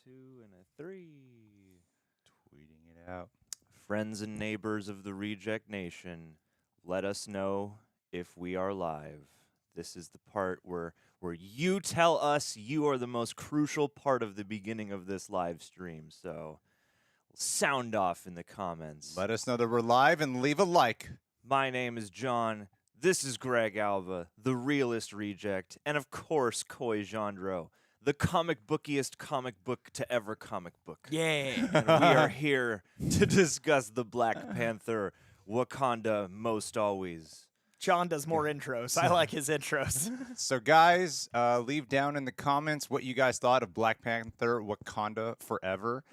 2, and a 3. Tweeting it out. Friends and neighbors of the Reject Nation, let us know if we are live. This is the part where you tell us you are the most crucial part of the beginning of this live stream. So sound off in the comments. Let us know that we're live and leave a like. My name is John. This is Greg Alva, the realist reject, and of course Coy Jandreau, the comic bookiest comic book to ever comic book. Yeah. And we are here to discuss the Black Panther Wakanda most always. John does more intros. I like his intros. So, guys, leave down in the comments what you guys thought of Black Panther Wakanda Forever.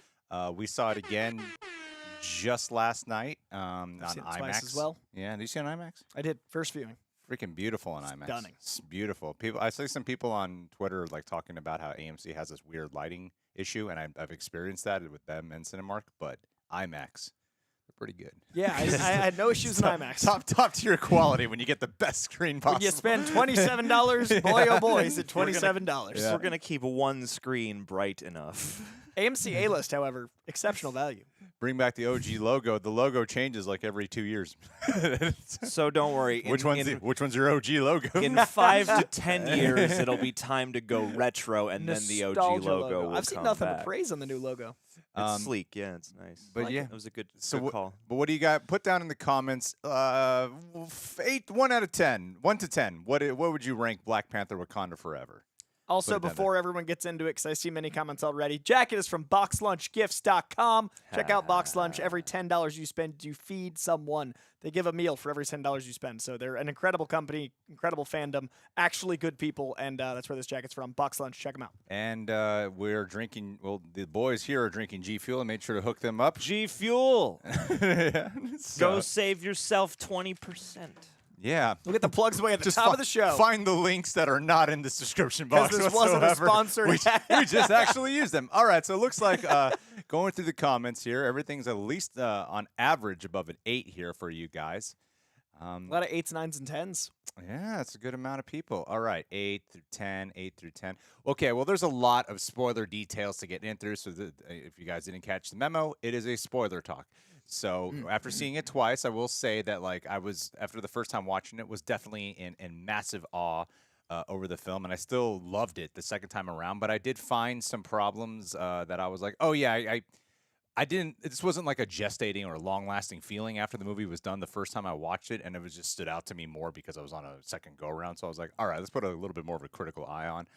We saw it again just last night on I've seen it IMAX twice as well. Yeah, did you see it on IMAX? I did. First viewing. Freaking beautiful on IMAX. Stunning. It's beautiful. I see some people on Twitter like talking about how AMC has this weird lighting issue, and I've experienced that with them and Cinemark, but IMAX, they're pretty good. Yeah, I had no issues in IMAX. Top tier quality when you get the best screen possible. When you spend $27, boy oh boy, is it $27. Yeah. We're going to keep one screen bright enough. AMC A-List, however, exceptional value. Bring back the OG logo. The logo changes like every 2 years. So don't worry. Which one's your OG logo? In 5 to 10 years, it'll be time to go retro, and then the OG Nostalgia logo will I've seen come nothing back. but praise on the new logo. It's sleek, yeah, it's nice. But like yeah, That was a good But call. what do you got? Put down in the comments. 1 out of 10, 1 to 10. What would you rank Black Panther Wakanda Forever? Also, Put it down before everyone gets into it, because I see many comments already, jacket is from boxlunchgifts.com. Check out Box Lunch. Every $10 you spend, you feed someone. They give a meal for every $10 you spend. So they're an incredible company, incredible fandom, actually good people, and that's where this jacket's from. Box Lunch, check them out. And we're drinking. Well, the boys here are drinking G Fuel. I made sure to hook them up. G Fuel. Yeah. Go save yourself 20%. Yeah. We'll get the plugs away at the top of the show. Find the links that are not in this description box. Because this wasn't a whatsoever. sponsored We just actually used them. All right, so it looks like going through the comments here, everything's at least on average above an 8 here for you guys. A lot of 8s, 9s, and 10s. Yeah, that's a good amount of people. All right, 8 through 10, 8 through 10. Okay, well, there's a lot of spoiler details to get in through, so if you guys didn't catch the memo, it is a spoiler talk. So after seeing it twice, I will say that after the first time watching it, was definitely in massive awe over the film, and I still loved it the second time around. But I did find some problems that I was like, oh yeah, I didn't. This wasn't like a gestating or long-lasting feeling after the movie was done the first time I watched it, and it was just stood out to me more because I was on a second go-around. So I was like, all right, let's put a little bit more of a critical eye on,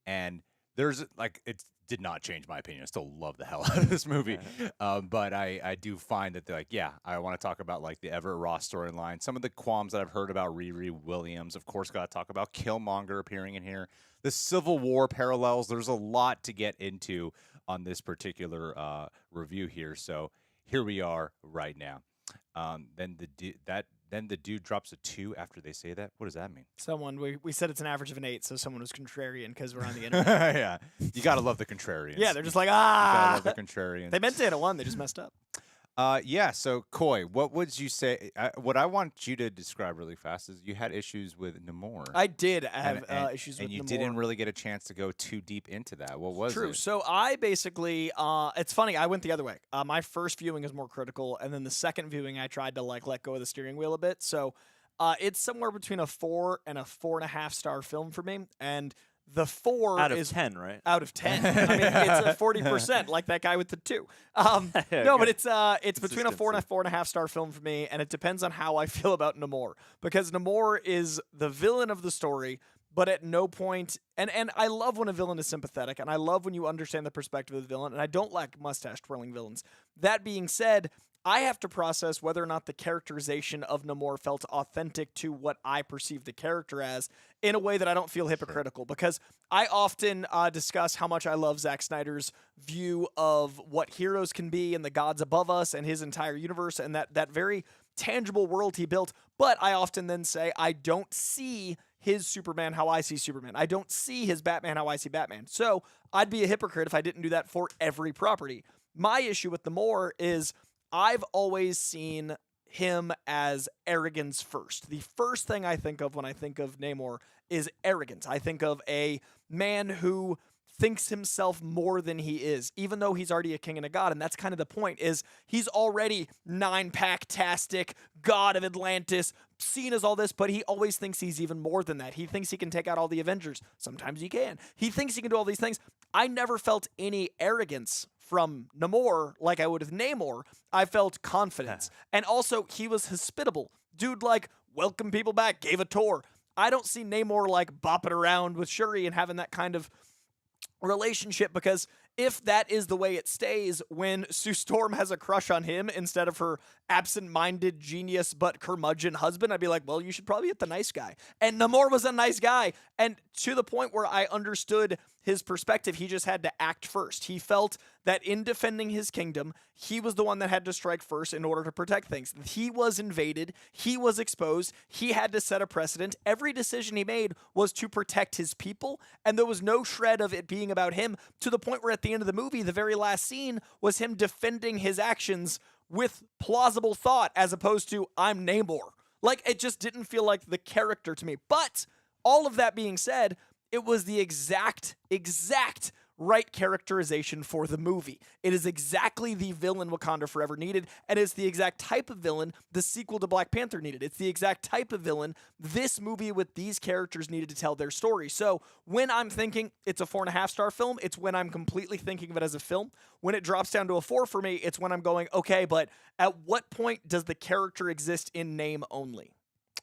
and there's it did not change my opinion. I still love the hell out of this movie. But I do find that they're like, yeah, I want to talk about like the Everett Ross storyline. Some of the qualms that I've heard about Riri Willams, of course, got to talk about Killmonger appearing in here. The Civil War parallels. There's a lot to get into on this particular review here. So here we are right now. Then the dude drops a 2 after they say that. What does that mean? Someone, we said it's an average of an 8, so someone was contrarian because we're on the internet. Yeah, you gotta love the contrarians. Yeah, they're just like, You gotta ah. love the contrarians. They meant to hit a 1, they just messed up. Yeah. So, Coy, what would you say? What I want you to describe really fast is you had issues with Namor. I did have issues with and you Namor. didn't really get a chance to go too deep into that. What was True. it? So I basically, it's funny. I went the other way. My first viewing was more critical, and then the second viewing, I tried to let go of the steering wheel a bit. So it's somewhere between a 4 and a 4.5 star film for me, and the 4 Out is of 10, right? out of 10. I mean, it's a 40%, like that guy with the 2. No, but it's between a 4 and a 4.5 star film for me, and it depends on how I feel about Namor, because Namor is the villain of the story, but at no point, and I love when a villain is sympathetic, and I love when you understand the perspective of the villain, and I don't like mustache twirling villains. That being said, I have to process whether or not the characterization of Namor felt authentic to what I perceive the character as in a way that I don't feel hypocritical, because I often discuss how much I love Zack Snyder's view of what heroes can be and the gods above us and his entire universe and that very tangible world he built. But I often then say I don't see his Superman how I see Superman. I don't see his Batman how I see Batman. So I'd be a hypocrite if I didn't do that for every property. My issue with Namor is I've always seen him as arrogance first. The first thing I think of when I think of Namor is arrogance. I think of a man who thinks himself more than he is, even though he's already a king and a god. And that's kind of the point, is he's already 9-pack-tastic, god of Atlantis, seen as all this, but he always thinks he's even more than that. He thinks he can take out all the Avengers. Sometimes he can. He thinks he can do all these things. I never felt any arrogance from Namor like I would with Namor. I felt confidence. And also, he was hospitable. Dude, like, welcome people back, gave a tour. I don't see Namor, like, bopping around with Shuri and having that kind of relationship, because if that is the way it stays when Sue Storm has a crush on him instead of her absent-minded genius but curmudgeon husband, I'd be like, well, you should probably get the nice guy. And Namor was a nice guy, and to the point where I understood his perspective, he just had to act first. He felt that in defending his kingdom, he was the one that had to strike first in order to protect things. He was invaded, he was exposed, he had to set a precedent. Every decision he made was to protect his people, and there was no shred of it being about him, to the point where at the end of the movie, the very last scene was him defending his actions with plausible thought, as opposed to, I'm Namor. Like, it just didn't feel like the character to me. But all of that being said, it was the exact right characterization for the movie. It is exactly the villain Wakanda Forever needed, and it's the exact type of villain the sequel to Black Panther needed. It's the exact type of villain this movie with these characters needed to tell their story. So when I'm thinking it's a 4.5-star film, it's when I'm completely thinking of it as a film. When it drops down to a 4 for me, it's when I'm going, okay, but at what point does the character exist in name only?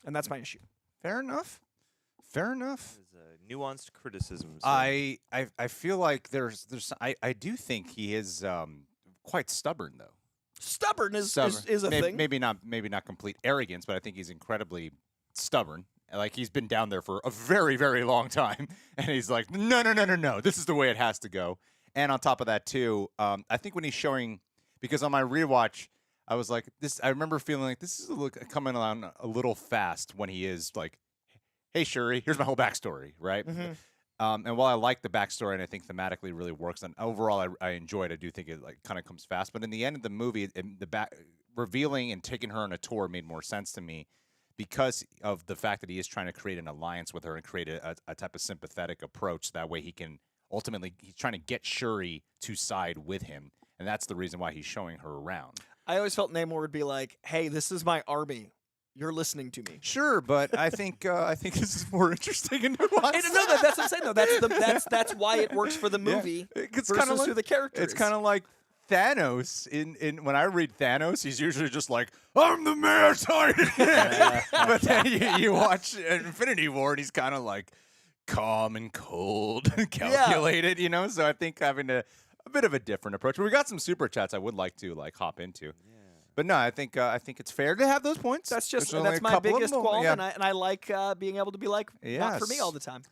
And that's my issue. Fair enough. Fair enough. It's a nuanced criticism. So. I feel like I do think he is quite stubborn, though. Stubborn is a thing. Maybe not complete arrogance, but I think he's incredibly stubborn. Like, he's been down there for a very, very long time, and he's like, no, this is the way it has to go. And on top of that, too, I think when he's showing, because on my rewatch, I was like, I remember feeling like this is coming along a little fast when he is like, hey, Shuri, here's my whole backstory, right? Mm-hmm. And while I like the backstory and I think thematically really works, and overall I enjoy it, I do think it like kind of comes fast. But in the end of the movie, revealing and taking her on a tour made more sense to me because of the fact that he is trying to create an alliance with her and create a type of sympathetic approach. That way he can ultimately, he's trying to get Shuri to side with him. And that's the reason why he's showing her around. I always felt Namor would be like, hey, this is my army. You're listening to me. Sure, but I think this is more interesting and nuanced. No, that's what I'm saying. Though that's why it works for the movie. Yeah. It's versus kind of like, who the character It's is. kind of like Thanos. In when I read Thanos, he's usually just like, "I'm the master." But then you watch Infinity War, and he's kind of like calm and cold and calculated. You know, so I think having a bit of a different approach. But we got some super chats I would like to hop into. But no, I think it's fair to have those points. That's just There's only that's a my couple of biggest them. qualm, Yeah. and I like being able to be like, not for me Yes. all the time.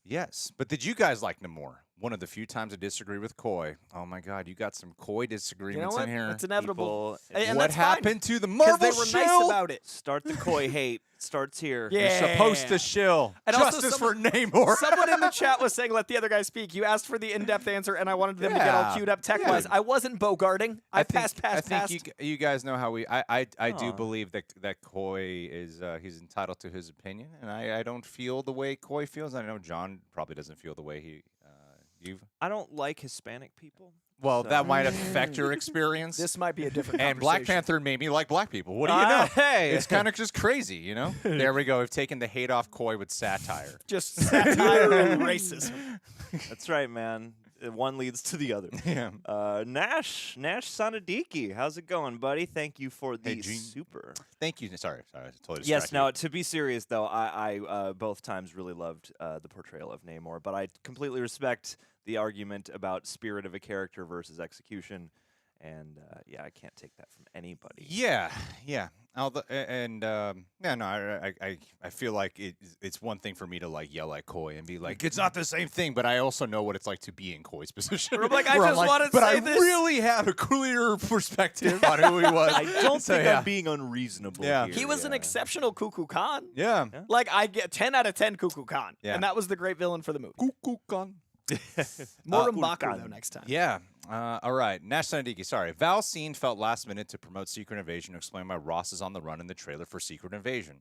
Yes, but did you guys like Namor? One of the few times I disagree with Coy. Oh my God, you got some Coy You disagreements know what? in here. It's inevitable. People, And What that's fine, happened to the 'cause Marvel they were shill? nice about it. Start the Coy hate. Starts here. Yeah. You're supposed to shill. And also Justice someone- for Namor. Someone in the chat was saying, let the other guy speak. You asked for the in-depth answer, and I wanted them to get all Yeah. queued up tech-wise. Yeah. I wasn't bogarting. I think passed. you guys know how we. I do Aw. believe that Coy is he's entitled to his opinion, and I don't feel the way Coy feels. I know John probably doesn't feel the way you've. I don't like Hispanic people. Well, so- that might affect your experience. This might be a different And Black conversation. Panther made me like black people. What do you know? Hey. It's kind of just crazy, you know? There we go. We've taken the hate off Coy with satire. Just satire and racism. That's right, man. One leads to the other. Yeah. Nash Sanadiki, how's it going, buddy? Thank you for the Gene. super. Thank you. Sorry, I totally Yes, distracted now you. to be serious though, I both times really loved the portrayal of Namor, but I completely respect the argument about spirit of a character versus execution, and I can't take that from anybody. Yeah. I feel like it's one thing for me to like yell at Coy and be like, it's not the same thing, but I also know what it's like to be in Coy's position. Or I'm like, I where I'm just wanted to but say I this." really have a clear perspective on who he was. I don't So, think yeah. I'm being unreasonable. Yeah. here, He was an yeah. exceptional Cuckoo Khan. Yeah. Like, I get 10 out of 10 Cuckoo Khan. Yeah. And that was the great villain for the movie. Cuckoo Khan. More Cuckoo M'Baku, Khan. though, next time. Yeah. All right. Nash Sanadiki, sorry. Val scene felt last minute to promote Secret Invasion to explain why Ross is on the run in the trailer for Secret Invasion.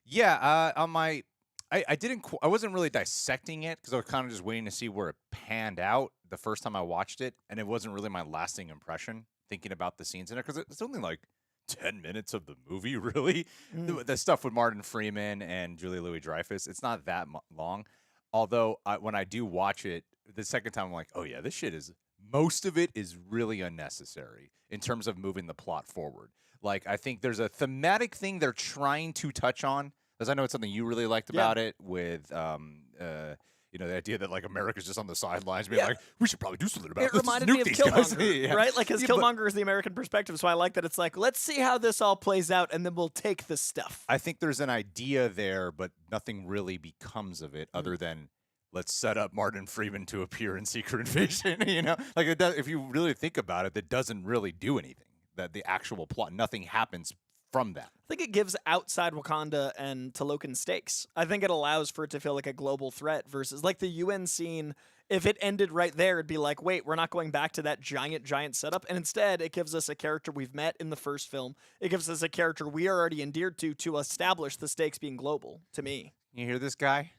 Yeah, on my I wasn't really dissecting it because I was kind of just waiting to see where it panned out the first time I watched it, and it wasn't really my lasting impression thinking about the scenes in it because it's only like 10 minutes of the movie, really. The stuff with Martin Freeman and Julia Louis-Dreyfus, it's not that long. Although when I do watch it the second time, I'm like, oh yeah, this shit is, most of it is really unnecessary in terms of moving the plot forward. Like, I think there's a thematic thing they're trying to touch on, because I know it's something you really liked about it with, you know, the idea that like America's just on the sidelines being like, we should probably do something about it. this. It reminded me of Killmonger, Yeah. right? Like, because Killmonger is the American perspective, so I like that it's like, let's see how this all plays out, and then we'll take this stuff. I think there's an idea there, but nothing really becomes of it other than let's set up Martin Freeman to appear in Secret Invasion. You know, like it does, if you really think about it, that doesn't really do anything. That the actual plot, nothing happens from that. I think it gives outside Wakanda and Talokan stakes. I think it allows for it to feel like a global threat versus like the UN scene. If it ended right there, it'd be like, wait, we're not going back to that giant setup. And instead, it gives us a character we've met in the first film. It gives us a character we are already endeared to establish the stakes being global, to me. You hear this guy?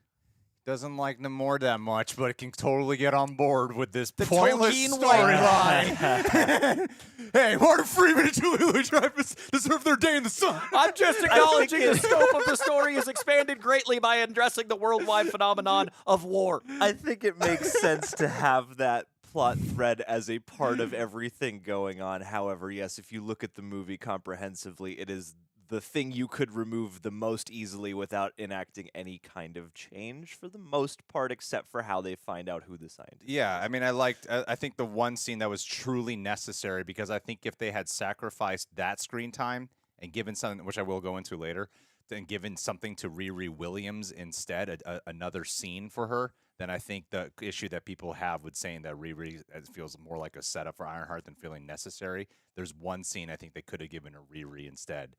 Doesn't like Namor that much, but can totally get on board with this pointless Tolkien storyline. Hey, Martin Freeman and Julia Louis-Dreyfus deserve their day in the sun. I'm just acknowledging the scope of the story is expanded greatly by addressing the worldwide phenomenon of war. I think it makes sense to have that plot thread as a part of everything going on. However, yes, if you look at the movie comprehensively, it is the thing you could remove the most easily without enacting any kind of change for the most part, except for how they find out who the scientist is. Yeah, I mean, I think the one scene that was truly necessary, because I think if they had sacrificed that screen time and given something, which I will go into later, and given something to Riri Williams instead, another scene for her, then I think the issue that people have with saying that Riri feels more like a setup for Ironheart than feeling necessary. There's one scene I think they could have given a Riri instead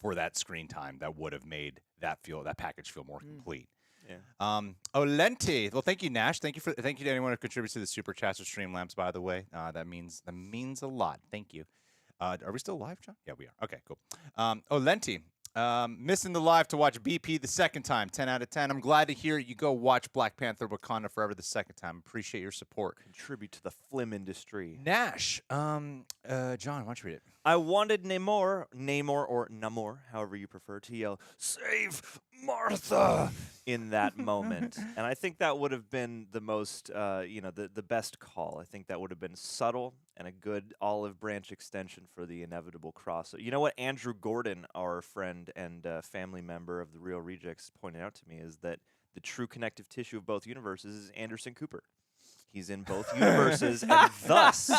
for that screen time that would have made that package feel more complete. Yeah. Olenti. Well, thank you, Nash. Thank you to anyone who contributes to the super chats or Streamlamps, by the way. That means a lot. Thank you. Are we still live, John? Yeah, we are. Okay, cool. Olenti. Missing the live to watch BP the second time, 10 out of 10. I'm glad to hear you go watch Black Panther Wakanda Forever the second time. Appreciate your support. Contribute to the film industry. Nash, John, why don't you read it? I wanted Namor, or Namor, however you prefer, to yell, "Save Martha!" in that moment. And I think that would have been the most, the best call. I think that would have been subtle and a good olive branch extension for the inevitable crossover. You know what Andrew Gordon, our friend and family member of the Real Rejects, pointed out to me is that the true connective tissue of both universes is Anderson Cooper. He's in both universes, and thus,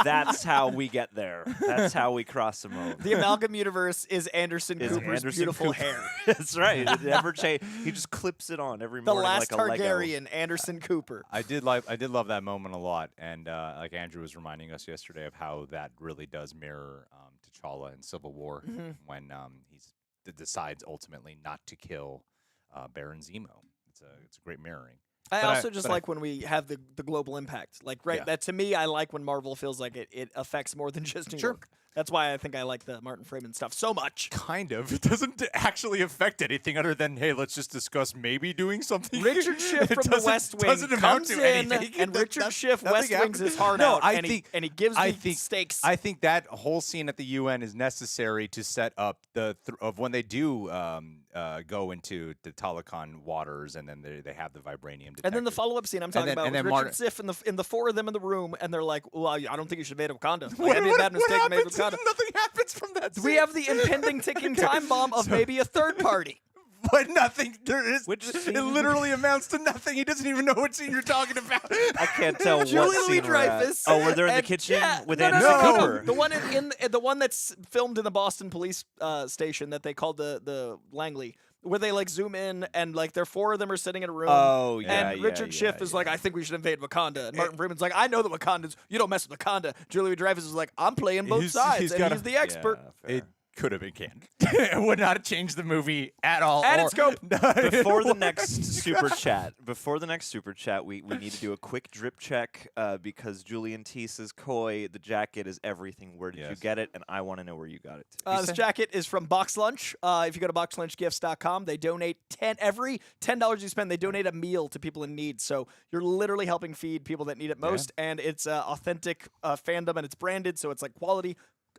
that's how we get there. That's how we cross them over. The amalgam universe is Anderson Cooper's beautiful hair. That's right. It never changes. He just clips it on every The morning last like a Lego. Targaryen, Anderson Cooper. I did love that moment a lot, and like Andrew was reminding us yesterday of how that really does mirror T'Challa in Civil War when he decides ultimately not to kill Baron Zemo. It's a great mirroring. I also just like when we have the global impact. Like, that to me, I like when Marvel feels like it affects more than just New York. That's why I think I like the Martin Freeman stuff so much. Kind of. It doesn't actually affect anything other than, hey, let's just discuss maybe doing something. Richard Schiff from the West Wing comes in, and Richard Schiff West Wings his heart out, and he gives me stakes. I think that whole scene at the UN is necessary to set up of when they do go into the Talokan waters, and then they have the vibranium detector. And then the follow-up scene I'm talking about with Richard Schiff and the four of them in the room, and they're like, well, I don't think you should have made Wakanda. Like, that'd be a bad mistake to make Wakanda. Nothing happens from that scene. We have the impending ticking time bomb of maybe a third party. But nothing. It literally amounts to nothing. He doesn't even know what scene you're talking about. I can't tell what Julia scene we're at. Louis-Dreyfus. Oh, where they're in the kitchen with no, Anderson Cooper. The one the one that's filmed in the Boston police station that they called the Langley, where they like zoom in and like four of them are sitting in a room. Oh, yeah. And Richard Schiff is like, I think we should invade Wakanda. And Martin Freeman's like, I know the Wakandans. You don't mess with Wakanda. Julia Dreyfus is like, I'm playing both sides. He's the expert. Yeah, could have been canned. It would not have changed the movie at all. And its scope. Before the next super chat, we need to do a quick drip check because Julian T says, Coy, the jacket is everything. Where did you get it? And I want to know where you got it. This jacket is from Box Lunch. If you go to boxlunchgifts.com, they donate every $10 you spend, they donate a meal to people in need. So you're literally helping feed people that need it most. And it's authentic fandom, and it's branded, so it's like quality.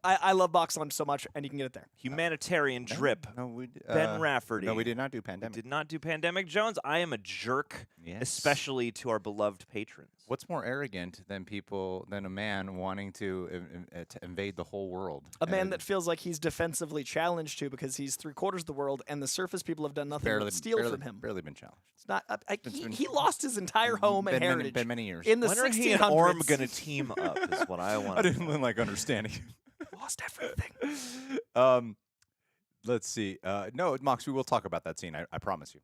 I love Box Lunch so much, and you can get it there. Humanitarian drip. Ben Rafferty. No, we did not do Pandemic. We did not do Pandemic Jones. I am a jerk, especially to our beloved patrons. What's more arrogant than a man wanting to invade the whole world? A man that feels like he's defensively challenged to because he's 3/4 of the world, and the surface people have done nothing but steal from him. Barely been challenged. It's not. He lost his entire home and heritage. Been many years. In the when 1600s. are he and Orm going to team up is what I want. I didn't like understanding. Lost everything. Let's see. No, Mox, we will talk about that scene. I promise you.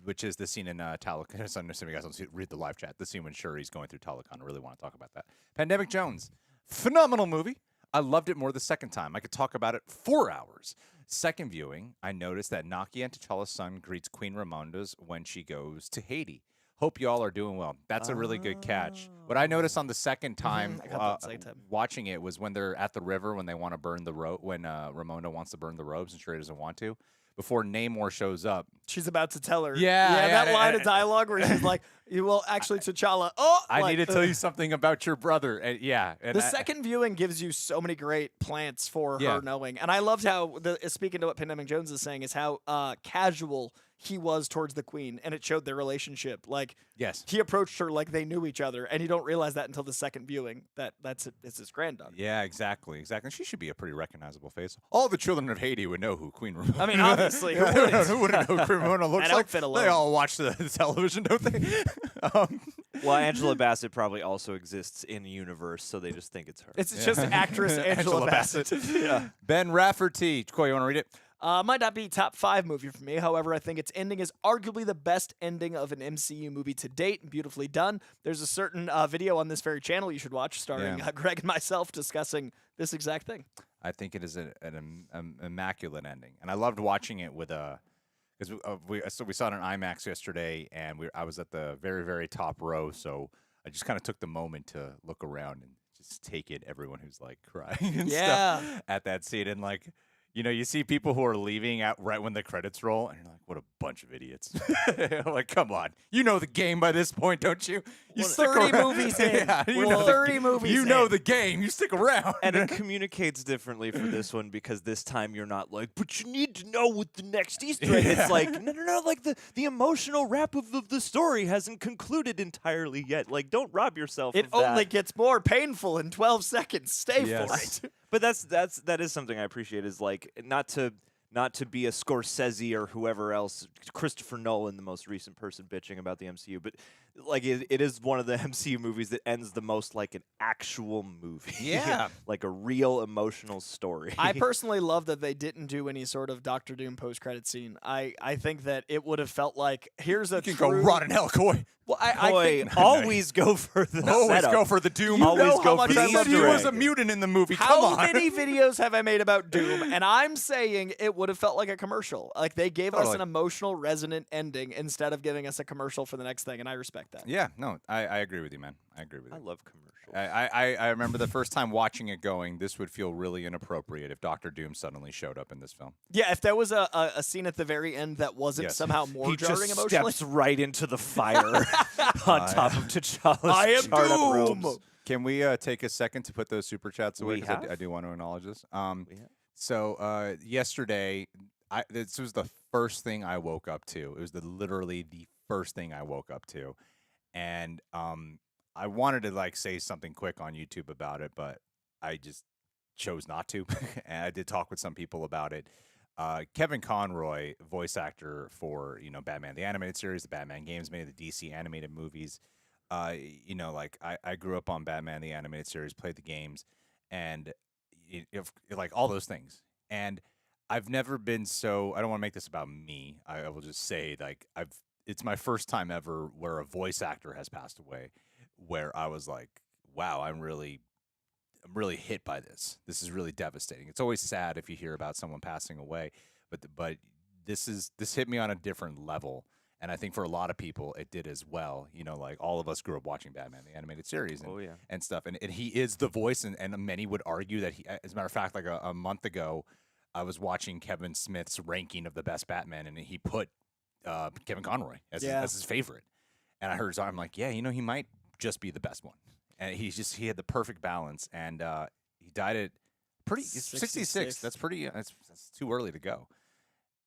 Which is the scene in Talokan. I'm assuming you guys don't read the live chat. The scene when Shuri's going through Talokan. I really want to talk about that. Pandemic Jones. Phenomenal movie. I loved it more the second time. I could talk about it 4 hours. Second viewing, I noticed that Nakia and T'Challa's son greets Queen Ramonda's when she goes to Haiti. Hope y'all are doing well. That's a really good catch. What I noticed on the second time, watching it was when they're at the river when they want to burn the robe, when Ramonda wants to burn the robes and Shuri doesn't want to. Before Namor shows up, she's about to tell her. Yeah, that line of dialogue where she's like, "Well, actually, T'Challa. Oh, I need to tell you something about your brother." And, the second viewing gives you so many great plants for her knowing, and I loved how speaking to what Pandemic Jones is saying is how casual he was towards the Queen, and it showed their relationship. Like, he approached her like they knew each other, and you don't realize that until the second viewing that it's his granddaughter. Yeah, exactly. She should be a pretty recognizable face. All the children of Haiti would know who Queen Ramonda. I mean, obviously, who wouldn't know who Queen Ramonda looks like? They all watch the television, don't they? Well, Angela Bassett probably also exists in the universe, so they just think it's her. It's just actress Angela Bassett. Ben Rafferty. Coy, you want to read it? Might not be top 5 movie for me. However, I think its ending is arguably the best ending of an MCU movie to date. Beautifully done. There's a certain video on this very channel you should watch starring Greg and myself discussing this exact thing. I think it is an immaculate ending. And I loved watching it with because we saw it on IMAX yesterday, and I was at the very, very top row, so I just kind of took the moment to look around and just take in everyone who's like crying and stuff at that scene. And like, you know, you see people who are leaving out right when the credits roll, and you're like, what a bunch of idiots. Like, come on. You know the game by this point, don't you? You 30 movies in. You know 30 movies You know the game. You stick around. And it communicates differently for this one because this time you're not like, but you need to know what the next Easter egg is. It's like, no, like the emotional wrap of the story hasn't concluded entirely yet. Like, don't rob yourself of that. It only gets more painful in 12 seconds. Stay for it. But that is something I appreciate is like not to be a Scorsese or whoever else, Christopher Nolan, the most recent person bitching about the MCU, but like it is one of the MCU movies that ends the most like an actual movie. Yeah. Like a real emotional story. I personally love that they didn't do any sort of Doctor Doom post-credit scene. I think that it would have felt like, here's a You can go rot in hell, Coy. Well, Coy, always go for the setup. Go for the Doom. Always go for the He said he was a mutant in the movie. Come on. How many videos have I made about Doom? And I'm saying it would have felt like a commercial. Like they gave us an emotional, resonant ending instead of giving us a commercial for the next thing, and I respect that. Yeah, no, I agree with you, man. I agree with you. I love commercials. I remember the first time watching it going, this would feel really inappropriate if Doctor Doom suddenly showed up in this film. Yeah, if there was a scene at the very end that wasn't somehow more jarring just emotionally. steps right into the fire on top of T'Challa's I am charred up Doom! robes. Can we take a second to put those super chats away? Because I do want to acknowledge this. So yesterday, this was the first thing I woke up to. It was literally the first thing I woke up to. And I wanted to like say something quick on YouTube about it, but I just chose not to. And I did talk with some people about it. Kevin Conroy, voice actor for Batman the Animated Series, the Batman games, many of the DC animated movies. Like I grew up on Batman the Animated Series, played the games, and like all those things. And I've never been so. I don't want to make this about me. I will just say like it's my first time ever where a voice actor has passed away, where I was like, wow, I'm really I'm really hit by this. This is really devastating. It's always sad if you hear about someone passing away, but this hit me on a different level. And I think for a lot of people, it did as well. You know, like all of us grew up watching Batman, the animated series, and stuff. And he is the voice, and many would argue that he, as a matter of fact, like a month ago, I was watching Kevin Smith's ranking of the best Batman, and he put Kevin Conroy as his favorite. And I heard, I'm like, yeah, you know, he might just be the best one. And he had the perfect balance. And he died at 66. That's pretty, that's too early to go.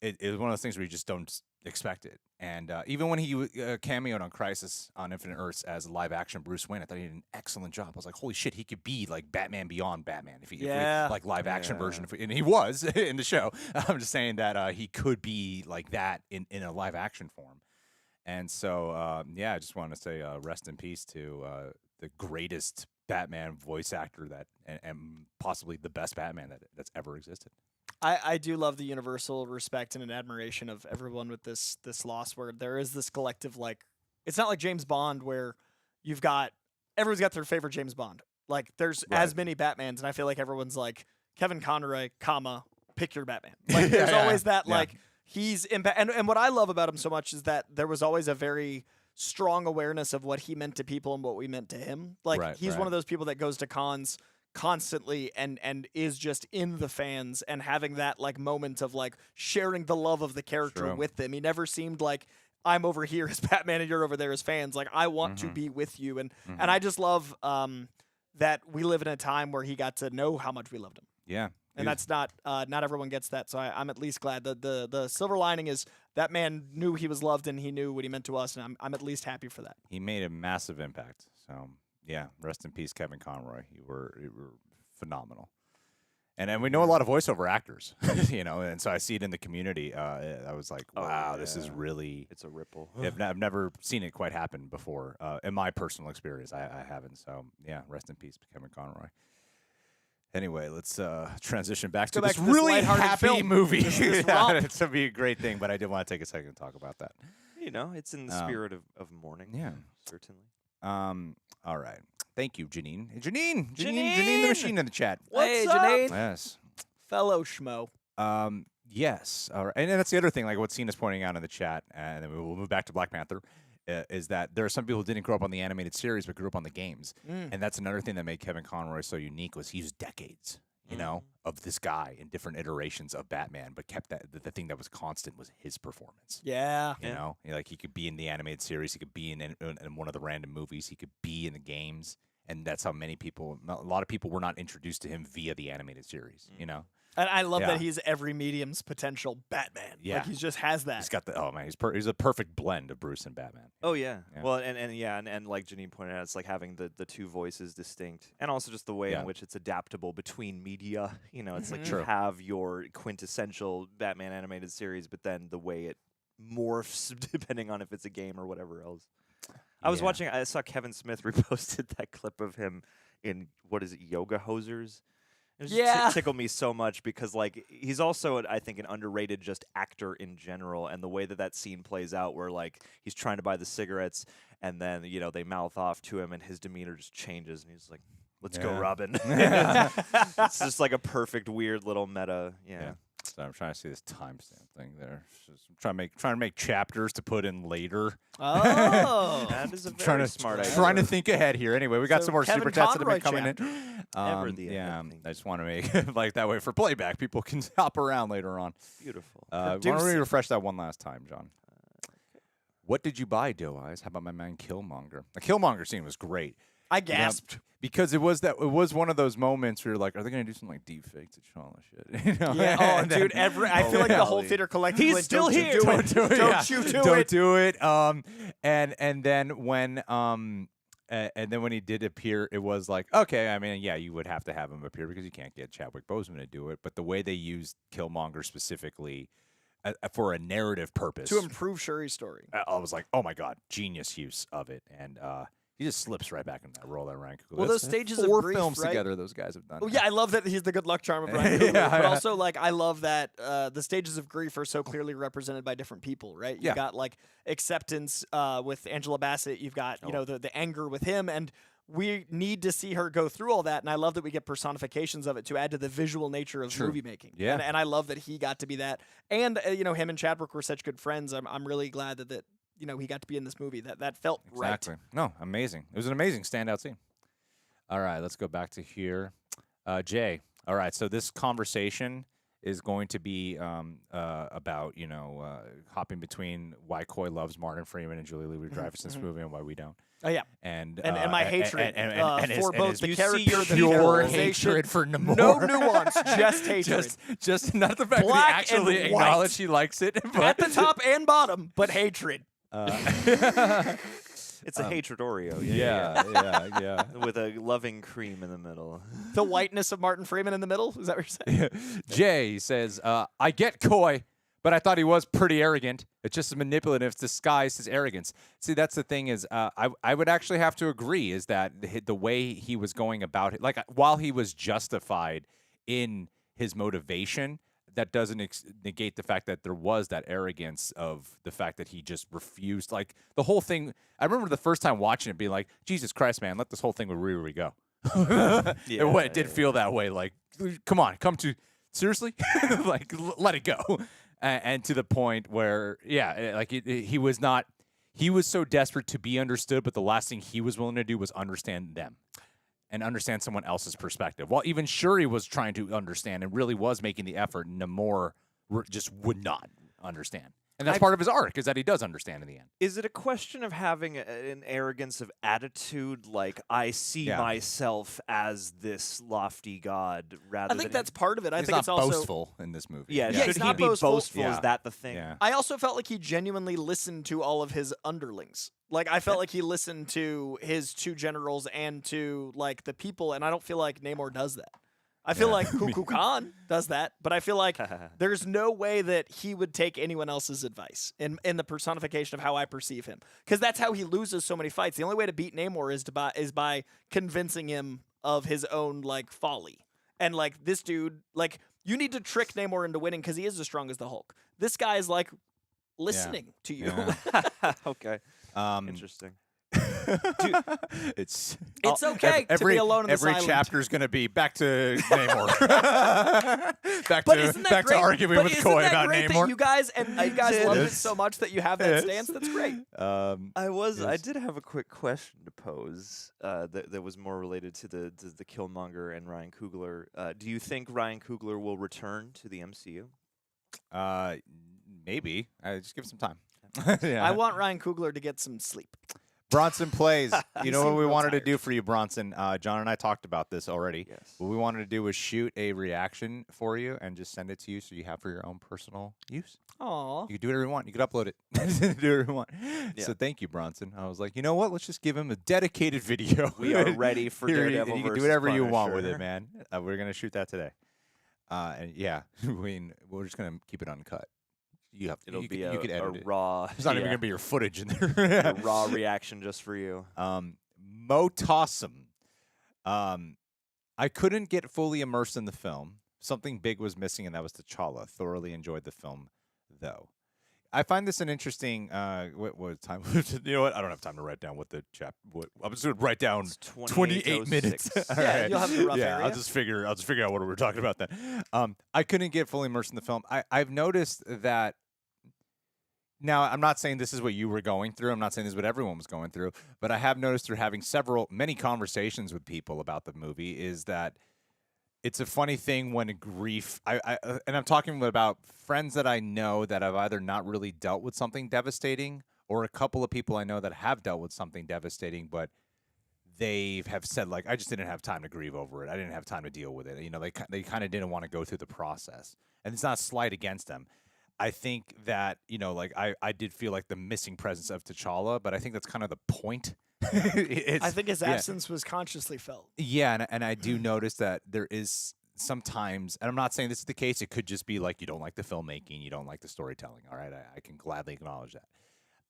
It was one of those things where you just don't expect it. And even when he cameoed on Crisis on Infinite Earths as a live-action Bruce Wayne, I thought he did an excellent job. I was like, holy shit, he could be like Batman Beyond Batman if he like live-action version. And he was in the show. I'm just saying that he could be like that in a live-action form. And so, I just want to say rest in peace to the greatest Batman voice actor and possibly the best Batman that's ever existed. I do love the universal respect and an admiration of everyone with this loss, where there is this collective, like, it's not like James Bond where everyone's got their favorite James Bond. Like, there's as many Batmans, and I feel like everyone's like, Kevin Conroy, pick your Batman. Like, there's always that, like, he's and what I love about him so much is that there was always a very strong awareness of what he meant to people and what we meant to him. Like, he's one of those people that goes to cons constantly and is just in the fans and having that like moment of like sharing the love of the character with them. He never seemed like, I'm over here as Batman and you're over there as fans. Like, I want to be with you. And I just love that we live in a time where he got to know how much we loved him. Yeah. And that's not everyone gets that. So I'm at least glad that the silver lining is that man knew he was loved and he knew what he meant to us. And I'm at least happy for that. He made a massive impact. So yeah, rest in peace, Kevin Conroy. You were phenomenal. And we know a lot of voiceover actors, you know, and so I see it in the community. I was like, wow, this is really... It's a ripple. I've never seen it quite happen before. In my personal experience, I haven't. So yeah, rest in peace, Kevin Conroy. Anyway, let's transition back to this really happy movie. It's going to be a great thing, but I did want to take a second to talk about that. You know, it's in the spirit of mourning. Yeah. Certainly. All right. Thank you, Janine. Janine the machine in the chat. Hey, Janine. Yes. Fellow schmo. Yes. All right. And that's the other thing, like what Cena's pointing out in the chat, and then we'll move back to Black Panther, is that there are some people who didn't grow up on the animated series but grew up on the games. And that's another thing that made Kevin Conroy so unique was he used decades, you know, of this guy in different iterations of Batman, but kept the thing that was constant was his performance. Yeah. You know, like he could be in the animated series, he could be in one of the random movies, he could be in the games. And that's how a lot of people were not introduced to him via the animated series, you know? And I love that he's every medium's potential Batman. Yeah. Like, he just has that. He's got he's a perfect blend of Bruce and Batman. Oh, yeah. Well, and like Janine pointed out, it's like having the two voices distinct, and also just the way in which it's adaptable between media. You know, it's like you have your quintessential Batman animated series, but then the way it morphs depending on if it's a game or whatever else. I saw Kevin Smith reposted that clip of him in, what is it, Yoga Hosers? It just tickled me so much because, like, he's also, I think, an underrated just actor in general, and the way that scene plays out where, like, he's trying to buy the cigarettes, and then, you know, they mouth off to him, and his demeanor just changes, and he's like, let's go, Robin. It's just like a perfect, weird little meta, So I'm trying to see this timestamp thing there. I'm trying to make chapters to put in later. Oh, that is a very smart idea. Trying to think ahead here. Anyway, we got some more Kevin super chats that have been Conroy coming in. I just want to make it like that way for playback. People can hop around later on. Beautiful. Why don't we refresh that one last time, John? What did you buy, Doe Eyes? How about my man Killmonger? The Killmonger scene was great. I gasped. Because it was one of those moments where you're like, are they going to do some like deep fakes to show all this shit? You know? Yeah. Oh, dude. I feel like the whole theater collectively. He's still here. Don't do it. Don't you do it. Don't do it. And then when he did appear, it was like, okay, I mean, yeah, you would have to have him appear because you can't get Chadwick Boseman to do it. But the way they used Killmonger specifically for a narrative purpose to improve Shuri's story, I was like, oh my god, genius use of it, and he just slips right back into that role that Ryan Coogler. Well, those stages of four grief, films right? together those guys have done. Oh yeah, I love that he's the good luck charm of Ryan Coogler, but also like I love that the stages of grief are so clearly represented by different people, right? You've got like acceptance with Angela Bassett. You've got you know the anger with him, and we need to see her go through all that, and I love that we get personifications of it to add to the visual nature of movie making. Yeah. And I love that he got to be that. And him and Chadwick were such good friends. I'm really glad that he got to be in this movie. That felt Exactly. right. No, amazing. It was an amazing standout scene. All right, let's go back to here. Jay. All right, so this conversation is going to be about hopping between why Coy loves Martin Freeman and Julia Louis-Dreyfus in this movie and why we don't. Oh yeah, and my hatred for both the you character, see the pure characterization. hatred for Namor. No nuance, just hatred. just not the fact Black that he actually and white. acknowledged he likes it, but At the top and bottom, but hatred. It's a hatred Oreo. yeah. With a loving cream in the middle. The whiteness of Martin Freeman in the middle? Is that what you're saying? Jay says, I get Coy, but I thought he was pretty arrogant. It's just manipulative, disguised his arrogance. See, that's the thing is, I would actually have to agree is that the way he was going about it, like while he was justified in his motivation, that doesn't negate the fact that there was that arrogance of the fact that he just refused. Like the whole thing, I remember the first time watching it being like, Jesus Christ, man, let this whole thing with Riri go. It did feel that way. Like, come on, seriously? Like, let it go. And to the point where, like he was so desperate to be understood, but the last thing he was willing to do was understand them. And understand someone else's perspective. While even Shuri was trying to understand and really was making the effort, Namor just would not understand. And that's part of his arc, is that he does understand in the end. Is it a question of having an arrogance of attitude, like I see myself as this lofty god, rather I think than that's part of it. I He's think not it's also boastful in this movie. Yeah, he's should he not be boastful? Yeah. Is that the thing? Yeah. I also felt like he genuinely listened to all of his underlings. Like, I felt like he listened to his two generals and to, like, the people, and I don't feel like Namor does that. I feel like Kuku Khan does that, but I feel like there's no way that he would take anyone else's advice in the personification of how I perceive him. Because that's how he loses so many fights. The only way to beat Namor is by convincing him of his own, like, folly. And, like, this dude, like, you need to trick Namor into winning because he is as strong as the Hulk. This guy is, like, listening to you. Yeah. Okay. Interesting. Dude, it's okay to be alone in this Every island. chapter is going to be back to Namor. back Isn't that to great? arguing with Coy about great Namor. That you guys loved it so much that you have that Yes. stance. That's great. I did have a quick question to pose that was more related to the Killmonger and Ryan Coogler. Do you think Ryan Coogler will return to the MCU? Maybe. Just give him some time. I want Ryan Coogler to get some sleep. Bronson plays. You know what seem we real wanted to tired. do for you, Bronson? John and I talked about this already. Yes. What we wanted to do was shoot a reaction for you and just send it to you so you have for your own personal use. Aw. You can do whatever you want. You can upload it. do whatever you want. Yeah. So thank you, Bronson. I was like, you know what? Let's just give him a dedicated video. We are ready for Here, Daredevil you can do versus whatever you want with Punisher. it, man. We're going to shoot that today. And yeah, I mean, we're just going to keep it uncut. It'll you be can, you can a edit it. raw. There's not even yeah, going to be your footage in there. a raw reaction just for you. Mo Tossum. I couldn't get fully immersed in the film. Something big was missing, and that was T'Challa. Thoroughly enjoyed the film, though. I find this an interesting. What time? You know what? I don't have time to write down what the chap. I'm just gonna write down It's 28 minutes. 28:06. All Yeah, right. you'll have the rough yeah, area. I'll just figure out what we're talking about then. I couldn't get fully immersed in the film. I've noticed that. Now, I'm not saying this is what you were going through. I'm not saying this is what everyone was going through. But I have noticed through having many conversations with people about the movie is that it's a funny thing when grief. And I'm talking about friends that I know that have either not really dealt with something devastating, or a couple of people I know that have dealt with something devastating, but they have said, like, I just didn't have time to grieve over it. I didn't have time to deal with it. You know, they kind of didn't want to go through the process. And it's not a slight against them. I think that, you know, like I did feel like the missing presence of T'Challa, but I think that's kind of the point. I think his absence was consciously felt. Yeah, and I do notice that there is sometimes, and I'm not saying this is the case, it could just be like you don't like the filmmaking, you don't like the storytelling, all right? I can gladly acknowledge that.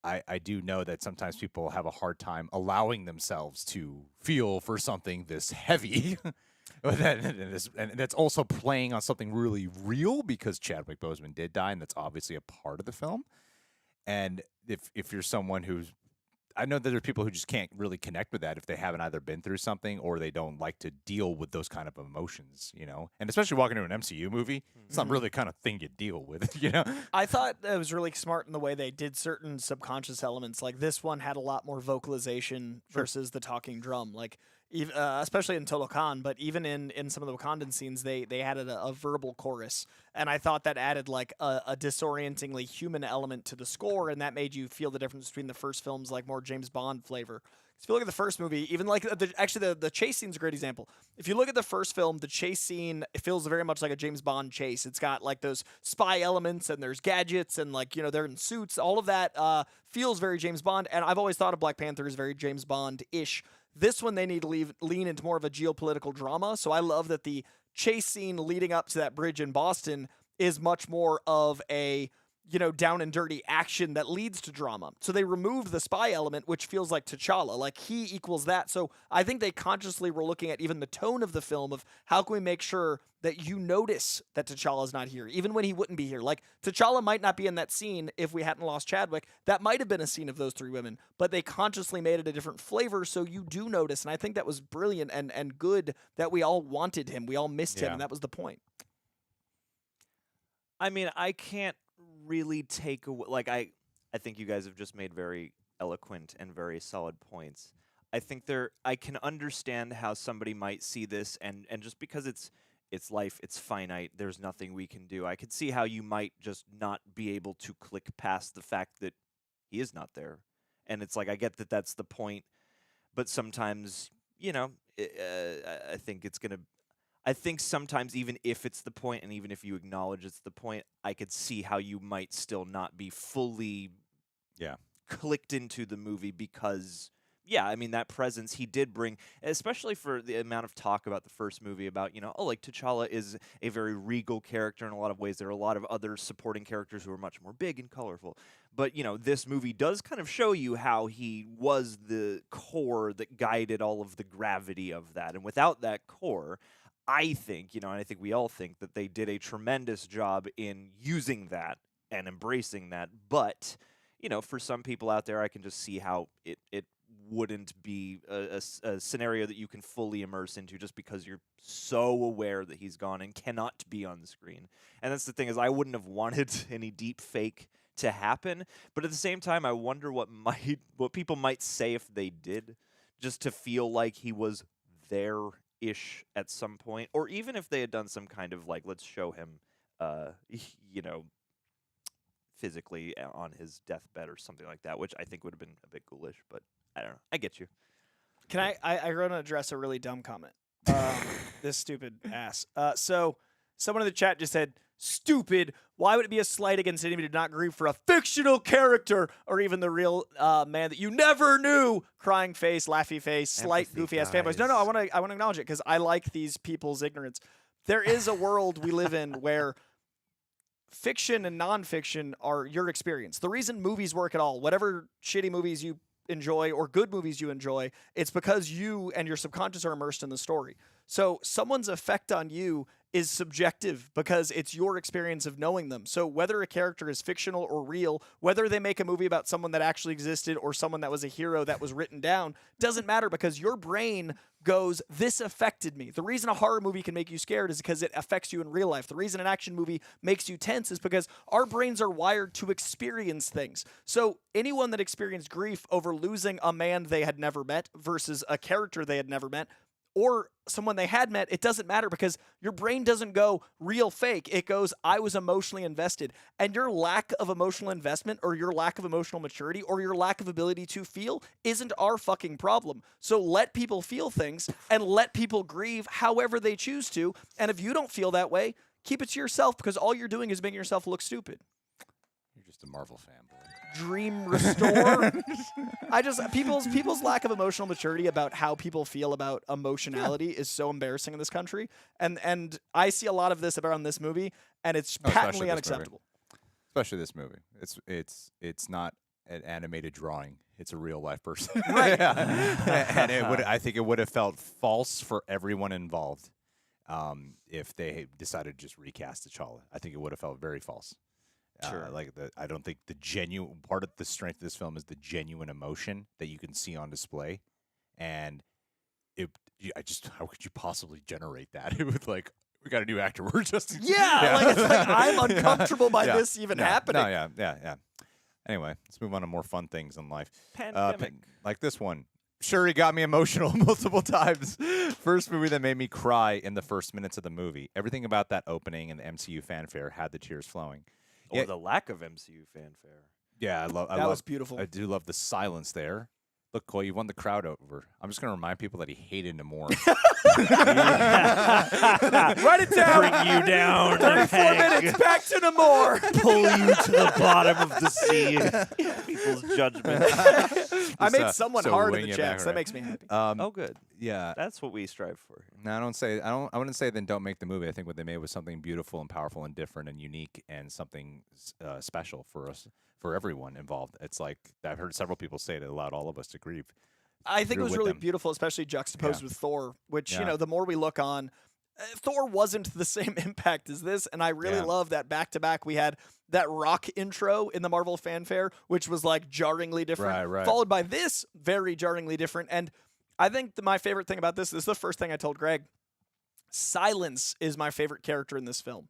I do know that sometimes people have a hard time allowing themselves to feel for something this heavy. And that's also playing on something really real because Chadwick Boseman did die, and that's obviously a part of the film. And if you're someone who's I know that there are people who just can't really connect with that if they haven't either been through something or they don't like to deal with those kind of emotions, And especially walking into an MCU movie, it's not really the kind of thing you deal with, I thought it was really smart in the way they did certain subconscious elements. Like this one had a lot more vocalization versus the talking drum. Like, especially in Tolokan, but even in some of the Wakandan scenes, they added a verbal chorus, and I thought that added like a disorientingly human element to the score, and that made you feel the difference between the first film's like more James Bond flavor. If you look at the first movie, even like the chase scene's a great example. If you look at the first film, the chase scene, it feels very much like a James Bond chase. It's got like those spy elements and there's gadgets and like, they're in suits. All of that feels very James Bond. And I've always thought of Black Panther as very James Bond-ish. This one, they need to lean into more of a geopolitical drama. So I love that the chase scene leading up to that bridge in Boston is much more of a down and dirty action that leads to drama. So they removed the spy element, which feels like T'Challa. Like he equals that. So I think they consciously were looking at even the tone of the film of how can we make sure that you notice that T'Challa's not here, even when he wouldn't be here. Like T'Challa might not be in that scene if we hadn't lost Chadwick. That might have been a scene of those three women, but they consciously made it a different flavor so you do notice. And I think that was brilliant and good that we all wanted him. We all missed him, and that was the point. I mean, I can't really take away, like I think you guys have just made very eloquent and very solid points. I think I can understand how somebody might see this and just because it's life, it's finite, there's nothing we can do. I could see how you might just not be able to click past the fact that he is not there. And it's like, I get that that's the point, but sometimes, I think sometimes even if it's the point and even if you acknowledge it's the point, I could see how you might still not be fully clicked into the movie because, I mean, that presence he did bring, especially for the amount of talk about the first movie about, like T'Challa is a very regal character in a lot of ways. There are a lot of other supporting characters who are much more big and colorful. But, this movie does kind of show you how he was the core that guided all of the gravity of that. And without that core, I think, and I think we all think that they did a tremendous job in using that and embracing that. But, for some people out there, I can just see how it wouldn't be a scenario that you can fully immerse into just because you're so aware that he's gone and cannot be on the screen. And that's the thing is I wouldn't have wanted any deep fake to happen. But at the same time, I wonder what people might say if they did, just to feel like he was there-ish at some point, or even if they had done some kind of like, let's show him, physically on his deathbed or something like that, which I think would have been a bit ghoulish, but I don't know. I get you. Can I want to address a really dumb comment. This stupid ass. So someone in the chat just said, stupid. Why would it be a slight against anybody to not grieve for a fictional character or even the real man that you never knew? Crying face, laughy face, slight, goofy-ass fanboys. No, I want to acknowledge it because I like these people's ignorance. There is a world we live in where fiction and nonfiction are your experience. The reason movies work at all, whatever shitty movies you enjoy or good movies you enjoy, it's because you and your subconscious are immersed in the story. So someone's effect on you is subjective because it's your experience of knowing them. So whether a character is fictional or real, whether they make a movie about someone that actually existed or someone that was a hero that was written down, doesn't matter because your brain goes, this affected me. The reason a horror movie can make you scared is because it affects you in real life. The reason an action movie makes you tense is because our brains are wired to experience things. So anyone that experienced grief over losing a man they had never met versus a character they had never met, or someone they had met, it doesn't matter because your brain doesn't go real fake. It goes, I was emotionally invested. And your lack of emotional investment or your lack of emotional maturity or your lack of ability to feel isn't our fucking problem. So let people feel things and let people grieve however they choose to. And if you don't feel that way, keep it to yourself because all you're doing is making yourself look stupid. You're just a Marvel fanboy. Dream restore. People's lack of emotional maturity about how people feel about emotionality is so embarrassing in this country, and I see a lot of this around this movie, and it's patently unacceptable. Especially this movie. It's not an animated drawing. It's a real life person. Right. And I think it would have felt false for everyone involved if they decided to just recast T'Challa. I think it would have felt very false. Sure. I don't think the genuine part of the strength of this film is the genuine emotion that you can see on display, and how could you possibly generate that with like we got a new actor, we're just Like it's like I'm uncomfortable by this even happening. Yeah. Anyway, let's move on to more fun things in life. Pandemic. Like this one. Shuri got me emotional multiple times. First movie that made me cry in the first minutes of the movie. Everything about that opening and the MCU fanfare had the tears flowing. Or the lack of MCU fanfare. Yeah, That was beautiful. I do love the silence there. Look, Coy, you won the crowd over. I'm just going to remind people that he hated Namor. Write it down. Bring you down. 34 minutes. Back to Namor. Pull you to the bottom of the sea. People's judgment. I made someone so hard in wing the it chat, back so that around. makes me happy. Oh, good. Yeah. That's what we strive for. No, I wouldn't say then don't make the movie. I think what they made was something beautiful and powerful and different and unique and something special for us, for everyone involved. It's like I've heard several people say it allowed all of us to grieve. I think it was with really them. beautiful, especially juxtaposed Yeah. with Thor, which, Yeah. the more we look on, Thor wasn't the same impact as this. And I really Yeah. love that back-to-back we had that rock intro in the Marvel fanfare, which was like jarringly different, Right. followed by this very jarringly different. And I think my favorite thing about this is the first thing I told Greg. Silence is my favorite character in this film.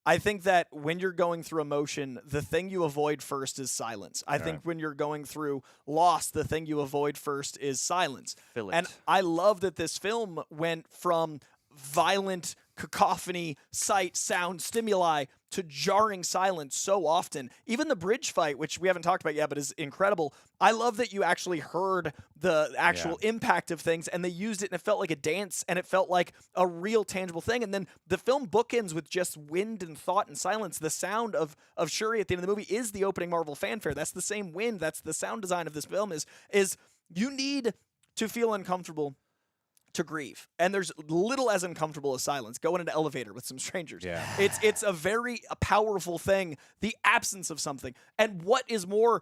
I think that when you're going through emotion, the thing you avoid first is silence. I think when you're going through loss, the thing you avoid first is silence. Feel it. And I love that this film went from violent cacophony, sight, sound, stimuli to jarring silence so often. Even the bridge fight, which we haven't talked about yet, but is incredible. I love that you actually heard the actual impact of things, and they used it, and it felt like a dance, and it felt like a real tangible thing. And then the film bookends with just wind and thought and silence. The sound of Shuri at the end of the movie is the opening Marvel fanfare. That's the same wind. That's the sound design of this film is you need to feel uncomfortable to grieve. And there's little as uncomfortable as silence. Go in an elevator with some strangers. Yeah. It's a very powerful thing, the absence of something. And what is more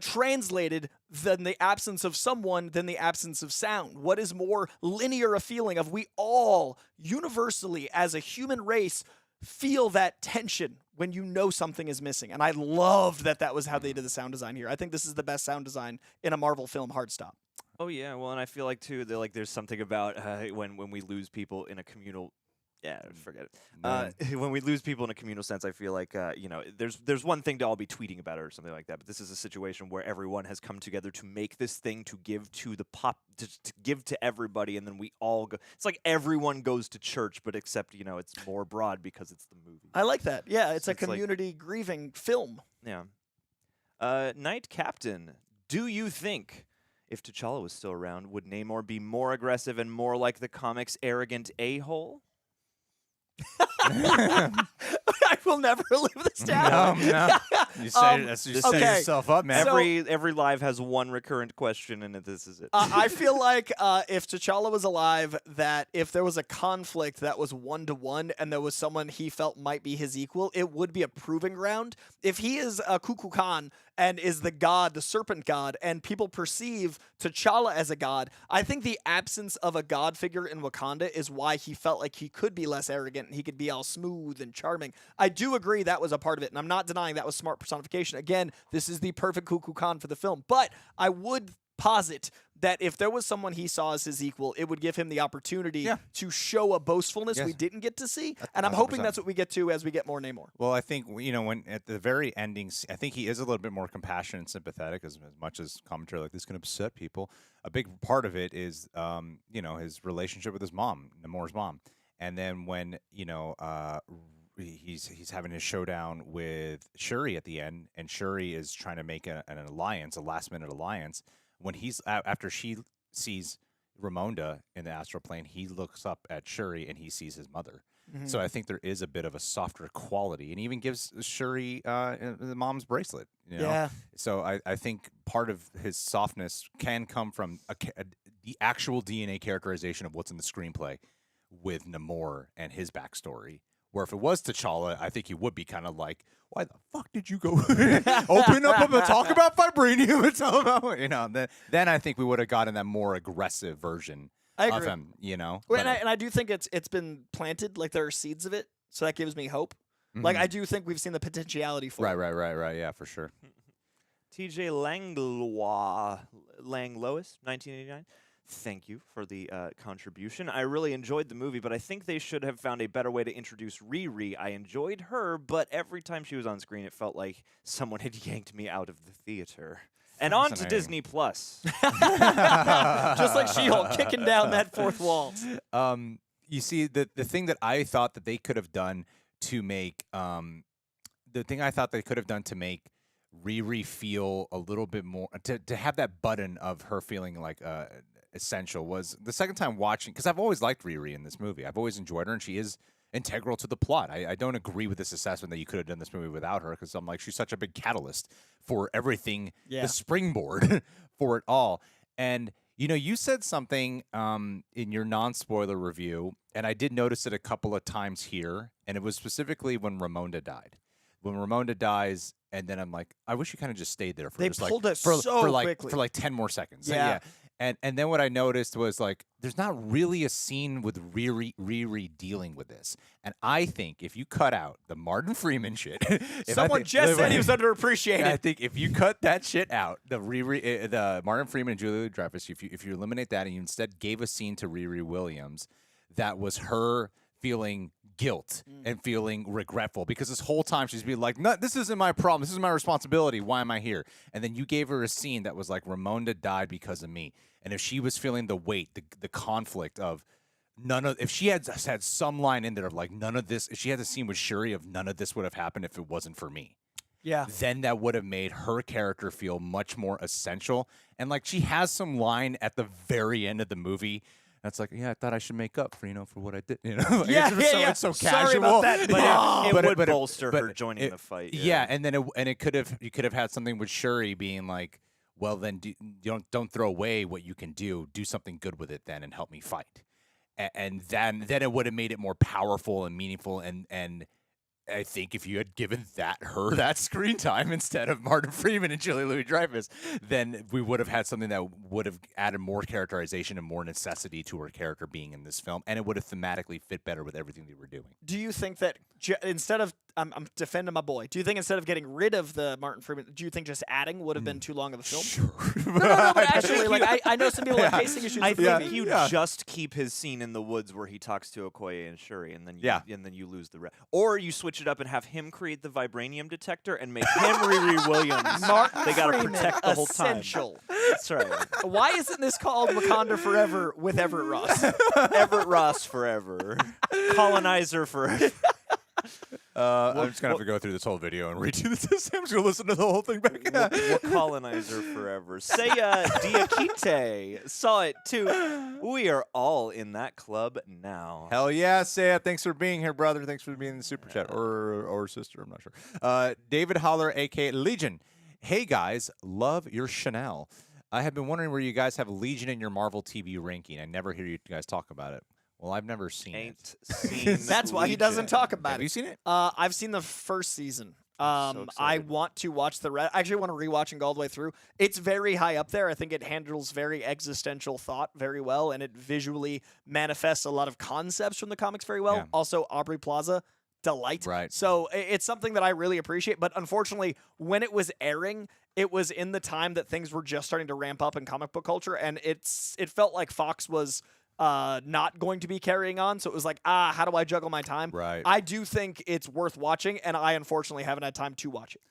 translated than the absence of someone than the absence of sound? What is more linear a feeling of we all universally as a human race feel that tension when you know something is missing. And I loved that was how they did the sound design here. I think this is the best sound design in a Marvel film, hard stop. Oh yeah, well, and I feel like too that there's something about when we lose people in a communal. Yeah, forget it. When we lose people in a communal sense, I feel like there's one thing to all be tweeting about it or something like that, but this is a situation where everyone has come together to make this thing to give to the to give to everybody, and then we all go. It's like everyone goes to church, but except it's more broad because it's the movie. I like that. Yeah, it's a It's like- community grieving film. Yeah. Knight Captain, do you think if T'Challa was still around, would Namor be more aggressive and more like the comics' arrogant a-hole? I will never live this down. No. You set yourself up, man. Every live has one recurrent question, and this is it. I feel like if T'Challa was alive, that if there was a conflict that was 1-to-1 and there was someone he felt might be his equal, it would be a proving ground. If he is a Kukulkan and is the god, the serpent god, and people perceive T'Challa as a god, I think the absence of a god figure in Wakanda is why he felt like he could be less arrogant and he could be all smooth and charming. I do agree that was a part of it, and I'm not denying that was smart personification. Again, this is the perfect Kukulkan for the film, but I would posit that if there was someone he saw as his equal, it would give him the opportunity to show a boastfulness we didn't get to see, and I'm hoping 100%. that's what we get to as we get more Namor. Well, I think when at the very ending, I think he is a little bit more compassionate and sympathetic. As much as commentary like this can upset people, a big part of it is his relationship with his mom, Namor's mom, and then when he's having his showdown with Shuri at the end, and Shuri is trying to make an alliance, a last minute alliance. When he's after she sees Ramonda in the astral plane, he looks up at Shuri and he sees his mother. Mm-hmm. So I think there is a bit of a softer quality, and he even gives Shuri the mom's bracelet. Yeah. So I think part of his softness can come from the actual DNA characterization of what's in the screenplay with Namor and his backstory. Where if it was T'Challa, I think he would be kind of like, why the fuck did you go open up and talk about vibranium and tell about, then I think we would have gotten that more aggressive version I of agree. him, Well, and I do think it's been planted, like there are seeds of it, so that gives me hope. Like, I do think we've seen the potentiality for it. Right. Yeah, for sure. TJ Langlois, 1989. Thank you for the contribution. I really enjoyed the movie, but I think they should have found a better way to introduce Riri. I enjoyed her, but every time she was on screen, it felt like someone had yanked me out of the theater. And on to Disney Plus. Just like She-Hulk kicking down that fourth wall. You see, the thing that I thought that they could have done to make Riri feel a little bit more, to have that button of her feeling like essential, was the second time watching, because I've always liked Riri in this movie. I've always enjoyed her, and she is integral to the plot. I don't agree with this assessment that you could have done this movie without her, because I'm like, she's such a big catalyst for everything, the springboard for it all. And you said something in your non-spoiler review, and I did notice it a couple of times here, and it was specifically when Ramonda died. When Ramonda dies, and then I'm like, I wish you kind of just stayed there for They just pulled like it for so like quickly. for like 10 more seconds. Yeah. And then what I noticed was like, there's not really a scene with Riri dealing with this. And I think if you cut out the Martin Freeman shit, Someone just said he was underappreciated. I think if you cut that shit out, the Martin Freeman and Julia Louis-Dreyfus, if you eliminate that and you instead gave a scene to Riri Williams that was her feeling guilt and feeling regretful, because this whole time she's being like, no, this isn't my problem, this is my responsibility, why am I here? And then you gave her a scene that was like, Ramonda died because of me. And if she was feeling the weight, the conflict of if she had some line in there of like, none of this, if she had a scene with Shuri of none of this would have happened if it wasn't for me, then that would have made her character feel much more essential. And like, she has some line at the very end of the movie that's like, I thought I should make up for for what I did. Like, it's so casual. Sorry about that. But it would bolster her joining the fight. And then you could have had something with Shuri being like, well, then don't throw away what you can do. Do something good with it then, and help me fight. And then it would have made it more powerful and meaningful. And I think if you had given her that screen time instead of Martin Freeman and Julia Louis-Dreyfus, then we would have had something that would have added more characterization and more necessity to her character being in this film, and it would have thematically fit better with everything they were doing. Do you think that instead of I'm defending my boy? Do you think instead of getting rid of the Martin Freeman, do you think just adding would have been too long of a film? Sure. No, but actually, like I know some people have pacing issues. I with think the movie. you just keep his scene in the woods where he talks to Okoye and Shuri, and then you lose the rest. Or you switch it up and have him create the vibranium detector and make him Riri Williams. Martin They got to Freeman, protect the whole time. essential. That's right. Why isn't this called Wakanda Forever with Everett Ross? Everett Ross forever. Colonizer forever. I'm just gonna have to go through this whole video and read you this. I'm just gonna listen to the whole thing back. What colonizer forever? Saya Diakite saw it too. We are all in that club now. Hell yeah, Saya. Thanks for being here, brother. Thanks for being in the super chat or sister. I'm not sure. David Holler, aka Legion. Hey guys, love your Chanel. I have been wondering where you guys have Legion in your Marvel TV ranking. I never hear you guys talk about it. Well, I've never seen it. Seen That's why he doesn't talk about Have it. you seen it? I've seen the first season. I excited. want to watch the rest. I actually want to rewatch and go all the way through. It's very high up there. I think it handles very existential thought very well, and it visually manifests a lot of concepts from the comics very well. Yeah. Also, Aubrey Plaza, delight. Right. So it's something that I really appreciate. But unfortunately, when it was airing, it was in the time that things were just starting to ramp up in comic book culture, and it felt like Fox was not going to be carrying on. So it was like, how do I juggle my time? Right. I do think it's worth watching, and I unfortunately haven't had time to watch it.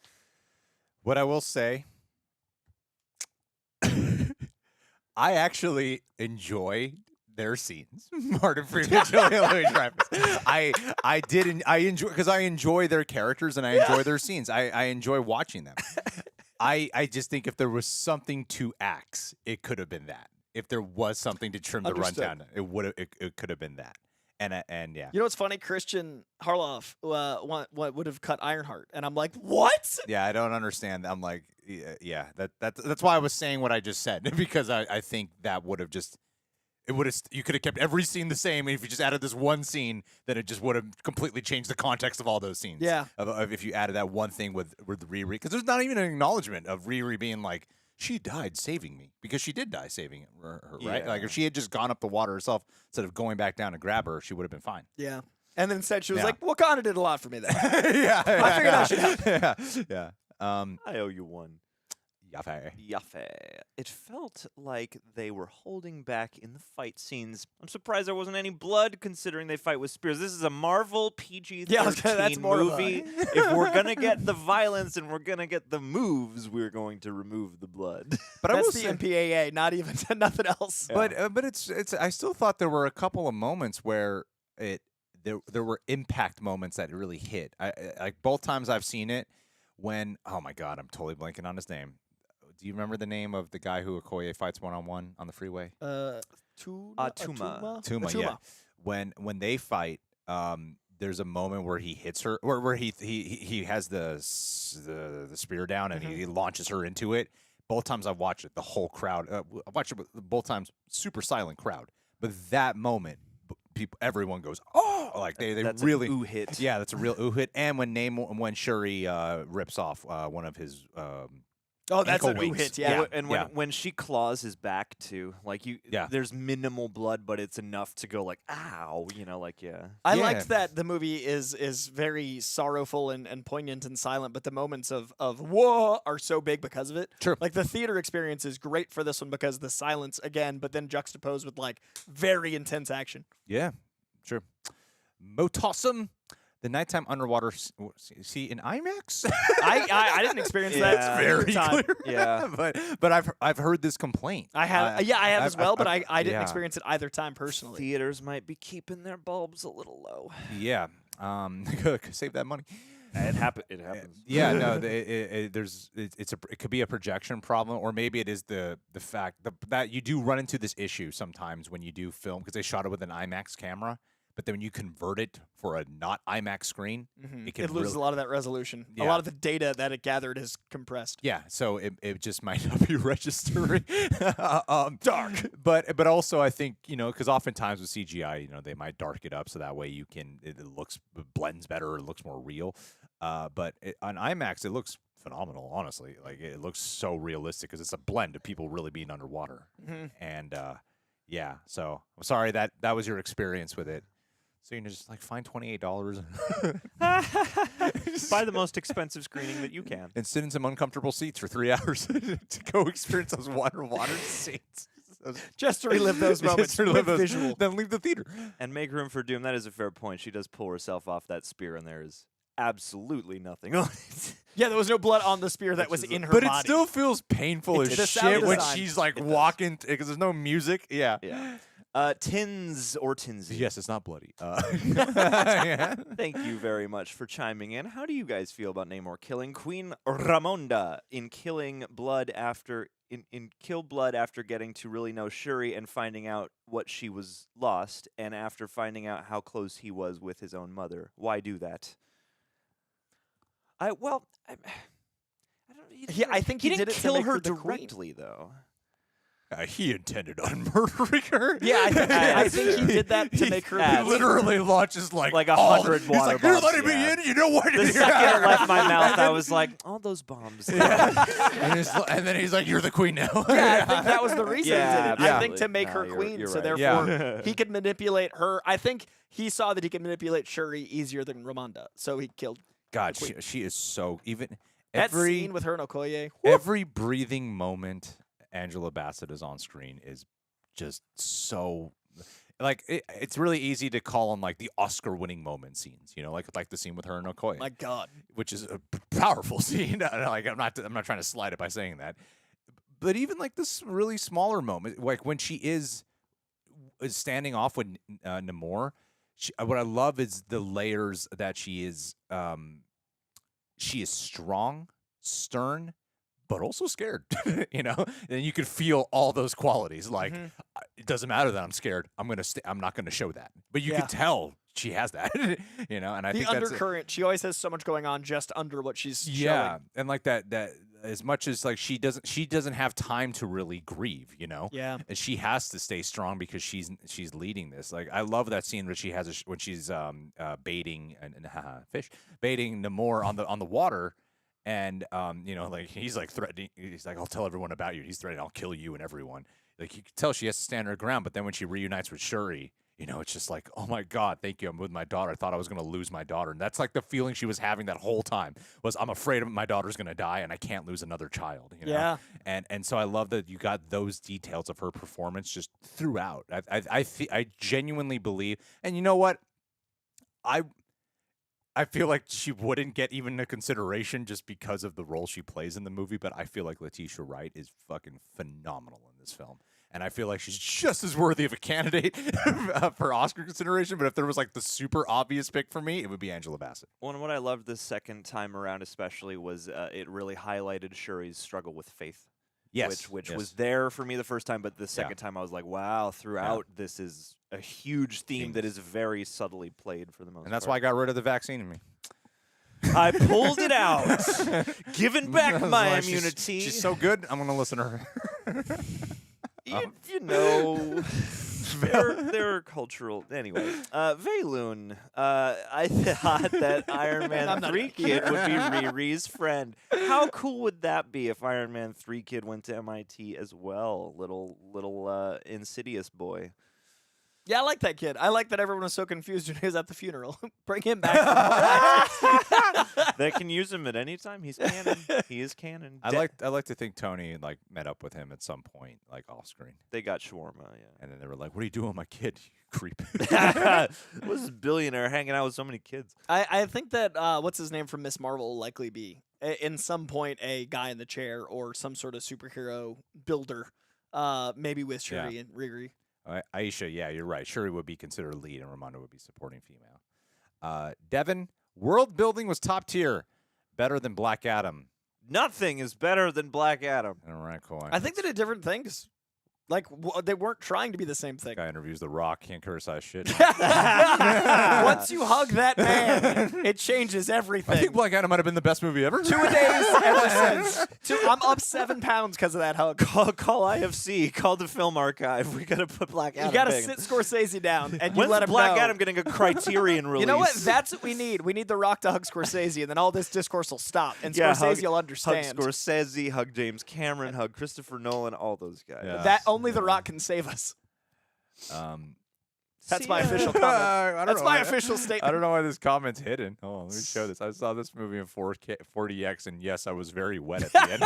What I will say, I actually enjoy their scenes. Martin Freeman, Julia Louis-Dreyfus. I enjoy, because I enjoy their characters and I enjoy their scenes. I enjoy watching them. I just think if there was something to axe, it could have been that. If there was something to trim the Understood. rundown, it could have been that. And yeah. You know what's funny? Christian Harloff would have cut Ironheart, and I'm like, what? Yeah, I don't understand. I'm like, yeah, that's why I was saying what I just said, because I think that would have just, you could have kept every scene the same, and if you just added this one scene, then it just would have completely changed the context of all those scenes. Yeah. Of if you added that one thing with Riri, because there's not even an acknowledgement of Riri being like, she died saving me, because she did die saving her, right? Yeah. Like if she had just gone up the water herself instead of going back down to grab her, she would have been fine. Yeah. And then instead she was Yeah. like, Wakanda did a lot for me there. yeah, I figured I should help. Yeah. I owe you one. Yafe. Yafe. It felt like they were holding back in the fight scenes. I'm surprised there wasn't any blood, considering they fight with spears. This is a Marvel PG-13 Yeah, that's more of a- movie. If we're gonna get the violence and we're gonna get the moves, we're going to remove the blood. But I will That's the say, MPAA, not even nothing else. Yeah. but it's. I still thought there were a couple of moments where there were impact moments that really hit. Like both times I've seen it. When oh my god, I'm totally blanking on his name. Do you remember the name of the guy who Okoye fights one-on-one on the freeway? Tuma. Tuma, yeah. When they fight, there's a moment where he hits her, where he has the spear down and he launches her into it. Both times I've watched it, the whole crowd. I watched it both times, super silent crowd. But that moment, everyone goes, oh, like they That's really an ooh hit. Yeah, that's a real ooh hit. And when Shuri rips off one of his. Oh, that's ankle an ooh wings. hit, yeah. And when she claws his back too, like Yeah. there's minimal blood, but it's enough to go like, ow, I Yeah. liked that the movie is very sorrowful and poignant and silent, but the moments of whoa are so big because of it. True. Like the theater experience is great for this one because the silence again, but then juxtaposed with like very intense action. Yeah, sure. Motossum, the nighttime underwater see in IMAX. I didn't experience that Yeah. very Very time. clear. Yeah. but I've heard this complaint. I have I have as well, but I didn't yeah. experience it either time personally. Theaters might be keeping their bulbs a little low. Yeah, save that money. It happens. Yeah, no, it could be a projection problem, or maybe it is the fact that you do run into this issue sometimes when you do film because they shot it with an IMAX camera, but then when you convert it for a not IMAX screen, it can It loses really, a lot of that resolution. A Yeah. lot of the data that it gathered is compressed. yeah, so it just might not be registering. Dark, but also I think because oftentimes with CGI they might dark it up so that way it blends better, it looks more real. But on IMAX it looks phenomenal, honestly. Like it looks so realistic because it's a blend of people really being underwater, and yeah. So I'm sorry that was your experience with it. So you can just like find $28 Buy the most expensive screening that you can. and sit in some uncomfortable seats for 3 hours to go experience those water scenes. Just to relive those moments with visual. Then leave the theater. And make room for Doom. That is a fair point. She does pull herself off that spear, and there is absolutely nothing on it. Yeah, there was no blood on the spear that was in her But body. it still feels painful It's as the sound shit when design. she's like It does. walking because there's no music. Yeah. Yeah. Tins or Tinsy. Yes, it's not bloody. Yeah. Thank you very much for chiming in. How do you guys feel about Namor killing Queen Ramonda in Killing Blood after Kill Blood after getting to really know Shuri and finding out what she was lost, and after finding out how close he was with his own mother? Why do that? I don't. I think he didn't did it to kill make her her the queen. directly, though. He intended on murdering her. Yeah, I think he did that to make her He He the literally launches like 100 He's water like, "You're bombs, letting yeah. me in. You know what? The second it left my mouth, I was like, all those bombs. and then he's like, "You're the queen now." Yeah, I think that was the reason Yeah, he did it. I think absolutely. to make No, her you're- queen, you're so right. therefore Yeah. he could manipulate her. I think he saw that he could manipulate Shuri easier than Ramonda, so he killed God, Queen. she is so even. that Every scene with her and Okoye. every breathing moment Angela Bassett is on screen is just so like it's really easy to call them like the Oscar-winning moment scenes, like the scene with her and Okoye, My God. which is a powerful scene. Like I'm not trying to slide it by saying that, but even like this really smaller moment, like when she is standing off with Namor, what I love is the layers that she is. She is strong, stern, but also scared. And you could feel all those qualities. Like it doesn't matter that I'm scared. I'm not gonna show that. But you Yeah. could tell she has that. And I The think that's undercurrent. She always has so much going on just under what she's yeah, showing. and like that as much as like she doesn't have time to really grieve. Yeah. And she has to stay strong because she's leading this. Like I love that scene where she has when she's baiting baiting Namor on the water, and like he's like threatening. He's like, "I'll tell everyone about you." He's threatening, "I'll kill you and everyone." Like you can tell she has to stand her ground. But then when she reunites with Shuri, it's just like, oh my God, thank you. I'm with my daughter. I thought I was going to lose my daughter. And that's like the feeling she was having that whole time was I'm afraid my daughter's going to die and I can't lose another child. Yeah. And so I love that you got those details of her performance just throughout. I genuinely believe, and you know what? I feel like she wouldn't get even a consideration just because of the role she plays in the movie, but I feel like Letitia Wright is fucking phenomenal in this film. And I feel like she's just as worthy of a candidate for Oscar consideration, but if there was like the super obvious pick for me, it would be Angela Bassett. Well, and what I loved the second time around especially was it really highlighted Shuri's struggle with faith. Yes. Which yes. was there for me the first time, but the second time I was like, wow, throughout this is a huge theme that is very subtly played for the most part. And that's why I got rid of the vaccine in me. I pulled it out, giving back my Like, immunity. She's so good, I'm going to listen to her. You know, there are cultural. Anyway, Veilun, I thought that Iron Man 3 kid would be Riri's friend. How cool would that be if Iron Man 3 kid went to MIT as well? Little insidious boy. Yeah, I like that kid. I like that everyone was so confused when he was at the funeral. Bring him back. They can use him at any time. He's canon. He is canon. I like to think Tony like met up with him at some point, like off screen. They got shawarma, yeah. And then they were like, "What are you doing with my kid, you creep?" Was a billionaire hanging out with so many kids. I think that what's his name from Miss Marvel will likely be in some point a guy in the chair or some sort of superhero builder, maybe with Shuri and Riri. Aisha, yeah, you're right. Shuri would be considered lead, and Ramonda would be supporting female. Devin, world building was top tier, better than Black Adam. Nothing is better than Black Adam. All right, cool. I think they did different things. Like they weren't trying to be the same thing. Guy interviews The Rock, can't criticize shit. Once you hug that man, it changes everything. I think Black Adam might have been the best movie ever. 2 days ever since. I'm up 7 pounds because of that hug. Call IFC. Call the film archive. We gotta put Black Adam. You gotta bang. sit Scorsese down and you When's let him Black know. Adam getting a Criterion release? You know what? That's what we need. We need The Rock to hug Scorsese, and then all this discourse will stop, and Yeah, Scorsese will understand. Hug Scorsese, hug James Cameron, hug Christopher Nolan, all those guys. Yeah. That only The Rock can save us. That's my official comment. That's my official statement. I don't know why this comment's hidden. Oh, let me show this. I saw this movie in 4DX, and yes, I was very wet at the end.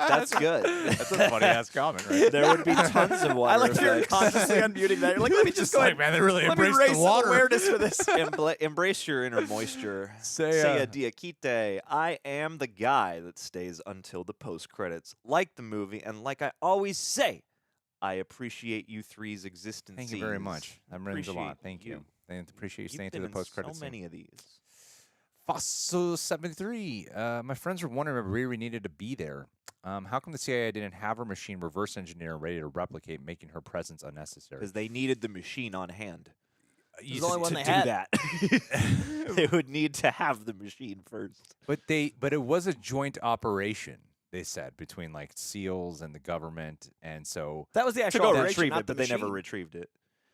That's good. That's a funny ass comment, right? There would be tons of water I like you're effects. consciously unmuting that. You're like, let me just go like, ahead. man, they really Let me embraced raise the some water. awareness for this. Embrace your inner moisture. Say, diakite. I am the guy that stays until the post credits. Like the movie, and like I always say, I appreciate you three's existence. Thank you very much. That means a lot. Thank you. I appreciate you You've staying been through the in post credits. So many of these. Fossil73. My friends were wondering if Riri needed to be there. How come the CIA didn't have her machine reverse engineer ready to replicate, making her presence unnecessary? Because they needed the machine on hand. It's the only one to they do had. that. They would need to have the machine first. But it was a joint operation, they said, between like SEALs and the government, and so That was the To actual go operation, retrieve not it, the but they never machine. retrieved it.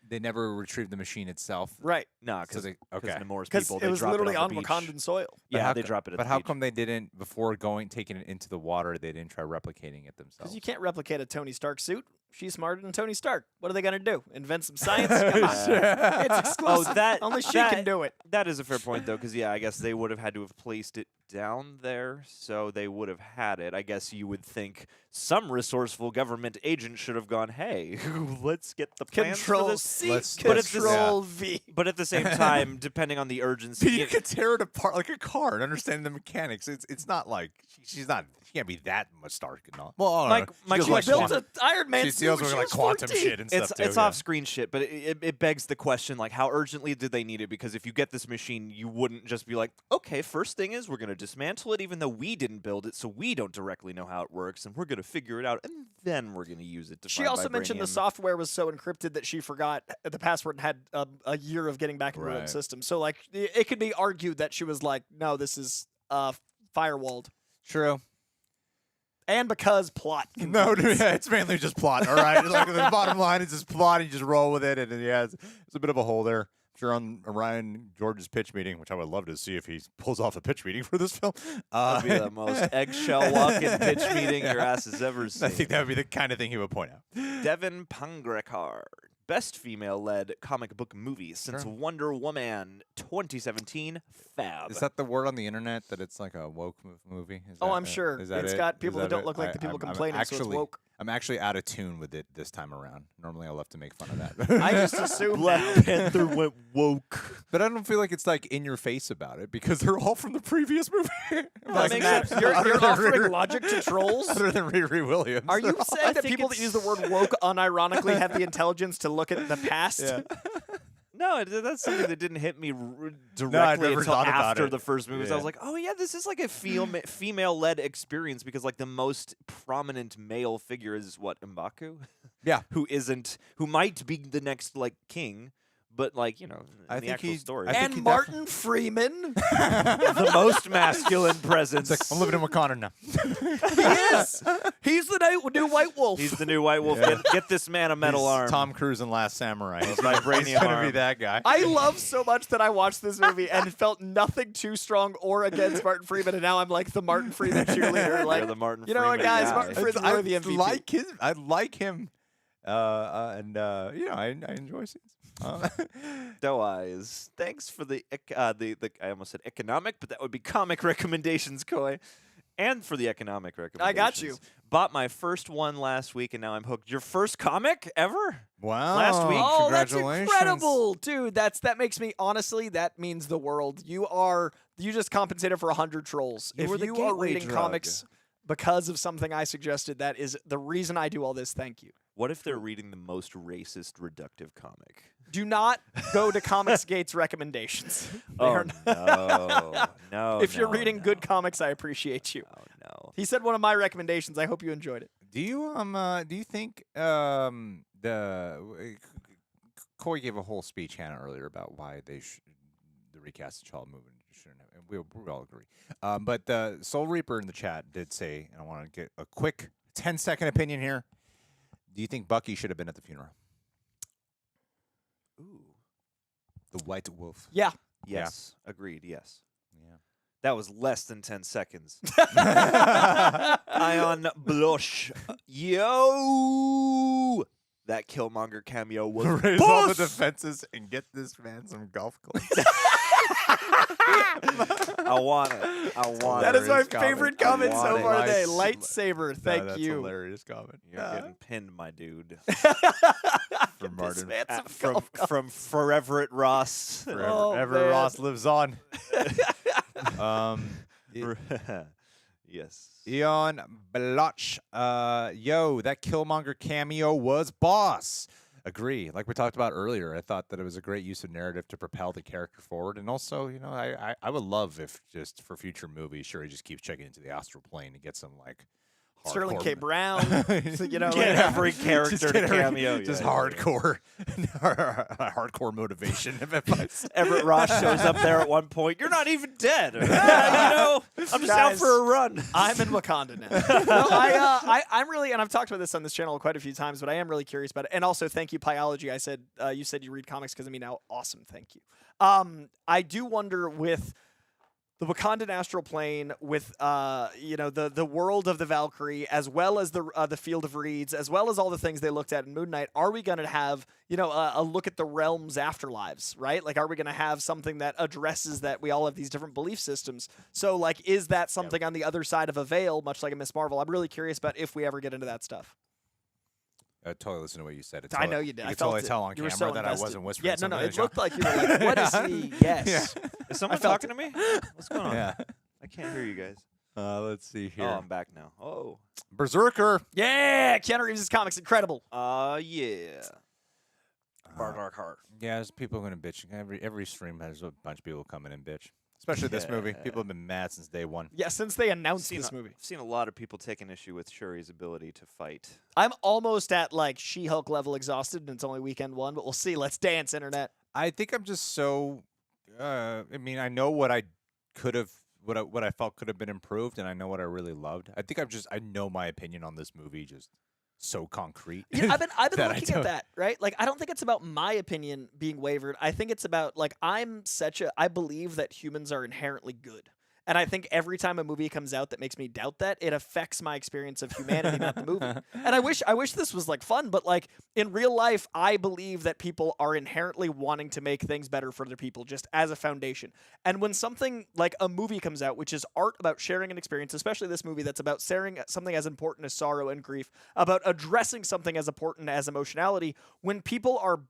they never retrieved the machine itself. Right. No, So because they, okay. Namor's Because people, it they was drop literally it on the beach. Wakandan soil. But Yeah, how they co- drop it at But the how beach. come they didn't, before taking it into the water, they didn't try replicating it themselves? Because you can't replicate a Tony Stark suit. She's smarter than Tony Stark. What are they gonna do? Invent some science? Come on. It's exclusive. Only she can do it. That is a fair point, though, because, yeah, I guess they would have had to have placed it down there, so they would have had it. I guess you would think some resourceful government agent should have gone, hey, let's get the plans for Control this. C, But it's the- Control V. But at the same time, depending on the urgency, You could tear it apart like a car and understand the mechanics. It's not like she can't be that much Stark and all. Well, I don't know. Mike, She you goes She like built quantum- an Iron Man she suit deals when with she like was quantum 14. shit and stuff it's too. it's yeah. off-screen shit, but it begs the question, like, how urgently did they need it? Because if you get this machine, you wouldn't just be like, okay, first thing is we're going to dismantle it, even though we didn't build it, so we don't directly know how it works, and we're going to figure it out, and then we're going to use it to She find also mentioned the vibranium. software was so encrypted that she forgot the password and had a year of getting back into her own Right. system. So, like, it could be argued that she was like, no, this is firewalled. True. And because plot. No, dude, yeah, it's mainly just plot. All right, like the bottom line is just plot. You just roll with it, and yeah, it's a bit of a hole there. I'm sure on Ryan George's pitch meeting, which I would love to see if he pulls off a pitch meeting for this film. That'd be the most eggshell walking pitch meeting your ass has ever seen. I think that would be the kind of thing he would point out. Devin Pangrekar. best female-led comic book movie since Sure. Wonder Woman 2017. Fab. Is that the word on the internet that it's like a woke movie? Is Oh, that, I'm sure. Is that It's it? got Is people that that don't it? look like the people complaining, so it's woke. I'm actually out of tune with it this time around. Normally, I love to make fun of that. I just assume Black Panther went woke. But I don't feel like it's like in your face about it because they're all from the previous movie. That makes Matt, sense. you're Other than offering Riri- logic to trolls? Other than Riri Williams. Are you saying that think people that it's- use the word woke unironically have the intelligence to look at the past? Yeah. No, that's something that didn't hit me directly never until thought about after it. the first movie. So I Yeah. was like, oh yeah, this is like a female-led experience because like the most prominent male figure is what, M'Baku? Yeah. who might be the next like king, but like, you know, I in the think actual he's- story. I think And he Martin Freeman? the most masculine presence. It's like, I'm living in Wakanda now. He is. He's the new White Wolf. He's the new White Wolf. Yeah. Get this man a metal He's arm. Tom Cruise in Last Samurai. He's vibranium gonna be arm. that guy. I love so much that I watched this movie and felt nothing too strong or against Martin Freeman, and now I'm like the Martin Freeman cheerleader. Like, You're the Martin you know what, Freeman guys? guy. Martin Freeman's I really the MVP. like him. I like him. And you know, I enjoy scenes. Doe Eyes. Thanks for the I almost said economic, but that would be comic recommendations, Coy. And for the economic recommendations. I got you. Bought my first one last week, and now I'm hooked. Your first comic ever? Wow. Last week. Oh, that's Congratulations. incredible, dude. That makes me honestly. That means the world. You just compensated for 100 trolls. You if were the you are gateway reading drug. comics because of something I suggested, that is the reason I do all this. Thank you. What if they're reading the most racist, reductive comic? Do not go to Comicsgate's recommendations. They Oh are no, no. if you're no, reading no. good comics, I appreciate you. Oh no. He said one of my recommendations. I hope you enjoyed it. Do you think Coy gave a whole speech, Hannah, earlier about why the recast of Child movement shouldn't have, and we all agree. But the Soul Reaper in the chat did say, and I want to get a quick 10-second opinion here. Do you think Bucky should have been at the funeral? Ooh. The White Wolf. Yeah. Yes. Agreed. Yes. Yeah. That was less than 10 seconds. Ion Blush. Yo! That Killmonger cameo was Raise all the boss! defenses and get this man some golf clubs. I want it. I want That it. is my Hilarious comment. favorite I comment want so it. far today. Nice. Lightsaber. No, Thank that's you. hilarious comment. You're getting pinned, my dude. From Martin. man some from golf clubs. from Forever at Ross. Forever, Oh, ever man. Ross lives on. Yes. Eon Bloch. Yo, that Killmonger cameo was boss. Agree. Like we talked about earlier, I thought that it was a great use of narrative to propel the character forward. And also, you know, I would love if just for future movies, Shuri just keeps checking into the astral plane and get some like Sterling hardcore K. Brown. So, you know, Get like- every character Just to get every- cameo. Just Yeah, yeah, yeah. hardcore, hardcore motivation. Everett Ross shows up there at one point. You're not even dead. You know, I'm just out Guys, for a run. I'm in Wakanda now. No, I'm really, and I've talked about this on this channel quite a few times, but I am really curious about it. And also, thank you, Pyology. I said you said you read comics because of me now. Awesome, thank you. I do wonder with the Wakandan astral plane, with you know, the world of the Valkyrie, as well as the field of reeds, as well as all the things they looked at in Moon Knight. Are we going to have, you know, a look at the realms afterlives, right? Like, are we going to have something that addresses that we all have these different belief systems? So, like, is that something on the other side of a veil, much like a Miss Marvel? I'm really curious about if we ever get into that stuff. I totally listened to what you said. I know you did. You I could felt totally it. tell on You were camera so that I invested. wasn't whispering. Yeah, no, something it to looked John. like you were like, what is he? Yes. Is someone felt talking to me? What's going on? Yeah. I can't hear you guys. Let's see here. Oh, I'm back now. Oh. Berserker. Yeah, Keanu Reeves' comics, incredible. Yeah. Dark Heart. Yeah, there's people going to bitch. Every stream has a bunch of people coming and bitch. Especially this movie. Yeah. People have been mad since day one. Yeah, since they announced this movie. I've seen a lot of people taking issue with Shuri's ability to fight. I'm almost at, like, She-Hulk level exhausted, and it's only weekend one, but we'll see. Let's dance, Internet. I think I'm just so. I mean, I know what I could have, what I felt could have been improved, and I know what I really loved. I think I know my opinion on this movie just so concrete. Yeah, I've been that I looking at don't- that, right? Like, I don't think it's about my opinion being wavered. I think it's about, like, I believe that humans are inherently good. And I think every time a movie comes out that makes me doubt that, it affects my experience of humanity, not the movie. And I wish this was like fun, but like in real life, I believe that people are inherently wanting to make things better for other people just as a foundation. And when something like a movie comes out, which is art about sharing an experience, especially this movie that's about sharing something as important as sorrow and grief, about addressing something as important as emotionality, when people are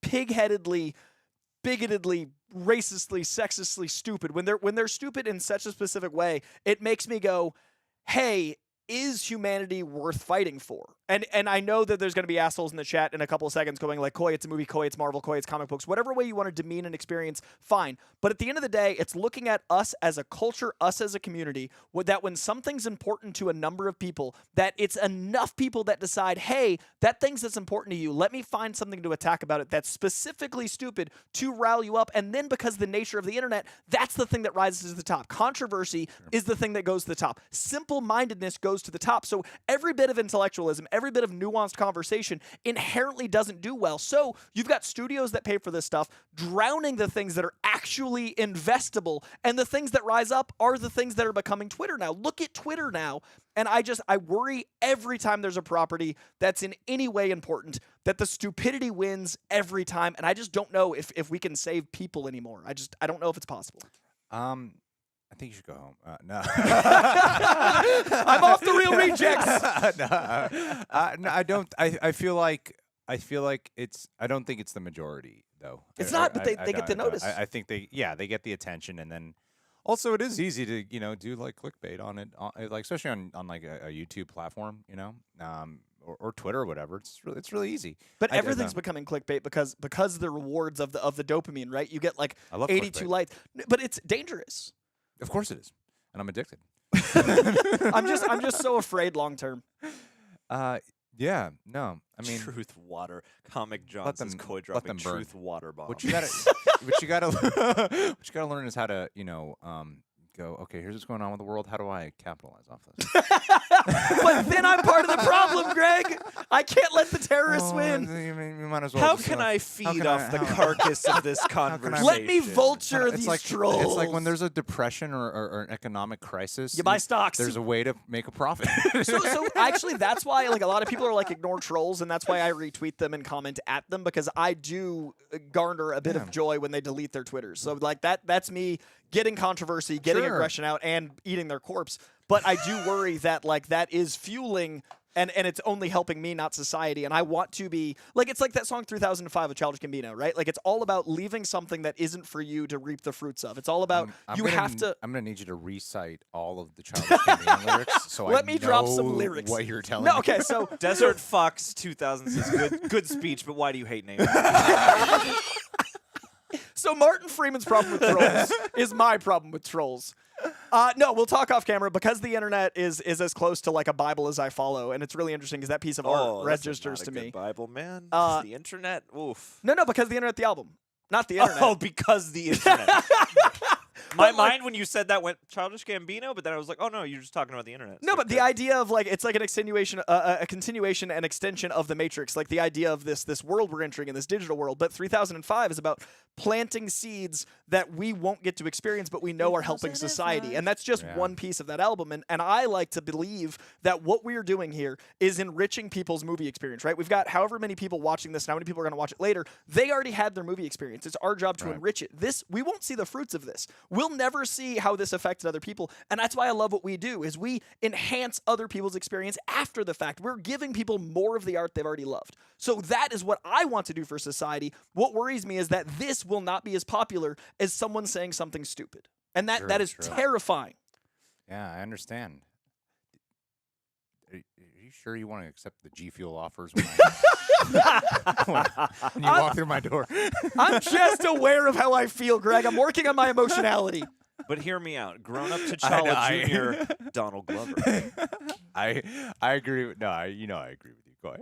pig-headedly, bigotedly, racistly, sexistly stupid, when they're stupid in such a specific way, it makes me go, hey, is humanity worth fighting for? And I know that there's going to be assholes in the chat in a couple of seconds going like, Coy, it's a movie, Coy, it's Marvel, Coy, it's comic books, whatever way you want to demean an experience, fine. But at the end of the day, it's looking at us as a culture, us as a community, that when something's important to a number of people, that it's enough people that decide, hey, that thing's that's important to you, let me find something to attack about it that's specifically stupid to rile you up. And then because of the nature of the internet, that's the thing that rises to the top. Controversy is the thing that goes to the top. Simple-mindedness goes to the top. So every bit of intellectualism, every bit of nuanced conversation inherently doesn't do well. So you've got studios that pay for this stuff, drowning the things that are actually investable, and the things that rise up are the things that are becoming Twitter now. Look at Twitter now, and I worry every time there's a property that's in any way important that the stupidity wins every time, and I just don't know if we can save people anymore. I don't know if it's possible. I think you should go home. No. I'm off the Real Rejects. No, I don't. I feel like it's. I don't think it's the majority though. It's not, but they get the notice. I think they get the attention, and then also it is easy to do like clickbait on it, like especially on like a YouTube platform, or Twitter or whatever. It's really easy. But everything's becoming clickbait because the rewards of the dopamine, right? You get like 82 clickbait. likes, but it's dangerous. Of course it is, and I'm addicted. I'm just so afraid long term. Yeah, no, I mean, Truth water. Comic Johnson's Coy dropping burn. truth water bomb. what you gotta learn is how to go. Okay, here's what's going on with the world. How do I capitalize off this? But then I'm part of the problem, Greg. I can't let the terrorists win. You might as well. How just, can I feed off the carcass of this conversation? Let me vulture these trolls. It's like when there's a depression or an economic crisis. You buy stocks. There's a way to make a profit. So actually, that's why like a lot of people are like ignore trolls, and that's why I retweet them and comment at them, because I do garner a bit of joy when they delete their Twitters. So like that's me getting controversy, getting aggression out, and eating their corpse. But I do worry that like that is fueling and it's only helping me, not society. And I want to be like, it's like that song 3005 of Childish Gambino, right? Like it's all about leaving something that isn't for you to reap the fruits of. It's all about I'm gonna need you to recite all of the Childish Gambino lyrics. So let me drop some lyrics. What you're telling No, me. okay, so Desert Fox 2000 says good speech, but why do you hate naming? So Martin Freeman's problem with trolls is my problem with trolls. No, we'll talk off camera because the internet is as close to like a Bible as I follow, and it's really interesting because that piece of art registers to me. Bible, man. The internet. Oof. No, because the internet, the album, not the internet. Oh, because the internet. My mind when you said that went Childish Gambino, but then I was like, oh no, you're just talking about the internet. No, but the idea of like it's like an extenuation, a continuation and extension of the Matrix, like the idea of this world we're entering in, this digital world. But 3005 is about planting seeds that we won't get to experience, but we know are helping society, and that's just one piece of that album. And I like to believe that what we're doing here is enriching people's movie experience. Right? We've got however many people watching this, and how many people are going to watch it later. They already had their movie experience. It's our job to enrich it. We won't see the fruits of this. We'll never see how this affected other people, and that's why I love what we do, is we enhance other people's experience after the fact. We're giving people more of the art they've already loved. So that is what I want to do for society. What worries me is that this will not be as popular as someone saying something stupid, and that is terrifying. Yeah, I understand. Are you sure you want to accept the G Fuel offers when you walk through my door? I'm just aware of how I feel, Greg. I'm working on my emotionality. But hear me out. Grown up T'Challa Jr., Donald Glover. I agree. I agree with you. Coy.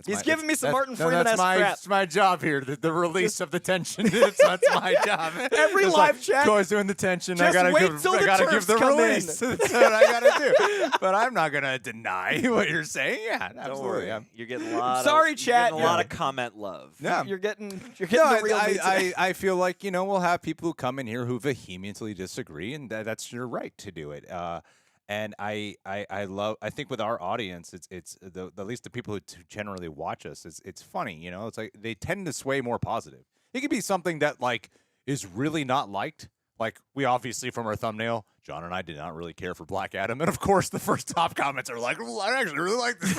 He's giving me some Martin No, Freeman-esque crap. that's my job here. The release of the tension. That's my job. Every It's live like, chat. Coy's doing the tension. Just I gotta wait give. till I the gotta give turfs the come in. release. That's what I gotta do. But I'm not gonna deny what you're saying. Yeah, Don't absolutely. worry. I'm- You're getting a lot. Sorry, you're chat. getting a lot of comment love. Yeah. You're getting No, the real me today. I feel like we'll have people who come in here who vehemently disagree, and that's your right to do it. And I think with our audience, it's at least the people who generally watch us, it's funny, it's like they tend to sway more positive. It could be something that like is really not liked. Like we obviously from our thumbnail, John and I did not really care for Black Adam, and of course the first top comments are like, well, I actually really like this.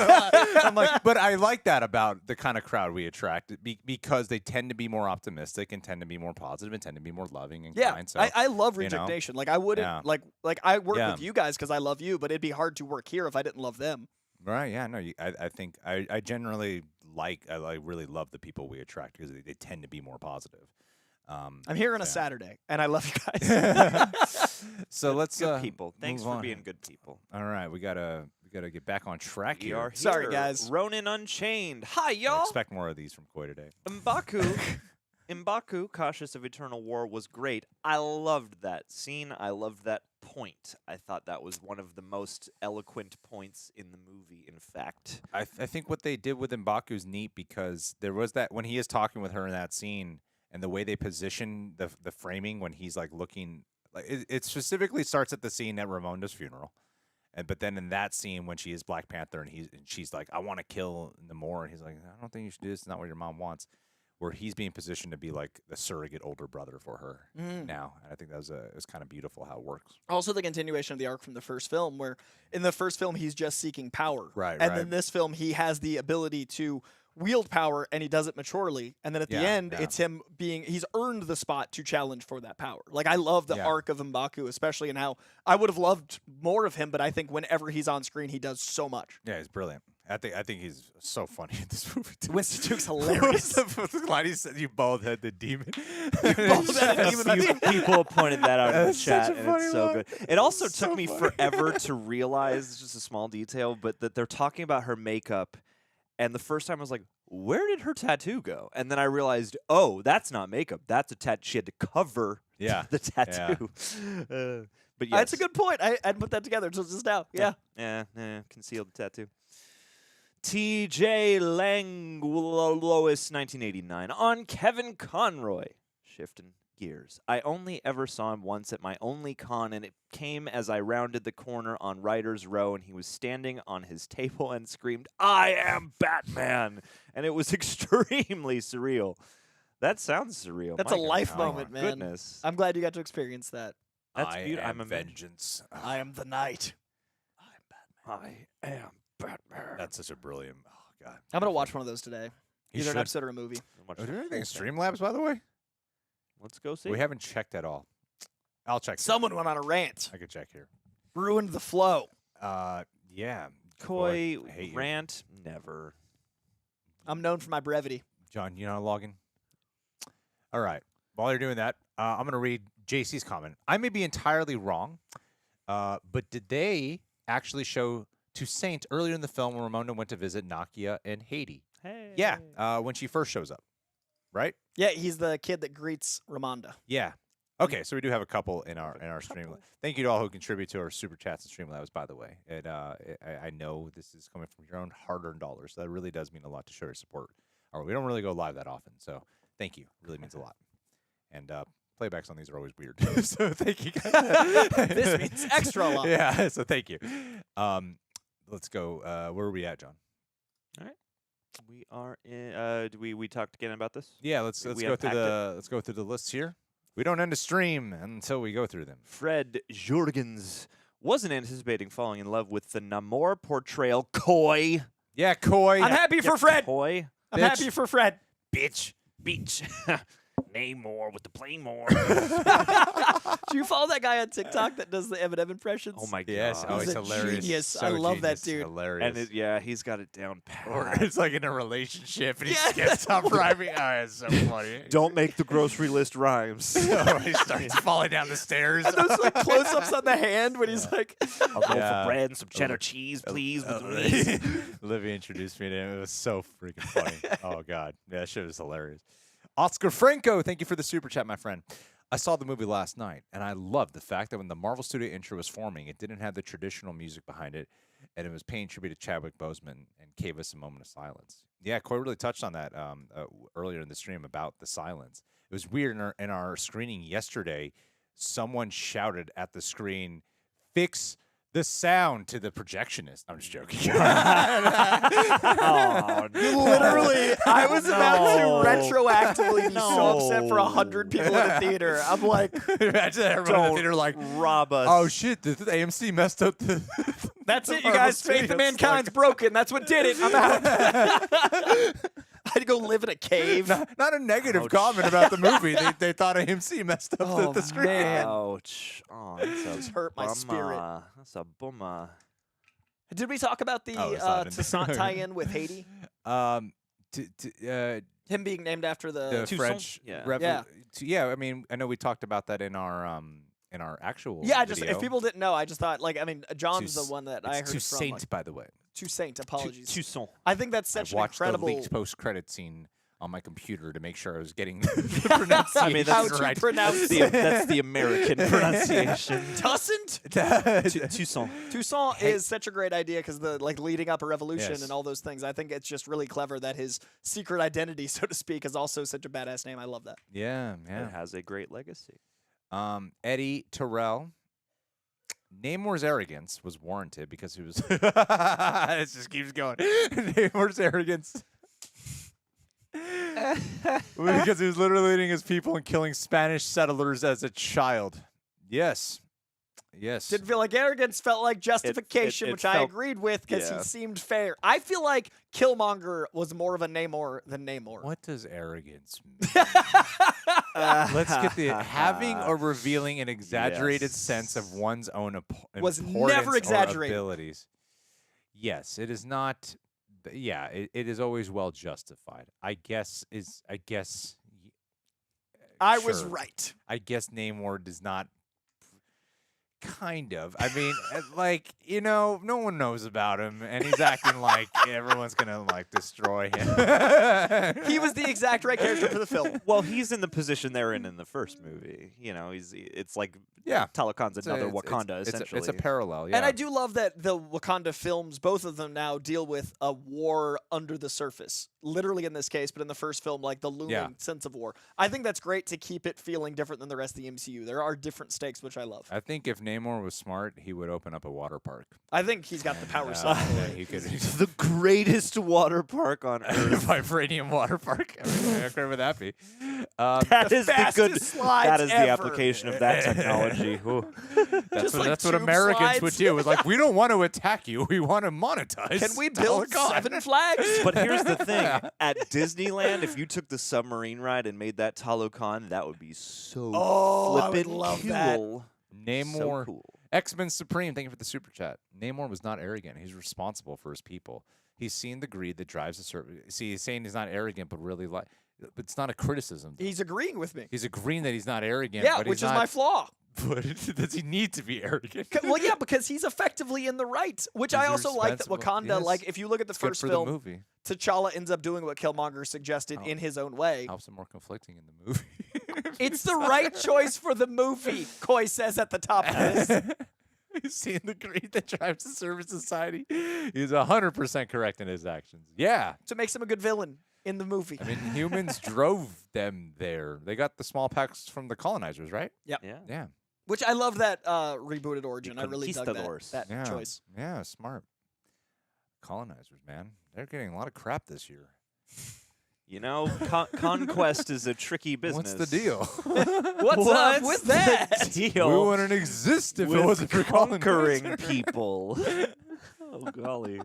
I'm like, but I like that about the kind of crowd we attract because they tend to be more optimistic and tend to be more positive and tend to be more loving and kind. So I love Reject Nation. Like I wouldn't like I work with you guys because I love you, but it'd be hard to work here if I didn't love them. Right? Yeah. No. I think I generally I really love the people we attract because they tend to be more positive. I'm here on a Saturday, and I love you guys. So let's Good people. Thanks move for on. being good people. All right, we gotta get back on track We here. are here. Sorry, guys. Ronin Unchained. Hi, I y'all. expect more of these from Coy today. M'Baku, cautious of eternal war, was great. I loved that scene. I loved that point. I thought that was one of the most eloquent points in the movie, in fact. I think what they did with M'Baku is neat because there was that when he is talking with her in that scene and the way they position the framing when he's like looking like it specifically starts at the scene at Ramonda's funeral. But then in that scene when she is Black Panther and she's like, I want to kill Namor, and he's like, I don't think you should do this. It's not what your mom wants. Where he's being positioned to be like the surrogate older brother for her now, and I think that was it was kind of beautiful how it works. Also, the continuation of the arc from the first film, where in the first film he's just seeking power, Right, and right. then this film he has the ability to wield power, and he does it maturely. And then at the end, it's him he's earned the spot to challenge for that power. Like I love the arc of M'Baku, especially in how I would have loved more of him, but I think whenever he's on screen, he does so much. Yeah, he's brilliant. I think he's so funny in this movie too. Winston Duke's hilarious. Glad he said you both had the demon. A few people pointed that out in the That's such chat, a and funny it's so one. good. It also So took me funny. forever to realize, it's just a small detail, but that they're talking about her makeup, and the first time I was like, where did her tattoo go? And then I realized, oh, that's not makeup. That's a tattoo. She had to cover the tattoo. But yes. That's a good point. I hadn't put that together until just now. Yeah. Concealed tattoo. TJ Langlois, 1989, on Kevin Conroy. Shifting gears. I only ever saw him once at my only con, and it came as I rounded the corner on Writer's Row, and he was standing on his table and screamed, I am Batman! And it was extremely surreal. That sounds surreal. That's My a life God. moment, man. Goodness. I'm glad you got to experience that. That's I beautiful. am I'm vengeance. I am the knight. I am Batman. That's such a brilliant. Oh God. I'm going to watch one of those today. You Either an should. episode or a movie. Watch Are the there anything in whole thing. Streamlabs, by the way? Let's go see. We haven't checked at all. I'll check. Someone went on a rant. I could check here. Ruined the flow. Yeah. Coy, Boy, I hate you. rant, never. I'm known for my brevity. John, you know how to log in? All right. While you're doing that, I'm going to read JC's comment. I may be entirely wrong, but did they actually show Toussaint earlier in the film when Ramonda went to visit Nakia and Haiti? Hey. Yeah, when she first shows up, right? Yeah, he's the kid that greets Ramonda. Yeah. Okay, so we do have a couple in our stream. Thank you to all who contribute to our super chats and Streamlabs, by the way. I know this is coming from your own hard-earned dollars. So that really does mean a lot to show your support. Or we don't really go live that often, so thank you. It really means a lot. And playbacks on these are always weird, so thank you. This means extra lot. Yeah, so thank you. Let's go. Where are we at, John? All right. We are in. We talked again about this? Yeah, let's We go through unpacked let's go through the lists here. We don't end a stream until we go through them. Fred Jurgens wasn't anticipating falling in love with the Namor portrayal. Coy. Yeah, Coy. I'm happy for Fred. Coy. I'm Bitch. happy for Fred. Bitch. Beach. Namor with the Playmore. Do you follow that guy on TikTok that does the Eminem impressions? Oh my god. Yes. Oh, He's he's a hilarious. genius. So I love that genius. dude. Hilarious. And he's got it down or pat. it's like in a relationship and he Yeah. skips up rhyming. Oh, it's so funny. Don't make the grocery list rhymes. Oh, he starts falling down the stairs. And those like close-ups on the hand when he's like, A loaf Yeah. of bread and some cheddar cheese, please, with the Olivia introduced me to him. It was so freaking funny. Oh, God. Yeah, that shit was hilarious. Oscar Franco, thank you for the super chat, my friend. I saw the movie last night, and I loved the fact that when the Marvel Studio intro was forming, it didn't have the traditional music behind it, and it was paying tribute to Chadwick Boseman and gave us a moment of silence. Yeah, Coy really touched on that earlier in the stream about the silence. It was weird in our screening yesterday. Someone shouted at the screen, "Fix the sound" to the projectionist. I'm just joking. Oh, literally, I was about to retroactively be so No. upset for 100 people in the theater. I'm like, Imagine everyone in the theater like, rob us. "Oh shit, the AMC messed up the." that's it, you Marvel guys. Faith in Studios, mankind's broken. That's what did it. I'm out. I had to go live in a cave. Not a negative Ouch. comment about the movie. They thought AMC messed up Oh, the screen. man. Ouch. Oh, that's a hurt my spirit. bummer. That's a bummer. Did we talk about the Oh, it's not in there. Toussaint tie-in with Haiti? Him being named after The the Toussaint? French, Yeah. yeah. I mean, I know we talked about that in our actual. Yeah, I just video. if people didn't know, I just thought like I mean John's the Tous- one that I It's heard Toussaint, from. Like, by the way. Toussaint, apologies. Toussaint. I think that's such I an watched incredible. the leaked post-credit scene on my computer to make sure I was getting the pronunciation I mean, that's How to right. pronounce That's the American pronunciation. Toussaint? Toussaint. Toussaint is such a great idea because the like leading up a revolution Yes. and all those things. I think it's just really clever that his secret identity, so to speak, is also such a badass name. I love that. Yeah, It yeah. has a great legacy. Eddie Terrell. Namor's arrogance was warranted because he was. It just keeps going. Namor's arrogance. Because he was literally leading his people and killing Spanish settlers as a child. Yes. Yes. Didn't feel like arrogance, felt like justification, it which I felt- agreed with because yeah. he seemed fair. I feel like Killmonger was more of a Namor than Namor. What does arrogance mean? Let's get the having or revealing an exaggerated Yes. sense of one's own Was importance never or exaggerated. abilities. Yes, it is not. Yeah, it is always well justified. I guess. I was sure. right. I guess Namor does not. Kind of. I mean, like, you know, no one knows about him, and he's acting like everyone's gonna like destroy him. He was the exact right character for the film. Well, he's in the position they're in the first movie. You know, it's like Yeah. Talokan's It's another it's- Wakanda, it's essentially. it's a parallel. Yeah. And I do love that the Wakanda films, both of them now deal with a war under the surface. Literally in this case, but in the first film, like the looming Yeah. sense of war. I think that's great to keep it feeling different than the rest of the MCU. There are different stakes, which I love. I think if Namor was smart, he would open up a water park. I think he's got the power Yeah, side. yeah, he could. the greatest water park on earth. Vibranium water park. I mean, how great would that be? That is the good. fastest slides That is the ever. application of that technology. Ooh. That's like what tube Americans would slides. do. It's like, we don't want to attack you. We want to monetize. Can we build Telecom." 7 flags? But here's the thing: at Disneyland, if you took the submarine ride and made that Talokan, that would be so Oh, I would flippin' love cool. that. Namor. So cool. X-Men Supreme, thank you for the super chat. Namor was not arrogant. He's responsible for his people. He's seen the greed that drives the service. See, he's saying he's not arrogant, but really but it's not a criticism. He's agreeing with me. He's agreeing that he's not arrogant. Yeah, but which he's is not, my flaw. But does he need to be arrogant? Well, yeah, because he's effectively in the right. Which I He's also like that responsible. Wakanda, Yes. like, if you look at the It's good first for film, the movie. T'Challa ends up doing what Killmonger suggested Oh. in his own way. Helps him more conflicting in the movie. It's the right choice for the movie, Coy says at the top of this. He's seen the greed that drives the service society. He's 100% correct in his actions. Yeah. So it makes him a good villain in the movie. I mean, humans drove them there. They got the smallpox from the colonizers, right? Yeah. Yeah. Which I love that rebooted origin. The I really dug conquistadors. that Yeah. choice. Yeah, smart. Colonizers, man. They're getting a lot of crap this year. You know, conquest is a tricky business. What's the deal? What's up with that? The We deal wouldn't exist if with it wasn't for conquering colonizers. people? Oh golly.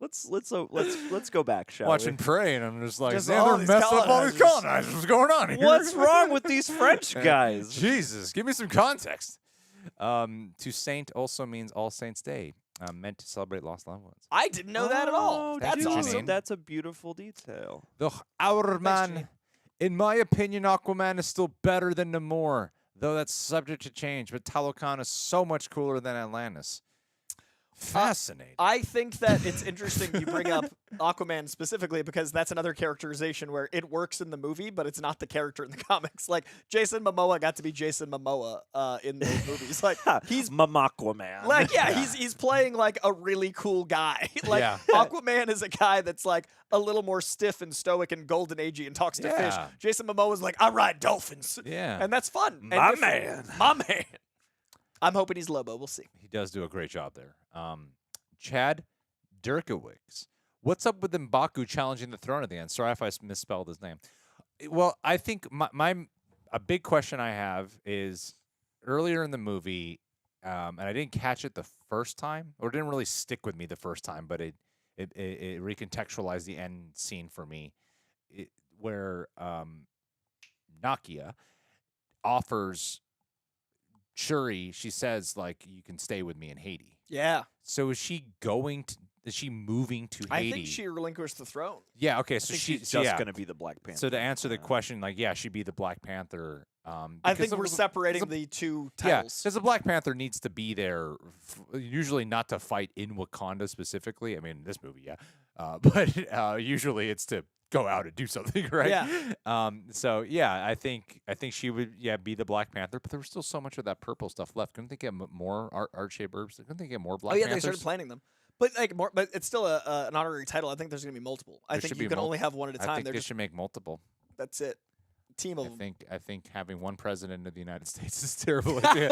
let's go back, shall Watching we? Prey, and I'm just like, Just man, all they're these messing up all these colonizers. colonizers. What's going on here? What's wrong with these French guys? Jesus, give me some context. Toussaint also means All Saints' Day, meant to celebrate lost loved ones. I didn't know that at all. Oh, That's dude, awesome. Janine. That's a beautiful detail. The Our Man, Janine. in my opinion, Aquaman is still better than Namor, though that's subject to change. But Talokan is so much cooler than Atlantis. Fascinating. I think that it's interesting you bring up Aquaman specifically because that's another characterization where it works in the movie, but it's not the character in the comics. Like Jason Momoa got to be Jason Momoa in those movies. Like he's Mamaquaman. like he's playing like a really cool guy. Like Yeah. Aquaman is a guy that's like a little more stiff and stoic and golden agey and talks to fish. Yeah. Jason Momoa is like, I ride dolphins. Yeah. And that's fun. and My different. man. My man. I'm hoping he's Lobo. We'll see. He does do a great job there. Chad Dirkowicz. What's up with M'Baku challenging the throne at the end? Sorry if I misspelled his name. Well, I think a big question I have is earlier in the movie, and I didn't catch it the first time, or it didn't really stick with me the first time, but it recontextualized the end scene for me, where Nakia offers Shuri, she says, like, you can stay with me in Haiti. Yeah. So is she moving to Haiti? I think she relinquished the throne. Yeah, okay, I so think she's she's just gonna be the Black Panther. So to answer the Yeah. question, like, yeah, she'd be the Black Panther. I think we're separating the two titles. because the Black Panther needs to be there, usually not to fight in Wakanda specifically. I mean, this movie, yeah, but usually it's to go out and do something, right? Yeah. So yeah, I think she would be the Black Panther, but there was still so much of that purple stuff left. Couldn't they get more art-shaped herbs? Couldn't they get more Black Oh yeah, Panthers? they started planning them. But like more, but it's still an honorary title. I think there's gonna be multiple. I There think should you be can only have one at a I time. think They're they just should make multiple. that's it. Team of I them. think having one president of the United States is a terrible idea.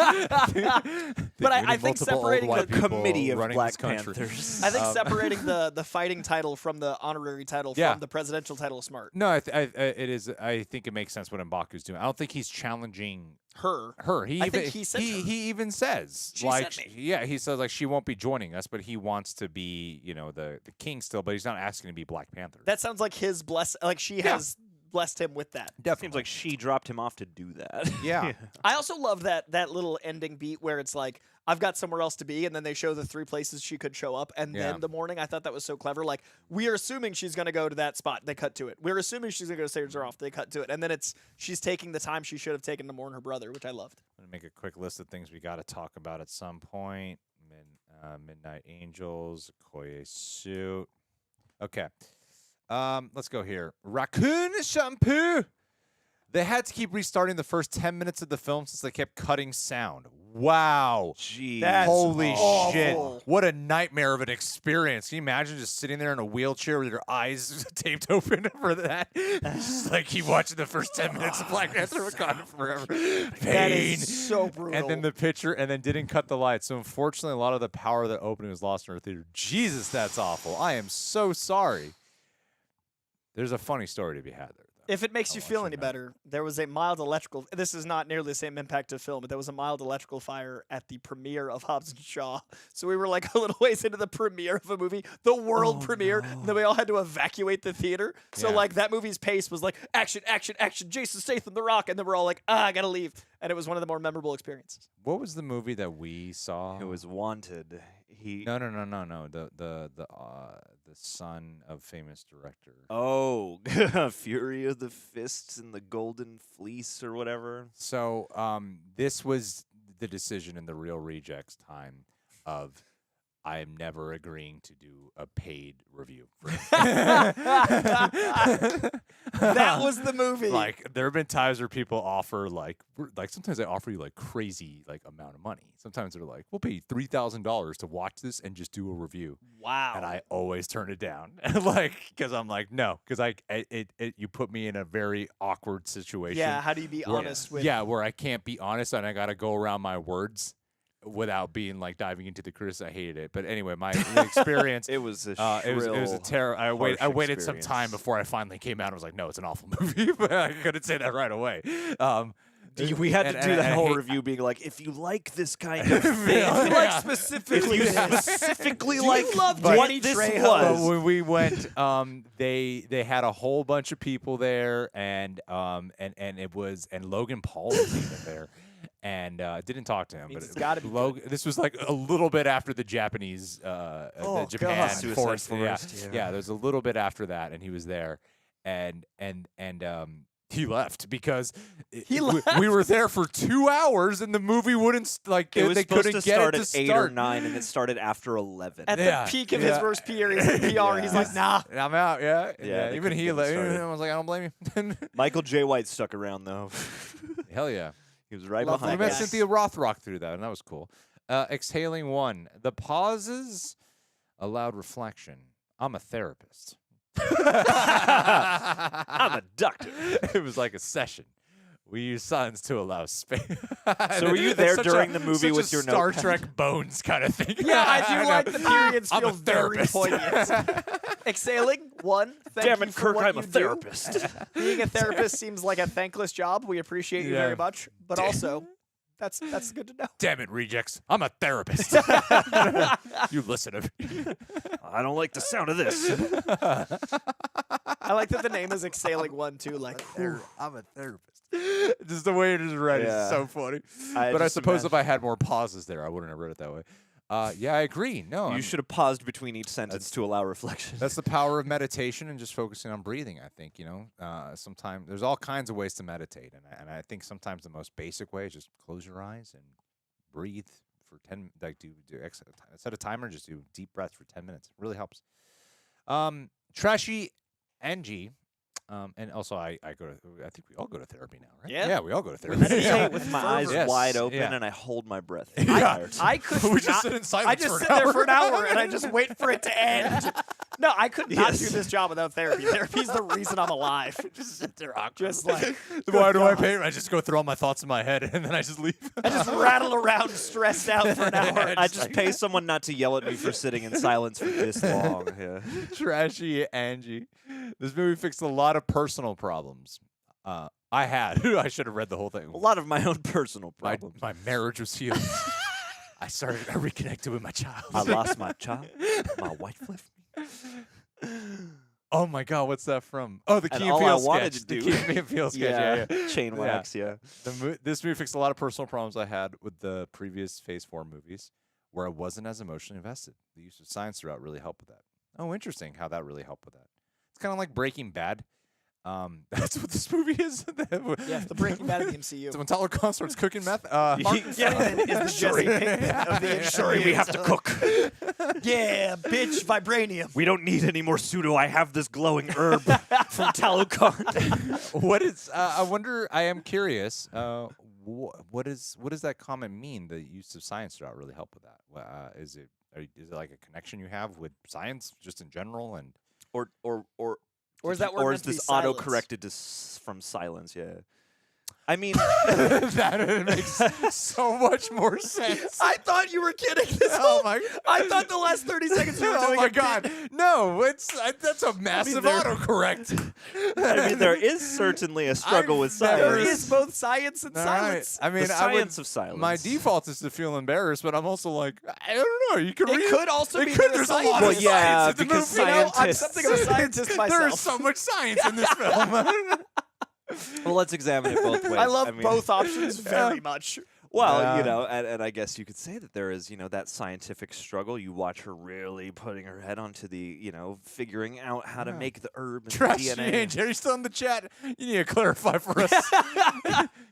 But I we need think multiple old separating white the people committee of running Black this country. Panthers. I think separating the fighting title from the honorary title Yeah. from the presidential title is smart. No, it is. I think it makes sense what M'Baku's doing. I don't think he's challenging Her. her. I think he sent her. he even says She like sent me. yeah, he says like she won't be joining us, but he wants to be the king still, but he's not asking to be Black Panther. That sounds like his bless. Like she has blessed him with that. Seems like she dropped him off to do that. Yeah. I also love that little ending beat where it's like I've got somewhere else to be, and then they show the 3 places she could show up, and Yeah. then the morning. I thought that was so clever. Like we are assuming she's gonna go to that spot. They cut to it. We're assuming she's gonna go to Sailors Off. They cut to it, and then she's taking the time she should have taken to mourn her brother, which I loved. I'm gonna make a quick list of things we got to talk about at some point. Midnight Angels, Okoye suit. Okay. Let's go here. Raccoon shampoo. They had to keep restarting the first 10 minutes of the film since they kept cutting sound. Wow. Jeez. That's Holy shit. awful. What a nightmare of an experience. Can you imagine just sitting there in a wheelchair with your eyes taped open for that? Just like keep watching the first 10 minutes of Black Panther Wakanda Forever. Pain. That is so brutal. And then the picture, and then didn't cut the lights. So unfortunately, a lot of the power of the opening was lost in our theater. Jesus, that's awful. I am so sorry. There's a funny story to be had there. If it makes I'll you let feel you any know. better, there was a mild electrical. This is not nearly the same impact of film, but there was a mild electrical fire at the premiere of Hobbs and Shaw. So we were like a little ways into the premiere of a movie, the world premiere, and then we all had to evacuate the theater. So Yeah. like that movie's pace was like action, action, action. Jason Statham, The Rock, and then we're all like, I gotta leave. And it was one of the more memorable experiences. What was the movie that we saw? It was Wanted. No. The son of famous director. Oh, Fury of the Fists and the Golden Fleece or whatever. So this was the decision in the Real Rejects time of I am never agreeing to do a paid review. For That was the movie. Like there have been times where people offer like sometimes they offer you like crazy like amount of money. Sometimes they're like, we'll pay you $3,000 to watch this and just do a review. wow. And I always turn it down, like because I'm like no, because you put me in a very awkward situation. yeah, how do you be where- honest with where I can't be honest and I got to go around my words without being like diving into the criticism. I hated it, but anyway, the experience. It was a It was a shrill, terror. I harsh waited some time experience. before I finally came out. I was like, no, it's an awful movie, but I couldn't say that right away. We had to And- do and that I whole hate- review being like, if you like this kind of thing, You Yeah. like specifically if you this. specifically Do you like love what Danny this Trejo? But was. when we went, they had a whole bunch of people there, and it was, and Logan Paul was even there, and didn't talk to him. Means But it's gotta be Logan. This was like a little bit after the Japanese, Oh, the Japan God. Suicide forest. Forest, yeah. There's a little bit after that, and he was there, and he left because He we were there for 2 hours, and the movie wouldn't It was they supposed couldn't to get start it at to 8 start. or 9, and it started after 11. At Yeah, the peak of his yeah. worst PR, he's like, nah. I'm out. Yeah, Yeah, they Even couldn't he, get it like, started. I was like, I don't blame you. Michael J. White stuck around, though. Hell yeah. He was right Love We behind that met guy. us. Cynthia Rothrock through that, and that was cool. Exhaling 1. The pauses allowed reflection. I'm a therapist. I'm a doctor. It was like a session. We use signs to allow space. So were you It's there such during the movie such with a your Star notepad? Trek Bones kind of thing? Yeah, I do like the periods I'm a feel very therapist. poignant. Exhaling, 1. Thank Damn you it, for Kirk, what I'm a you do. therapist. Being a therapist seems like a thankless job. We appreciate you Yeah. very much, but also, that's good to know. Damn it, rejects. I'm a therapist. You listen to me. I don't like the sound of this. I like that the name is Exhaling 1 too. Like, I'm a therapist. Just the way it is read is Yeah. so funny. I But I just suppose if imagine- I had more pauses there, I wouldn't have read it that way. Yeah, I agree. No, You should have paused between each sentence to allow reflection. That's the power of meditation and just focusing on breathing. I think sometimes there's all kinds of ways to meditate, and I think sometimes the most basic way is just close your eyes and breathe for 10. Like set a timer, just do deep breaths for 10 minutes. It really helps. Trashy Angie. And also, I think we all go to therapy now, right? Yeah. we all go to therapy. Meditate with my eyes Yes, wide open yeah. and I hold my breath. Yeah. I could We just not, sit in silence I just for sit an there hour. for an hour and I just wait for it to end. No, I could not Yes. do this job without therapy. Therapy's the reason I'm alive. just sit there awkward. Just like, Why do I God. pay? I just go through all my thoughts in my head and then I just leave. I just rattle around stressed out for an hour. I just pay someone not to yell at me for sitting in silence for this long. Yeah. Trashy Angie. This movie fixed a lot of personal problems. I had. I should have read the whole thing. A lot of my own personal My, problems. my marriage was healed. I reconnected with my child. I lost my child. My wife left me. Oh my God, what's that from? Oh, the And Key and all I Peele wanted sketch. to do- The Key and Peele sketch. Yeah. Chain Yeah. wax, yeah. This movie fixed a lot of personal problems I had with the previous Phase 4 movies where I wasn't as emotionally invested. The use of science throughout really helped with that. Oh, interesting how that really helped with that. It's kind of like Breaking Bad. That's what this movie is. Yeah, the Breaking Bad of the MCU. So when Talocan starts cooking meth, Mark Gilligan is the Jesse Pinkman of the MCU. Sorry, we have to cook. Yeah, bitch, vibranium. We don't need any more pseudo. I have this glowing herb from Talocan. what is? I wonder. I am curious. What does that comment mean? The use of science throughout really help with that. Is it like a connection you have with science just in general? And Or Or is that word or meant is to be this silence? auto-corrected to from silence? Yeah. I mean, that makes so much more sense. I thought you were kidding. This Oh whole, my! I thought the last 30 seconds you were Oh doing my a bit. God! No, that's a massive there- autocorrect. I mean, there is certainly a struggle with never- There science. is both science and All right. silence. I mean, the I would. science of silence. My default is to feel embarrassed, but I'm also like, I don't know. You could It read could also it be could, the there's a science. lot Well, of yeah, science in the because movie. You know, I'm scientists- something of a scientist myself. There is so much science in this film. Well, let's examine it both ways. I love mean, both options very much. Well, Yeah. you know, and I guess you could say that there is, that scientific struggle. You watch her really putting her head onto the, figuring out how to Yeah. make the herb and Trashy DNA. and Jerry still in the chat. You need to clarify for us.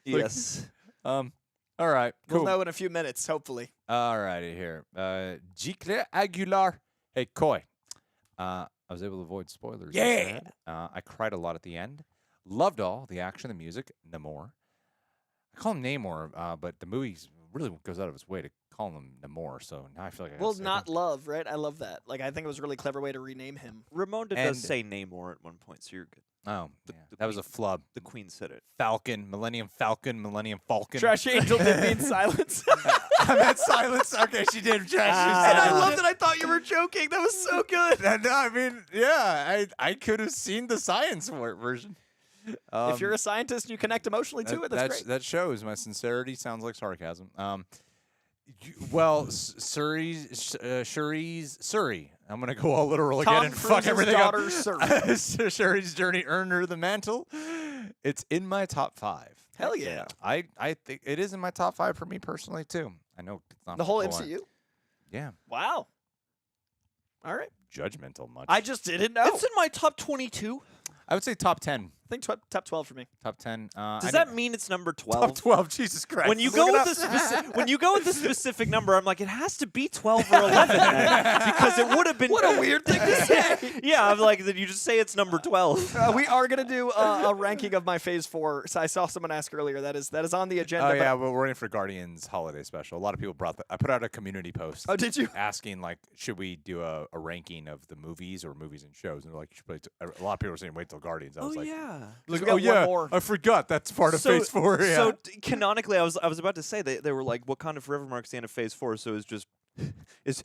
Yes. All right. Cool. We'll know in a few minutes, hopefully. All righty here. Jicle Aguilar. Hey, Coy. I was able to avoid spoilers. Yeah. instead. I cried a lot at the end. Loved all the action, the music. Namor. I call him Namor, but the movie really goes out of its way to call him Namor. So now I feel like I gotta Well, say not that. love, right? I love that. Like, I think it was a really clever way to rename him. Ramonda And- does say Namor at one point, so you're good. Oh, the yeah. That was a flub. The Queen said it. Falcon, Millennium Falcon. Trash Angel did mean silence. I meant silence. Okay, she did. Trash. And I love that I thought you were joking. That was so good. No, I mean, yeah, I could have seen the science version. If you're a scientist and you connect emotionally to it, that's great. That shows. My sincerity sounds like sarcasm. Shuri. I'm gonna go all literal again Tom and fuck Cruise's everything daughter, up. Shuri's journey earned her the mantle. It's in my top 5. Hell yeah. I think it is in my top 5 for me personally too. I know it's not The whole people MCU? Yeah. Wow. All right. Judgmental much. I just didn't know. It's in my top 22. I would say top 10. I think top 12 for me. Top 10. Does that mean it's number 12? top 12? Jesus Christ. When you go with the specific number, I'm like, it has to be 12 or 11 then, because it would have been. What a weird thing to say. Yeah, I'm like, you just say it's number 12. We are going to do a ranking of my Phase 4. So I saw someone ask earlier. That is on the agenda. Oh, but- yeah, well, we're waiting for Guardians holiday special. A lot of people brought that. I put out a community post. Oh, did you? Asking, like, should we do a ranking of the movies or movies and shows? And they're like, you should play a lot of people were saying, wait till Guardians. I was like, yeah. like, We got oh, yeah, one more. I forgot. That's part of Phase 4. Yeah. So canonically, I was about to say they were like Wakanda Forever marks the end of Phase 4, so it's just is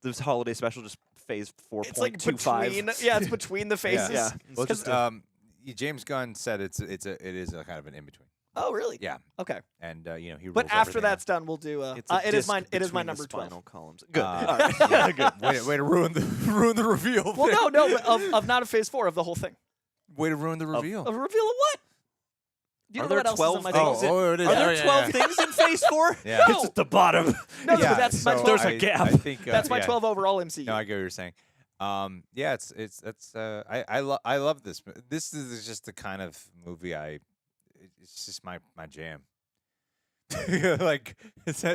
this holiday special just Phase 4.25? It's like between. Yeah, it's between the phases. Yeah. Well, Because- just, James Gunn said it is a kind of an in-between. Oh, really? Yeah. Okay. And, he rules But after everything that's done, we'll do. It's a It is disc mine. It is my between the number 12. spinal columns. Good. Yeah, good. Way to ruin the reveal. Well, no, but of not of Phase 4, of the whole thing. Way to ruin the reveal. A reveal of what? Do you Are know there what else 12 is in my things? phase? Oh, it is. Are there yeah, 12 yeah. things in Phase 4? Yeah. It's at the bottom. No, Yeah, but that's my so 12. There's a gap. I think, That's my yeah. 12 overall MCU. No, I get what you're saying. Yeah, I love this. This is just the kind of movie it's just my jam. Like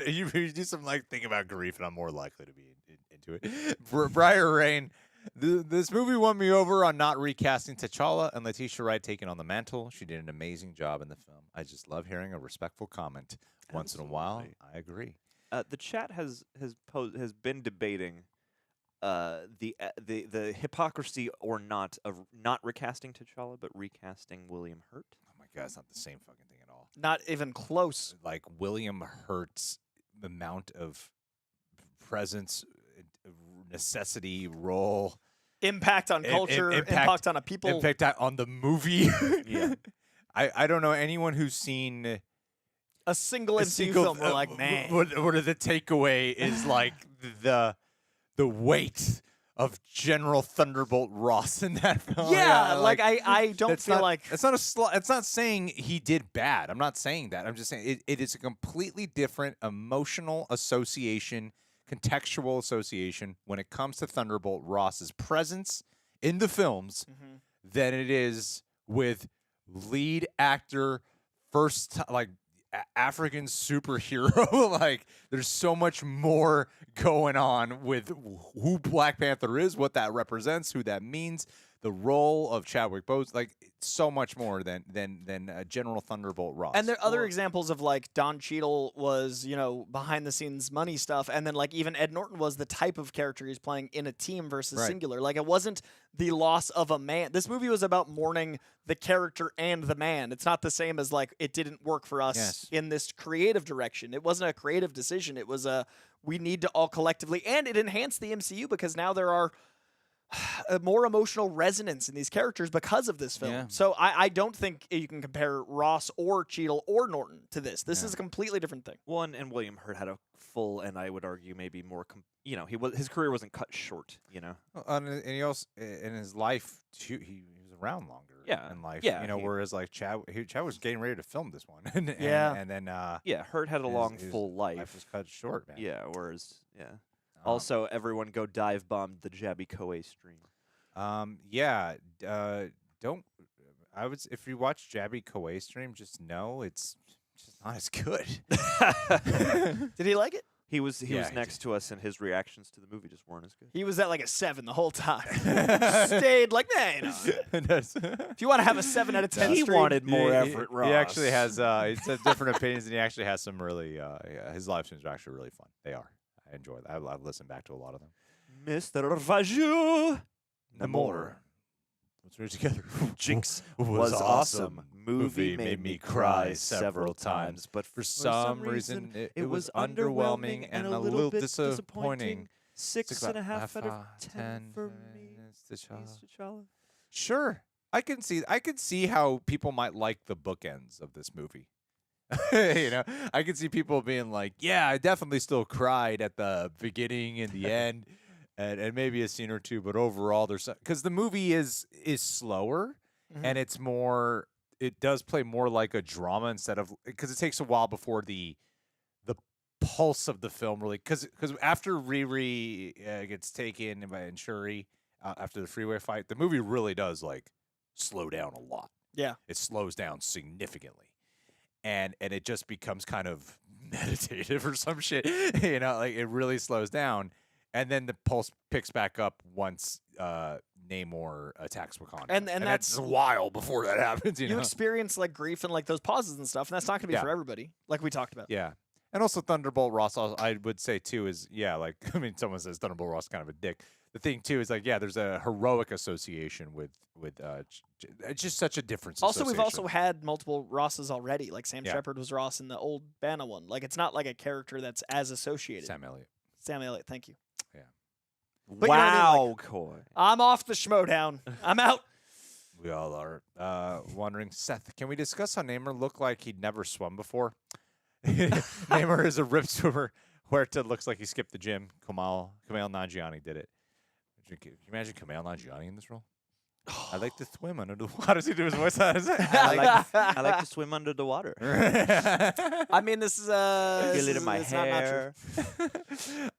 you do some like think about grief, and I'm more likely to be into it. Briar Rain. This movie won me over on not recasting T'Challa and Letitia Wright taking on the mantle. She did an amazing job in the film. I just love hearing a respectful comment once in a while. Absolutely. I agree. The chat has been debating the hypocrisy or not of not recasting T'Challa but recasting William Hurt. Oh my god, it's not the same fucking thing at all. Not even close. Like William Hurt's amount of presence, necessity, role, Impact on culture, impact on a people. impact on the movie. Yeah. I don't know anyone who's seen A single a MCU single- film, we're like, man. What the takeaway is like the weight of General Thunderbolt Ross in that film. Yeah, like I don't That's feel not, like it's not it's not saying he did bad. I'm not saying that. I'm just saying it is a completely different emotional association, contextual association when it comes to Thunderbolt Ross's presence in the films than it is with lead actor first like African superhero. Like there's so much more going on with who Black Panther is, what that represents, who that means, the role of Chadwick Boseman, like so much more than General Thunderbolt Ross. And there are other examples of like Don Cheadle was, behind the scenes money stuff. And then like even Ed Norton was the type of character he's playing in a team versus Right. singular. Like it wasn't the loss of a man. This movie was about mourning the character and the man. It's not the same as like it didn't work for us Yes. in this creative direction. It wasn't a creative decision. It was we need to all collectively, and it enhanced the MCU because now there are a more emotional resonance in these characters because of this film. Yeah. So I don't think you can compare Ross or Cheadle or Norton to this. This Yeah. is a completely different thing. One and William Hurt had a full, and I would argue maybe more. His career wasn't cut short. and he also in his life he was around longer. Yeah. In life. Yeah, Whereas like Chad was getting ready to film this one. and Yeah. And then Yeah, Hurt had a long, full life life. was cut short, man. Yeah, whereas Um, also everyone go dive bomb the Jabby Koei stream. Don't I would if you watch Jabby Koei stream, just know it's just not as good. Did he like it? He was Yeah, he next to us, and his reactions to the movie just weren't as good. He was at like a 7 the whole time. Stayed like, if you want to have a 7 out of 10 He stream, wanted more effort, Ross. He actually has he said different opinions, and he actually has some really his live streams are actually really fun. They are. I enjoy them. I've listened back to a lot of them. Mr. Vajou. Namor. Let's read it together. Jinx was awesome. Movie made me cry several times, but For some reason, it was underwhelming and a little bit disappointing. 6.5 out of 10 for me. It's T'Challa. Please, T'Challa. Sure. I can see how people might like the bookends of this movie. I can see people being like, yeah, I definitely still cried at the beginning and the end, and maybe a scene or two, but overall, there's because the movie is slower and it's more. It does play more like a drama instead of because it takes a while before the pulse of the film really because after Riri gets taken by Shuri after the freeway fight, the movie really does like slow down a lot. Yeah, it slows down significantly. And it just becomes kind of meditative or some shit, like it really slows down, and then the pulse picks back up once Namor attacks Wakanda, and that's a while before that happens. You experience like grief and like those pauses and stuff, and that's not gonna be for everybody, like we talked about. Yeah, and also Thunderbolt Ross, I would say too is like someone says Thunderbolt Ross is kind of a dick. The thing too is like there's a heroic association with it's just such a difference. Also, we've also had multiple Rosses already. Like Sam Shepard was Ross in the old Banner one. Like it's not like a character that's as associated. Sam Elliott. Thank you. Yeah. But wow, you know what I mean? Like, Coy. I'm off the schmodown. I'm out. We all are wondering, Seth, can we discuss how Namor looked like he'd never swum before? Namor is a ripped swimmer. Huerta looks like he skipped the gym. Kumail Nanjiani did it. Can you imagine Kumail Nanjiani in this role? I like to swim under the water. How does he do his voice? I like to swim under the water. I mean, this is Feel it in my hair.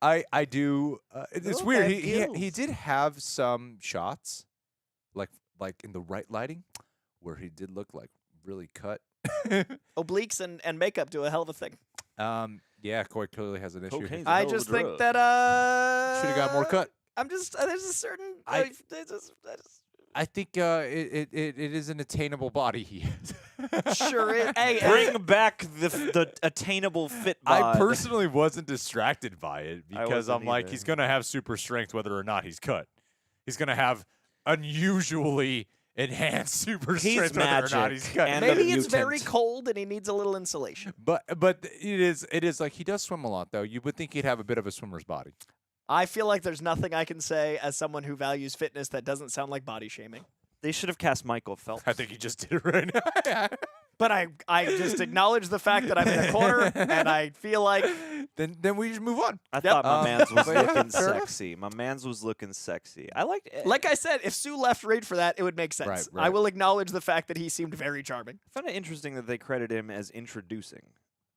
I do. It's Okay, weird. gills. He did have some shots, like in the right lighting, where he did look like really cut. Obliques and makeup do a hell of a thing. Yeah, Coy clearly has an issue. Cocaine's a I hell of a just think drug. that Should have got more cut. I'm just there's a certain I think it is an attainable body he has. sure is. Hey, Bring back the attainable fit bod. I personally wasn't distracted by it I because wasn't I'm like, either. he's gonna have super strength whether or not he's cut. He's gonna have unusually enhanced super He's strength whether or not magic, he's cut. and maybe a it's very mutant. cold and he needs a little insulation. But it is like he does swim a lot though. You would think he'd have a bit of a swimmer's body. I feel like there's nothing I can say as someone who values fitness that doesn't sound like body shaming. They should have cast Michael Phelps. I think he just did it right now. But I just acknowledge the fact that I'm in a corner and I feel like Then we just move on. I thought my man's was but yeah, looking fair enough. sexy. My man's was looking sexy. I liked it. like I said, if Sue left Raid for that, it would make sense. Right. I will acknowledge the fact that he seemed very charming. I found it interesting that they credit him as introducing.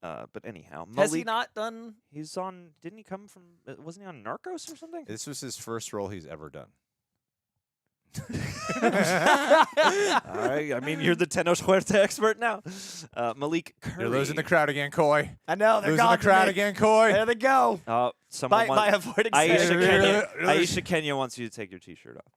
But anyhow, Has he Malik, not done? He's on. Didn't he come from? Wasn't he on Narcos or something? This was his first role he's ever done. All right. I mean, you're the Tenoch Huerta expert now. Malik Curry. You're losing the crowd again, Coy. I know they're Losing gone the crowd from me. again, Coy. There they go. Someone By avoiding Aisha saying it. Kenya. Really? Aisha Kenya wants you to take your T-shirt off.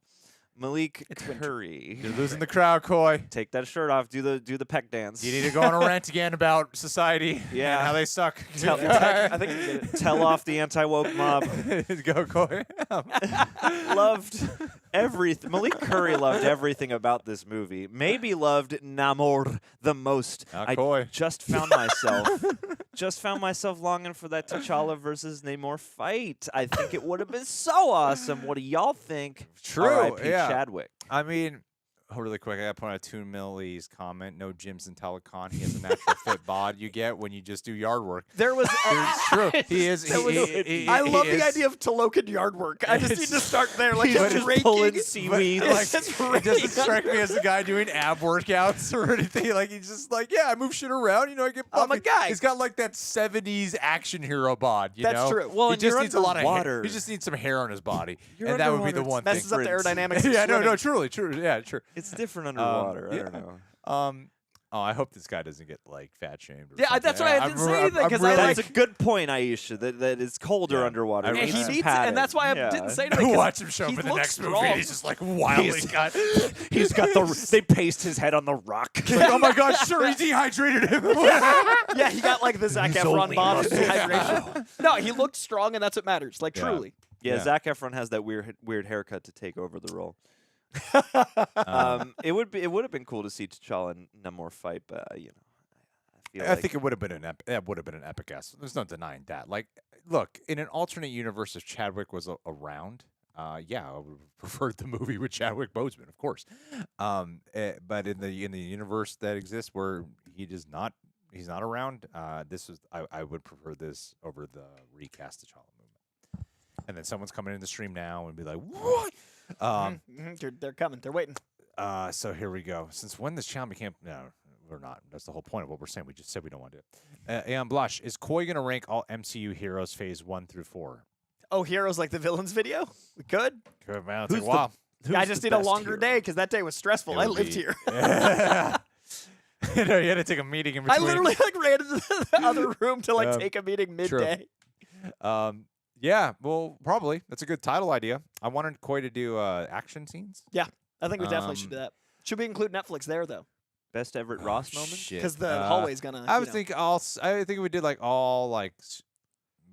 Malik Curry. You're losing the crowd, Coy. Take that shirt off. Do the peck dance. You need to go on a rant again about society Yeah. and how they suck. I think you get it. Tell off the anti-woke mob. Go, Coy. Loved everything. Malik Curry loved everything about this movie. Maybe loved Namor the most. I Coy. just found myself longing for that T'Challa versus Namor fight. I think it would have been so awesome. What do y'all think? True, R.I.P. yeah. Chadwick. I mean, really quick, I got to point out Toon Millie's comment. No gyms in Telecon. He has a natural fit bod you get when you just do yard work. There was. It's true. He is. There was- I love the idea of Tolokan yard work. I just need to start there, like He's just just raking. pulling seaweed. It's Like, just it doesn't raking. strike me as a guy doing ab workouts or anything. Like he's just like, yeah, I move shit around. I get. I'm a buffy. guy. He's got like that '70s action hero bod. You That's know? true. Well, he and just you're needs a lot of underwater. hair. He just needs some hair on his body, You're and that would be the underwater. one Messes thing. up the aerodynamics. of Yeah, no, swimming. truly, yeah, true. It's different underwater. I yeah. don't know. Oh, I hope this guy doesn't get like fat shamed. Or Yeah, something. that's why I didn't say anything, 'cause I That's like- a good point, Aisha. That it's colder Yeah. underwater. I And really he It's needs it, padding. and that's why I Yeah. didn't say anything. 'cause Watch him show he up in the looks next movie. strong. He's just like wildly cut. He's got the. They pasted his head on the rock. Like, oh my God, sure, he dehydrated him. Yeah, he got like the Zac He's Efron only bod of muscle. dehydration. No, he looked strong, and that's what matters. Like Yeah. truly. Yeah, Yeah. Zac Efron has that weird haircut to take over the role. It would have been cool to see T'Challa and Namor fight, but I feel I like think it would have been an epic ass. There's no denying that. Like, look, in an alternate universe, if Chadwick was around, yeah, I would have preferred the movie with Chadwick Boseman, of course. But in the universe that exists where he's not around, I would prefer this over the recast T'Challa movement. And then someone's coming in the stream now and be like, "What?" They're coming. They're waiting. So here we go. Since when this channel became we're not. That's the whole point of what we're saying. We just said we don't want to do it. Aeon Blush, is Coy going to rank all MCU heroes phase 1 through 4? Oh, heroes like the villains video? We could. Good, man. It's like, wow. I just need a longer day because that day was stressful. I lived here. You had to take a meeting in between. I literally ran into the other room to take a meeting midday. Yeah, well, probably. That's a good title idea. I wanted Coy to do action scenes. Yeah, I think we definitely should do that. Should we include Netflix there, though? Best Everett Ross moment? Because the hallway's going to... I think we did all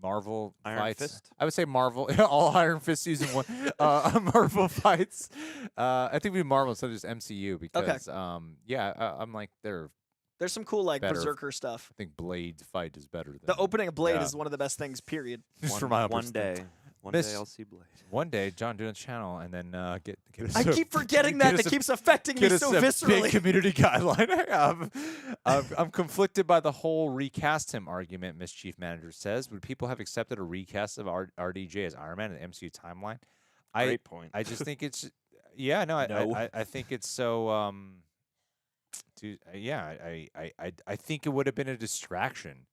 Marvel Iron fights. Fist? I would say Marvel. All Iron Fist season 1. Marvel fights. I think we Marvel instead of just MCU because, I'm like, there's some cool better. Berserker stuff. I think Blade fight is better than The opening of Blade is one of the best things, period. One day I'll see Blade. One day, John, do a channel and then get us I keep forgetting that. It keeps affecting me so viscerally. Big community guideline. I'm conflicted by the whole recast him argument, Mischief Manager says. Would people have accepted a recast of RDJ as Iron Man in the MCU timeline? Great point. I just think it's... Yeah, no. I think it's so... I think it would have been a distraction.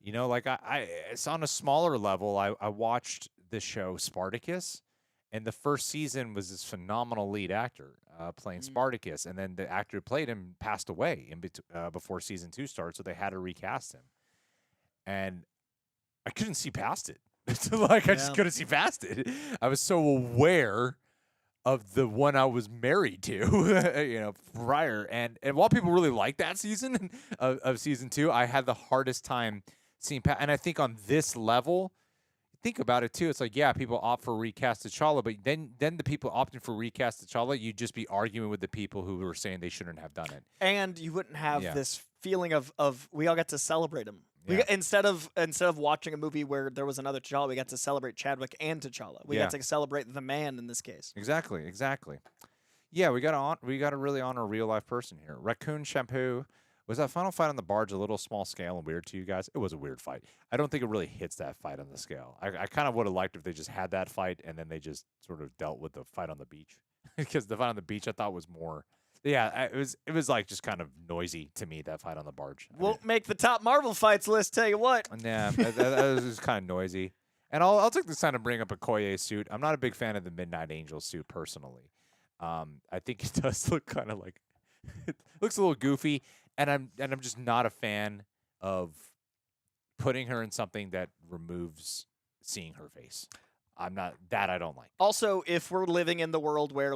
It's on a smaller level. I watched the show Spartacus, and the first season was this phenomenal lead actor playing Spartacus, and then the actor who played him passed away before season 2 started, so they had to recast him. And I couldn't see past it. I just couldn't see past it. I was so aware of the one I was married to, prior. And while people really liked that season of season 2, I had the hardest time seeing past. And I think on this level, think about it too. It's like, yeah, people opt for recast T'Challa, but then the people opting for recast T'Challa, you'd just be arguing with the people who were saying they shouldn't have done it. And you wouldn't have this feeling of we all got to celebrate him. Yeah. Instead of watching a movie where there was another T'Challa, we got to celebrate Chadwick and T'Challa. We got to celebrate the man in this case. Exactly. Yeah, we got to really honor a real life person here. Raccoon Shampoo. Was that final fight on the barge a little small scale and weird to you guys? It was a weird fight. I don't think it really hits that fight on the scale. I kind of would have liked if they just had that fight and then they just sort of dealt with the fight on the beach. Because the fight on the beach I thought was more... Yeah, it was like just kind of noisy to me, that fight on the barge. Won't make the top Marvel fights list, tell you what. Yeah, that was just kind of noisy. And I'll take this time to bring up a Koye suit. I'm not a big fan of the Midnight Angel suit personally. I think it does look kind of like... It looks a little goofy. And I'm just not a fan of putting her in something that removes seeing her face. I don't like. Also, if we're living in the world where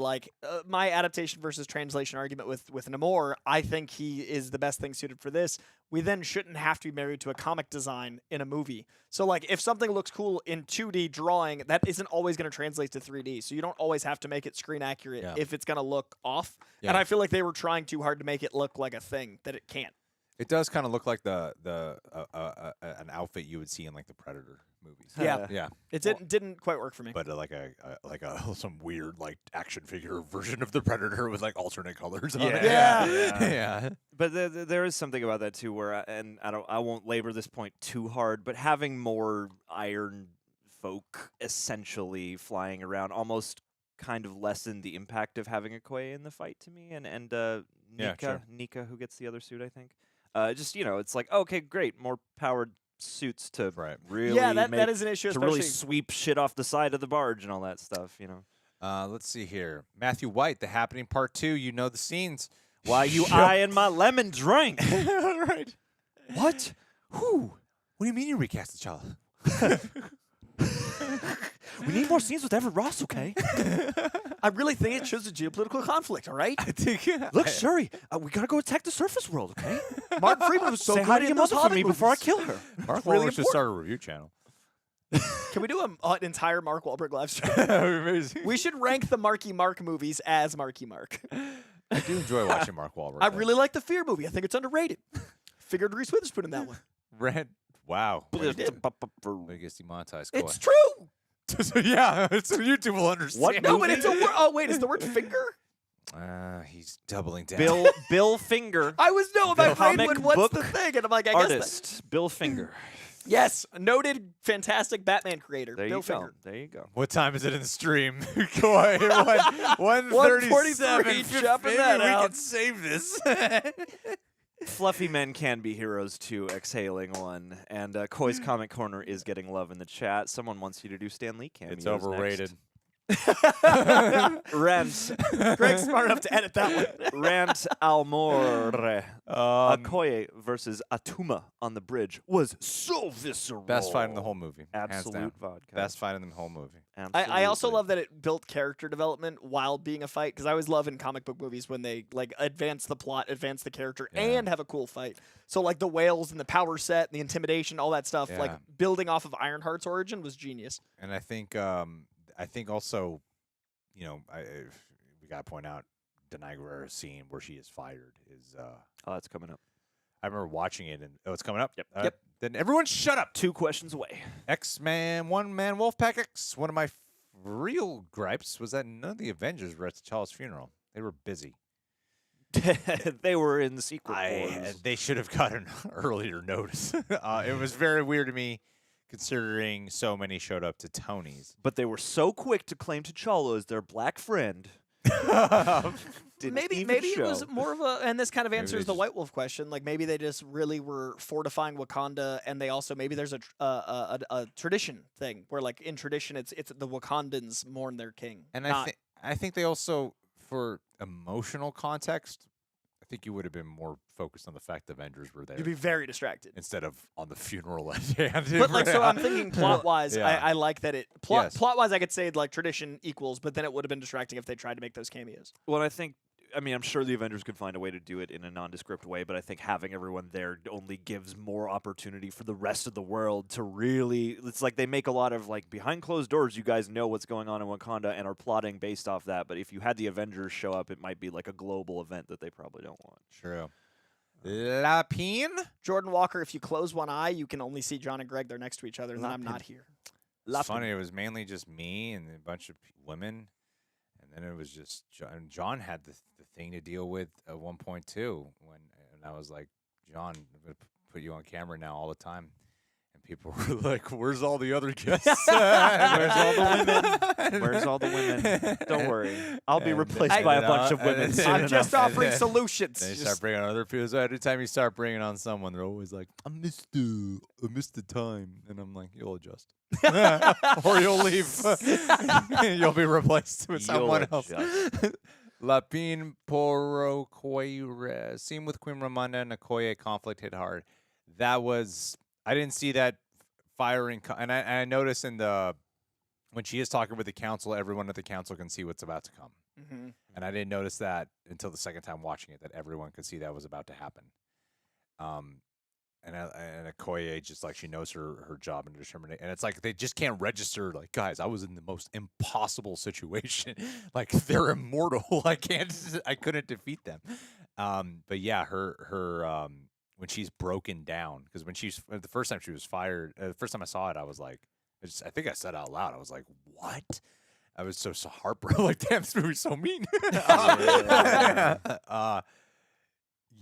my adaptation versus translation argument with Namor, I think he is the best thing suited for this. We then shouldn't have to be married to a comic design in a movie. So if something looks cool in 2D drawing, that isn't always going to translate to 3D. So you don't always have to make it screen accurate if it's going to look off. Yeah. And I feel like they were trying too hard to make it look like a thing that it can't. It does kind of look like an outfit you would see in the Predator movies. Yeah. It didn't quite work for me. But some weird action figure version of the Predator with alternate colors on it. Yeah. But there is something about that too, where I won't labor this point too hard, but having more Iron folk essentially flying around almost kind of lessened the impact of having a Koye in the fight to me, and Nika who gets the other suit, I think. It's like, okay, great, more powered suits to really that is an issue, to really sweep shit off the side of the barge and all that stuff, Let's see here. Matthew White, The Happening Part 2, you know the scenes. Why you eyeing my lemon drink? Right. What? Who? What do you mean you recast T'Challa? We need more scenes with Everett Ross, okay? I really think it shows a geopolitical conflict, all right? I think... Look, Shuri, we gotta go attack the surface world, okay? Mark Freeman was so Say good hi to in your those mother for me Hobbit before I movies. kill her. Mark really Wahlberg should start a review channel. Can we do an entire Mark Wahlberg live stream? We should rank the Marky Mark movies as Marky Mark. I do enjoy watching Mark Wahlberg. I really like the Fear movie. I think it's underrated. Figured Reese Witherspoon in that one. Wow. Well, I guess demonetized. It's true. Yeah, so YouTube will understand. What No, but it's a word. Oh, wait, is the word finger? He's doubling down. Bill Finger, I was no, my brain comic went, what's book the thing? And I'm like, I guess artist. Bill Finger. yes, noted, fantastic Batman creator, There Bill you Finger. go. There you go. What time is it in the stream? Coy, 1:37. 1:43, chopping Maybe that we out. can save this. Fluffy men can be heroes too, exhaling one. And Coy's Comic Corner is getting love in the chat. Someone wants you to do Stan Lee cameos. It's overrated. Rant. Greg's smart enough to edit that one. Rant Almore. Okoye versus Atuma on the bridge was so visceral. Best fight in the whole movie. hands down. Absolute vodka. Best fight in the whole movie. I also Absolutely. love that it built character development while being a fight, because I always love in comic book movies when they like advance the plot, advance the character, Yeah. and have a cool fight. So like the whales and the power set and the intimidation, all that stuff, like Yeah. building off of Ironheart's origin was genius. And I think also, you know, we gotta point out Denai Guerrero's scene where she is fired is. Oh, that's coming up. I remember watching it, and it's coming up. Yep. Yep. Then everyone shut up. 2 questions away. X-Man, One-Man Wolfpack X. One of my real gripes was that none of the Avengers were at T'Challa's funeral. They were busy. They were in the secret wars. They should have gotten earlier notice. It was very weird to me, considering so many showed up to Tony's. But they were so quick to claim T'Challa as their black friend. Didn't Maybe even it was show. more of a, and this kind of Maybe answers they the White Wolf question. Like maybe they just really were fortifying Wakanda, and they also maybe there's a tradition thing where like in tradition it's the Wakandans mourn their king. And not, I think they also, for emotional context, I think you would have been more focused on the fact the Avengers were there you'd be very distracted. instead of on the funeral at hand. But like, so I'm thinking plot wise, Yeah. I like that it plot Yes. plot wise I could say like tradition equals, but then it would have been distracting if they tried to make those cameos. Well, I'm sure the Avengers could find a way to do it in a nondescript way, but I think having everyone there only gives more opportunity for the rest of the world to really. It's like they make a lot of like behind closed doors. You guys know what's going on in Wakanda and are plotting based off that. But if you had the Avengers show up, it might be like a global event that they probably don't want. True. Lapine? Jordan Walker, if you close one eye, you can only see John and Greg. They're next to each other, and then I'm Lapin. not here. It's funny. It was mainly just me and a bunch of women, and then it was just John had the thing to deal with at one point too. And I was like, John, I'm gonna put you on camera now all the time. And people were like, "Where's all the other guests? Where's all the women? Where's all the women? Don't worry, I'll be replaced by a bunch of women soon I'm just enough. offering solutions. Then you Just- start bringing on other people. So every time you start bringing on someone, they're always like, I missed the time. And I'm like, you'll adjust. Or you'll leave. You'll be replaced with someone else. adjust. Lapine Poro Koire. Scene with Queen Ramonda and Okoye conflict hit hard. That was, I didn't see that firing. And I noticed when she is talking with the council, everyone at the council can see what's about to come. Mhm. And I didn't notice that until the second time watching it, that everyone could see that was about to happen. And Okoye, just like she knows her job and determination. And it's like they just can't register, like, guys, I was in the most impossible situation. Like, they're immortal. I couldn't defeat them. But yeah, her when she's broken down, because the first time she was fired, the first time I saw it, I was like, I think I said out loud, I was like, what? I was so heartbroken. Like, damn, this movie's so mean.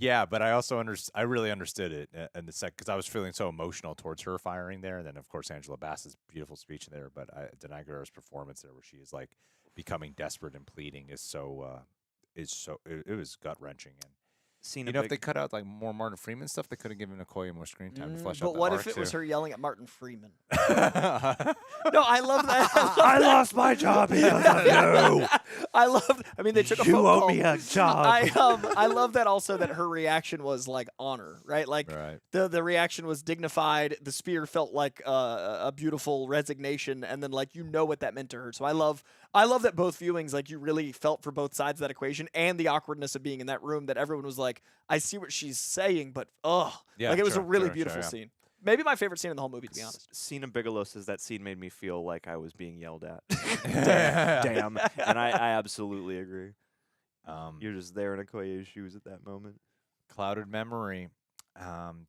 Yeah, but I also I really understood it in the second, because I was feeling so emotional towards her firing there, and then of course Angela Bassett's beautiful speech there. But Denai Guerrero's performance there, where she is like becoming desperate and pleading, it was gut wrenching. And Seen you a know, if big- they cut out like more Martin Freeman stuff, they could have given Okoye more screen time to flesh out But that what arc if it was too. her yelling at Martin Freeman? No, I love that. I lost my job because of you. I love. I mean, they took a You phone owe call. me a job. I love that also that her reaction was like honor, right? Like Right. the reaction was dignified. The spear felt like a beautiful resignation, and then like what that meant to her. So I love that both viewings, like you really felt for both sides of that equation, and the awkwardness of being in that room. That everyone was like, I see what she's saying, but Yeah, like it was a sure, really sure, beautiful yeah. scene. Maybe my favorite scene in the whole movie, to be honest. Cena Bigelow says that scene made me feel like I was being yelled at. Damn. And I absolutely agree. You're just there in Okoye's shoes at that moment. Clouded memory.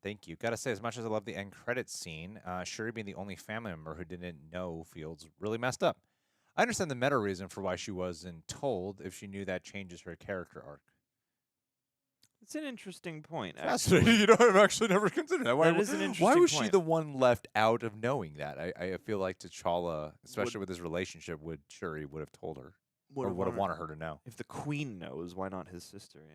Thank you. Gotta say, as much as I love the end credits scene, Shuri being the only family member who didn't know feels really messed up. I understand the meta reason for why she wasn't told if she knew that changes her character arc. It's an interesting point. Fascinating. You know, I've actually never considered that. That is an interesting Why was she point. the one left out of knowing that? I feel like T'Challa, especially with his relationship with Shuri, would have told her or would have wanted her to know. If the queen knows, why not his sister? Yeah.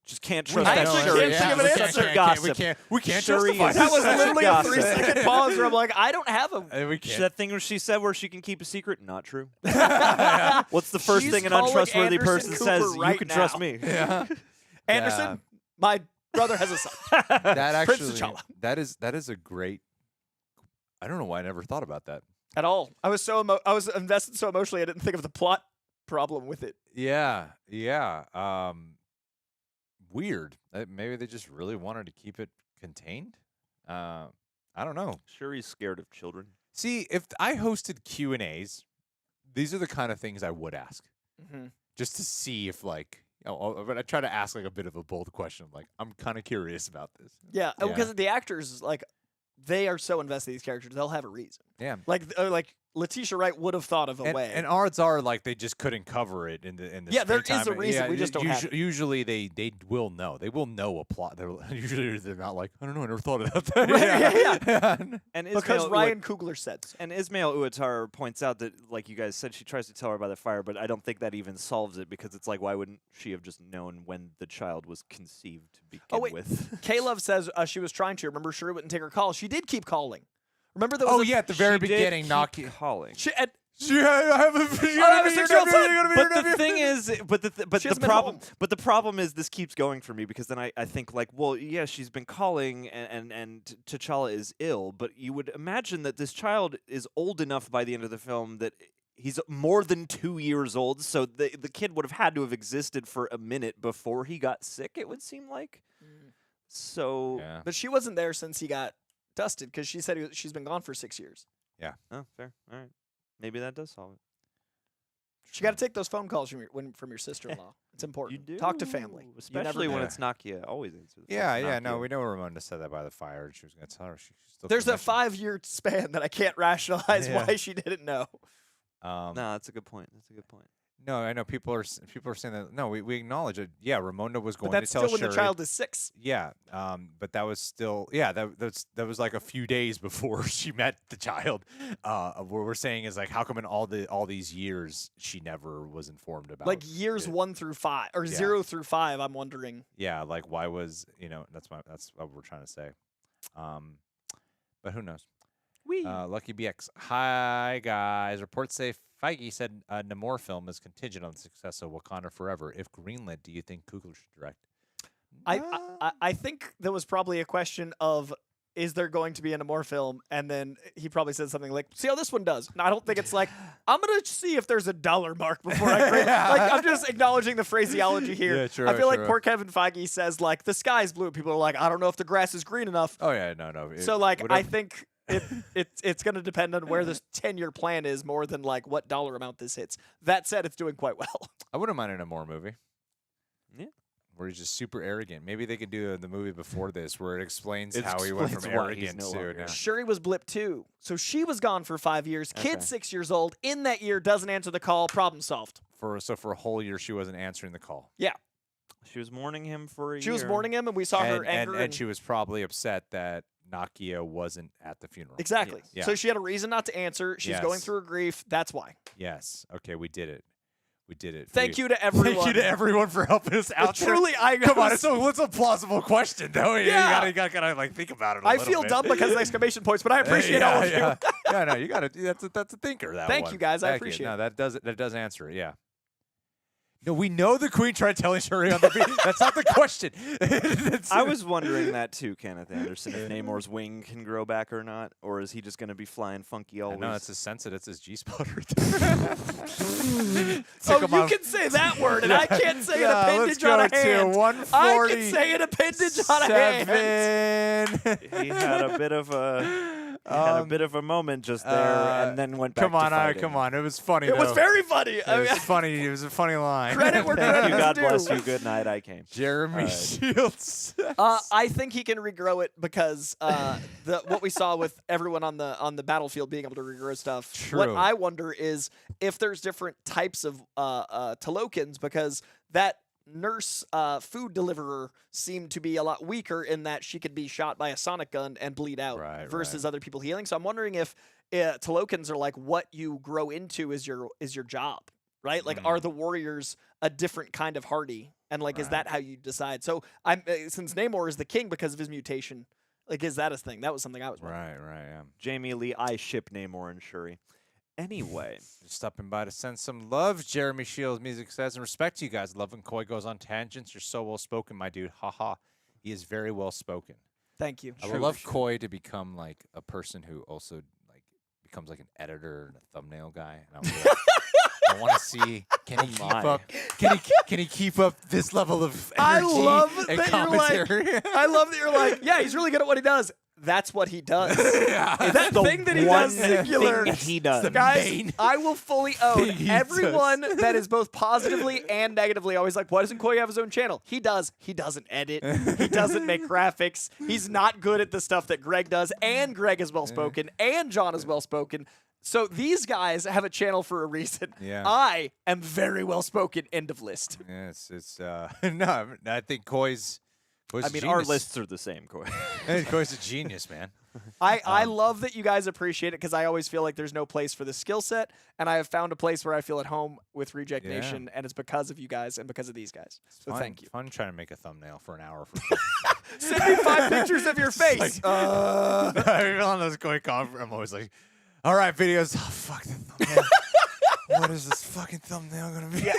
Just can't trust I that actually Shuri. can't think of an answer. Gossip. We can't Shuri justify is That was such a literally a gossip. 3-second pause where I'm like, I don't have a. We can't. That thing where she said where she can keep a secret? Not true. Yeah. What's the first She's thing an calling untrustworthy Anderson person Cooper says? right You can now. trust me. Yeah. Anderson, my brother has a son. That Prince actually, T'Challa. that is a great. I don't know why I never thought about that. At all. I was I was invested so emotionally I didn't think of the plot problem with it. Yeah. Weird. Maybe they just really wanted to keep it contained. I don't know. Shuri's scared of children. See, if I hosted Q&As, these are the kind of things I would ask, just to see if like. But I try to ask like a bit of a bold question. Like, I'm kind of curious about this. Yeah, because the actors, like, they are so invested in these characters, they'll have a reason. Yeah. Like Letitia Wright would have thought of a way. And odds are like they just couldn't cover it in the Yeah, there is springtime. a reason, we just don't have it. Usually they will know. They will know a plot. Usually they're not like, I don't know, I never thought about that. Right, yeah. And because Ismail Ryan Coogler said so. And Ismail Uatar points out that, like you guys said, she tries to tell her by the fire, but I don't think that even solves it because it's like, why wouldn't she have just known when the child was conceived to begin with? K-Love says she was trying to. Remember, Shuri wouldn't take her call. She did keep calling. Remember there was Oh yeah, at the very beginning, keep calling. I have a 6-year-old son. But the thing is, She hasn't been home. the problem is this keeps going for me because then I think like, well, yeah, she's been calling and T'Challa is ill, but you would imagine that this child is old enough by the end of the film that he's more than 2 years old, so the kid would have had to have existed for a minute before he got sick, it would seem like. So, Yeah. But she wasn't there since he got dusted because she said she's been gone for 6 years. oh, fair. All right. Maybe that does solve it. She got to take those phone calls from your sister-in-law. It's important. You do. Talk to family. You Especially never when know. it's Nakia. Always answer the phone. Yeah, It's yeah, no, Nakia. we know Ramonda said that by the fire, and she was going to tell her. She still There's a couldn't 5-year span that I can't rationalize Yeah. why she didn't know. mention. No, that's a good point. That's a good point. No, I know people are saying that. No, we acknowledge it. Yeah, Ramonda was going But that's to tell still when the Shuri. child is 6. Yeah, but that was still that was like a few days before she met the child. What we're saying is like, how come in all these years she never was informed about Like years it? 1 through 5 or Yeah. 0 through 5. I'm wondering. Yeah, like why was that's what we're trying to say. But who knows? Lucky BX. Hi guys. Reports say Feige said a Namor film is contingent on the success of Wakanda Forever. If greenlit, do you think Coogler should direct? I think there was probably a question of, is there going to be a Namor film? And then he probably said something like, see how this one does. And I don't think it's like, I'm going to see if there's a dollar mark before I create. Like, I'm just acknowledging the phraseology here. Yeah, true, I feel like true. poor Kevin Feige says, like, the sky's blue. People are like, I don't know if the grass is green enough. Oh yeah, no. So, like, I whatever- think it's going to depend on where this 10-year plan is more than, like, what dollar amount this hits. That said, it's doing quite well. I wouldn't mind a Namor movie. Yeah. Where he's just super arrogant. Maybe they could do the movie before this where it explains It how he went from explains why he's arrogant no to longer- now. Shuri was blip too. So she was gone for 5 years. Kid Okay. 6 years old. In that year, doesn't answer the call. Problem solved. for a whole year she wasn't answering the call. Yeah. She was mourning him for a year. She was mourning him, and we saw her anger. and she was probably upset that Nakia wasn't at the funeral. Exactly. Yeah. So she had a reason not to answer. She's going Yes. through her grief. That's why. Yes. Okay, we did it. We did it. Thank you to everyone. Thank you to everyone for helping us out. there. Truly, I Come on, was- it's a plausible question though. Yeah. You gotta like think about it. I feel dumb because of exclamation points, but I appreciate all of you. Yeah, no, you gotta. That's a thinker. That Thank one. you, guys. I Thank you. appreciate No, it. that does answer it. Yeah. No, we know the Queen tried telling Shuri on the beat. That's not the question. I was wondering that too, Kenneth Anderson, if Namor's wing can grow back or not, or is he just going to be flying funky always? No, it's his sensitive. It's his G-spot right there. Oh, you can say that word, and I can't say an appendage on a hand. I can say an appendage on a hand. He had a bit of a Had a bit of a moment just there, and then went back Come on, to fighting. come on. It was funny. It was though. very funny. It was funny. It was a funny line. Credit where Thank credit you. is God due. bless you. Good night. I came. Jeremy Shields. I think he can regrow it because what we saw with everyone on the battlefield being able to regrow stuff. What True. I wonder is if there's different types of Telokans, because that nurse food deliverer seemed to be a lot weaker in that she could be shot by a sonic gun and bleed out versus other people healing. So I'm wondering if Telokans are like what you grow into is your job, right? Like, are the warriors a different kind of Hardy, and like is that how you decide? So I'm since Namor is the king because of his mutation, like is that a thing? That was something I was wondering. Right. Yeah. Jamie Lee, I ship Namor and Shuri. Anyway, Just stopping by to send some love. Jeremy Shields music says, and respect to you guys. Love when Coy goes on tangents. You're so well spoken, my dude. Haha. He is very well spoken. Thank you. I would love Coy to become like a person who also like becomes like an editor and a thumbnail guy. And I, would, I want to see can he keep up? Can he keep up this level of energy I love and that you're like. commentary? I love that you're like. Yeah, he's really good at what he does. That's what he does. That the thing that he one does singular. thing he does. Guys, I will fully own thing he everyone that is both positively and negatively always like, why doesn't Coy have his own channel? He does. He doesn't edit. He doesn't make graphics. He's not good at the stuff that Greg does. And Greg is well-spoken. And John is well-spoken. So these guys have a channel for a reason. Yeah. I am very well-spoken. End of list. Yes, it's no. I think Coy's I mean, our lists are the same, Coy. Coy's a genius, man. I love that you guys appreciate it because I always feel like there's no place for the skill set, and I have found a place where I feel at home with Reject Nation, and it's because of you guys and because of these guys. So thank you. Fun trying to make a thumbnail for an hour. Send me 5 pictures of your face. Even on those Coy conference, I'm always like, all right, videos. Oh, fuck the thumbnail. What is this fucking thumbnail gonna be? Yeah.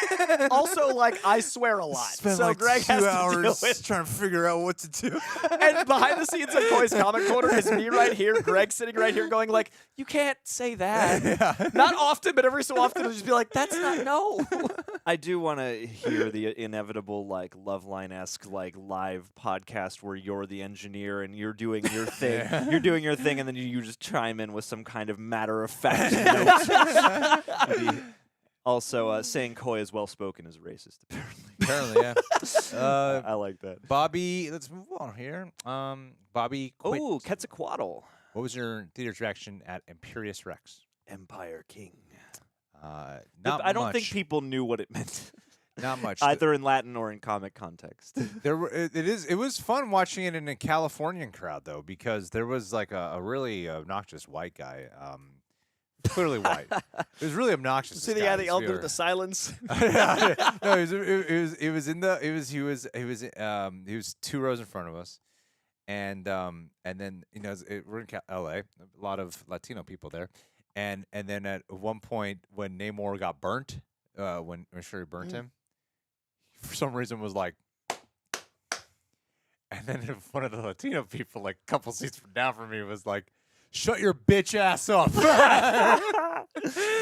Also, like, I swear a lot. Spent So like Greg 2 has to hours deal with. trying to figure out what to do. And behind the scenes of Coy's Comic Corner is me right here, Greg sitting right here going like, you can't say that. Not often, but every so often it'll just be like, that's not, no. I do want to hear the inevitable like Loveline-esque like live podcast where you're the engineer and you're doing your thing. You're doing your thing, and then you just chime in with some kind of matter-of-fact note. Also, saying Coy is well-spoken is racist, apparently. Apparently, yeah. I like that. Bobby, let's move on here. Bobby, quit. Oh, Quetzalcoatl. What was your theater reaction at Imperious Rex? Empire King. Not I don't much. think people knew what it meant. Not much. Either in Latin or in comic context. It was fun watching it in a Californian crowd though, because there was like a really obnoxious white guy. Clearly white. It was really obnoxious. See the guy that yelled through the silence? No, he was 2 rows in front of us, and then we're in L.A. A lot of Latino people there, and then at one point when Namor got burnt, when Shuri burnt him, for some reason was like. And then one of the Latino people, like a couple seats down from me, was like, "Shut your bitch ass up."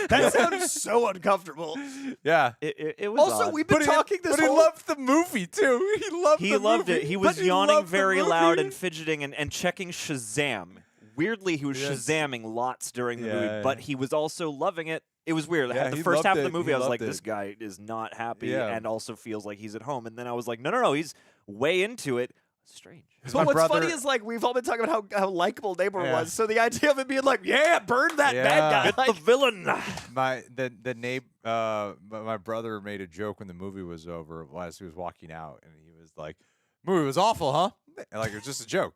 That sounds so uncomfortable. Yeah. It was Also, odd. we've been talking this But he whole... loved the movie, too. He loved it. He was but yawning loved the very loud movie. and fidgeting and checking Shazam. Weirdly, he was Shazamming lots during the movie, but he was also loving it. It was weird. Yeah, The he first loved half of it. the movie, He I was loved like, this it. guy is not happy Yeah. and also feels like he's at home. And then I was like, no, he's way into it. Strange. But what's funny is like we've all been talking about how likable Namor was. So the idea of it being like, yeah, burn that bad guy. Get Like, the villain. My brother made a joke when the movie was over as he was walking out, and he was like, "Movie was awful, huh?" And like it was just a joke.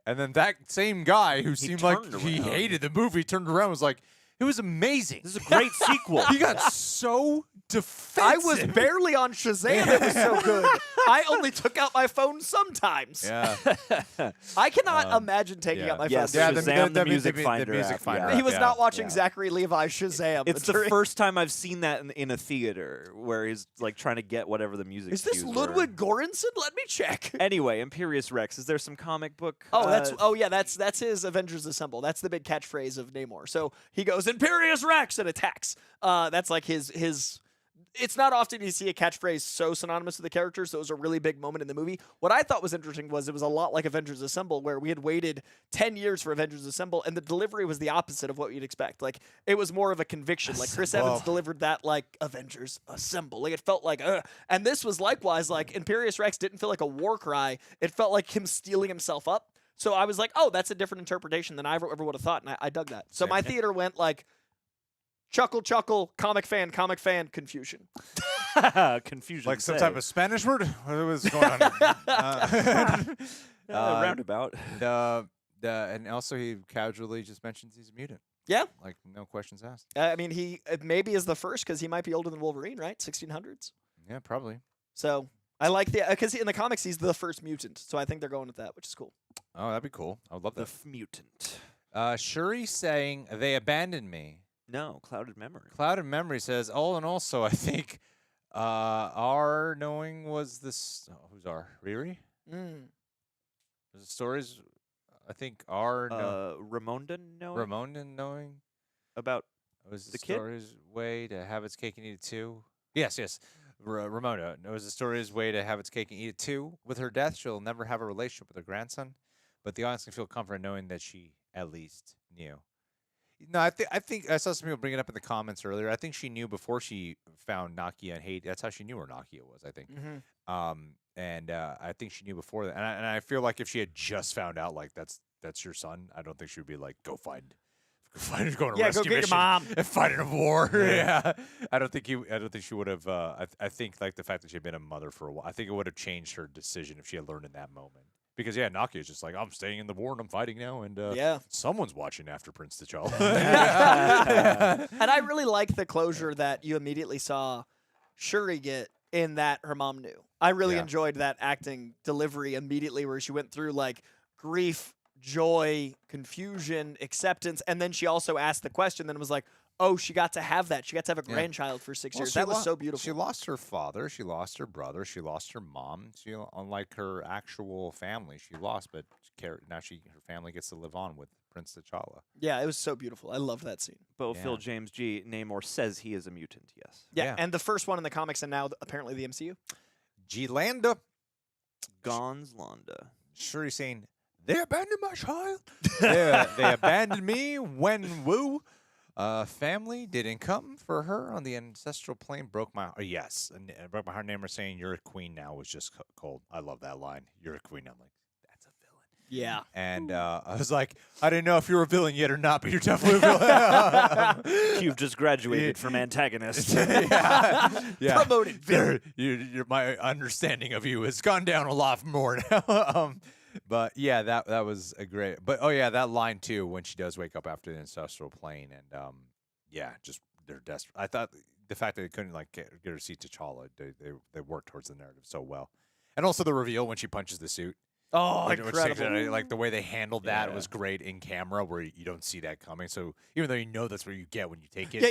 And then that same guy who seemed like turned he around. hated the movie turned around and was like, "It was amazing. This is a great sequel. He got so defensive." I was barely on Shazam. It was so good. I only took out my phone sometimes. Yeah. I cannot imagine taking out my Yes, phone. Shazam, the music finder music app, finder yeah. app, He was yeah. not watching Yeah. Zachary Levi Shazam. It's the during- first time I've seen that in a theater where he's like trying to get whatever the music Is this cues Ludwig Göransson? Let me check. were. Anyway, Imperious Rex. Is there some comic book? That's his Avengers Assemble. That's the big catchphrase of Namor. So he goes Imperious Rex and attacks. That's like his it's not often you see a catchphrase so synonymous with the character, so it was a really big moment in the movie. What I thought was interesting was it was a lot like Avengers Assemble, where we had waited 10 years for Avengers Assemble, and the delivery was the opposite of what you'd expect. Like, it was more of a conviction. Like, Chris Evans delivered that like Avengers Assemble. Like, it felt like, and this was likewise, like, Imperious Rex didn't feel like a war cry. It felt like him stealing himself up. So I was like, oh, that's a different interpretation than I ever would have thought, and I dug that. So my theater went like, chuckle, chuckle, comic fan, confusion. Confusion. Like some type of Spanish word? What was going on? Roundabout. And also he casually just mentions he's a mutant. Yeah. Like, no questions asked. I mean, he maybe is the first because he might be older than Wolverine, right? 1600s. Yeah, probably. So I like because in the comics he's the first mutant. So I think they're going with that, which is cool. Oh, that'd be cool. I would love The that. mutant. Shuri saying, they abandoned me. No, clouded memory. Clouded Memory says, and also I think our knowing was this. Oh, who's our? Riri? The stories, I think our. Ramonda knowing? Ramonda knowing? About Was the kid? story's way to have its cake and eat it too? Yes. Ramonda. It was the story's way to have its cake and eat it too. With her death, she'll never have a relationship with her grandson, but the audience can feel comfort knowing that she at least knew. No, I think I saw some people bring it up in the comments earlier. I think she knew before she found Nakia and Haiti. That's how she knew where Nakia was, I think. And I think she knew before that. And I feel like if she had just found out, like, that's your son, I don't think she would be like, go find go on a rescue go get your mission mom and fight in a war. Yeah. I don't think she would have. I think like the fact that she had been a mother for a while, I think it would have changed her decision if she had learned in that moment. Because, Nakia is just like, I'm staying in the war and I'm fighting now. And someone's watching after Prince T'Challa. And I really like the closure that you immediately saw Shuri get in that her mom knew. I really enjoyed that acting delivery immediately where she went through, like, grief, joy, confusion, acceptance. And then she also asked the question and was like, oh, she got to have that. She got to have a grandchild for 6 years. That was so beautiful. She lost her father. She lost her brother. She lost her mom. She, unlike her actual family, she lost, but her family gets to live on with Prince T'Challa. Yeah, it was so beautiful. I loved that scene. But Phil James G. Namor says he is a mutant, yes. Yeah, and the first one in the comics and now apparently the MCU. G-Landa. Gonz Landa. Shuri saying, they abandoned my child. they abandoned me when woo. Family didn't come for her on the ancestral plane. Broke my heart. Yes, and broke my heart. Namor saying you're a queen now was just cold. I love that line. You're a queen. I'm like, that's a villain. Yeah. And I was like, I didn't know if you were a villain yet or not, but you're definitely a villain. You've just graduated from antagonist. yeah. Promoted villain. My understanding of you has gone down a lot more now. But yeah, that was a great. But that line too when she does wake up after the ancestral plane, and just they're desperate. I thought the fact that they couldn't like get her to see T'Challa, they worked towards the narrative so well, and also the reveal when she punches the suit. Oh, incredible! Like the way they handled that was great in camera, where you don't see that coming. So even though you know that's what you get when you take it,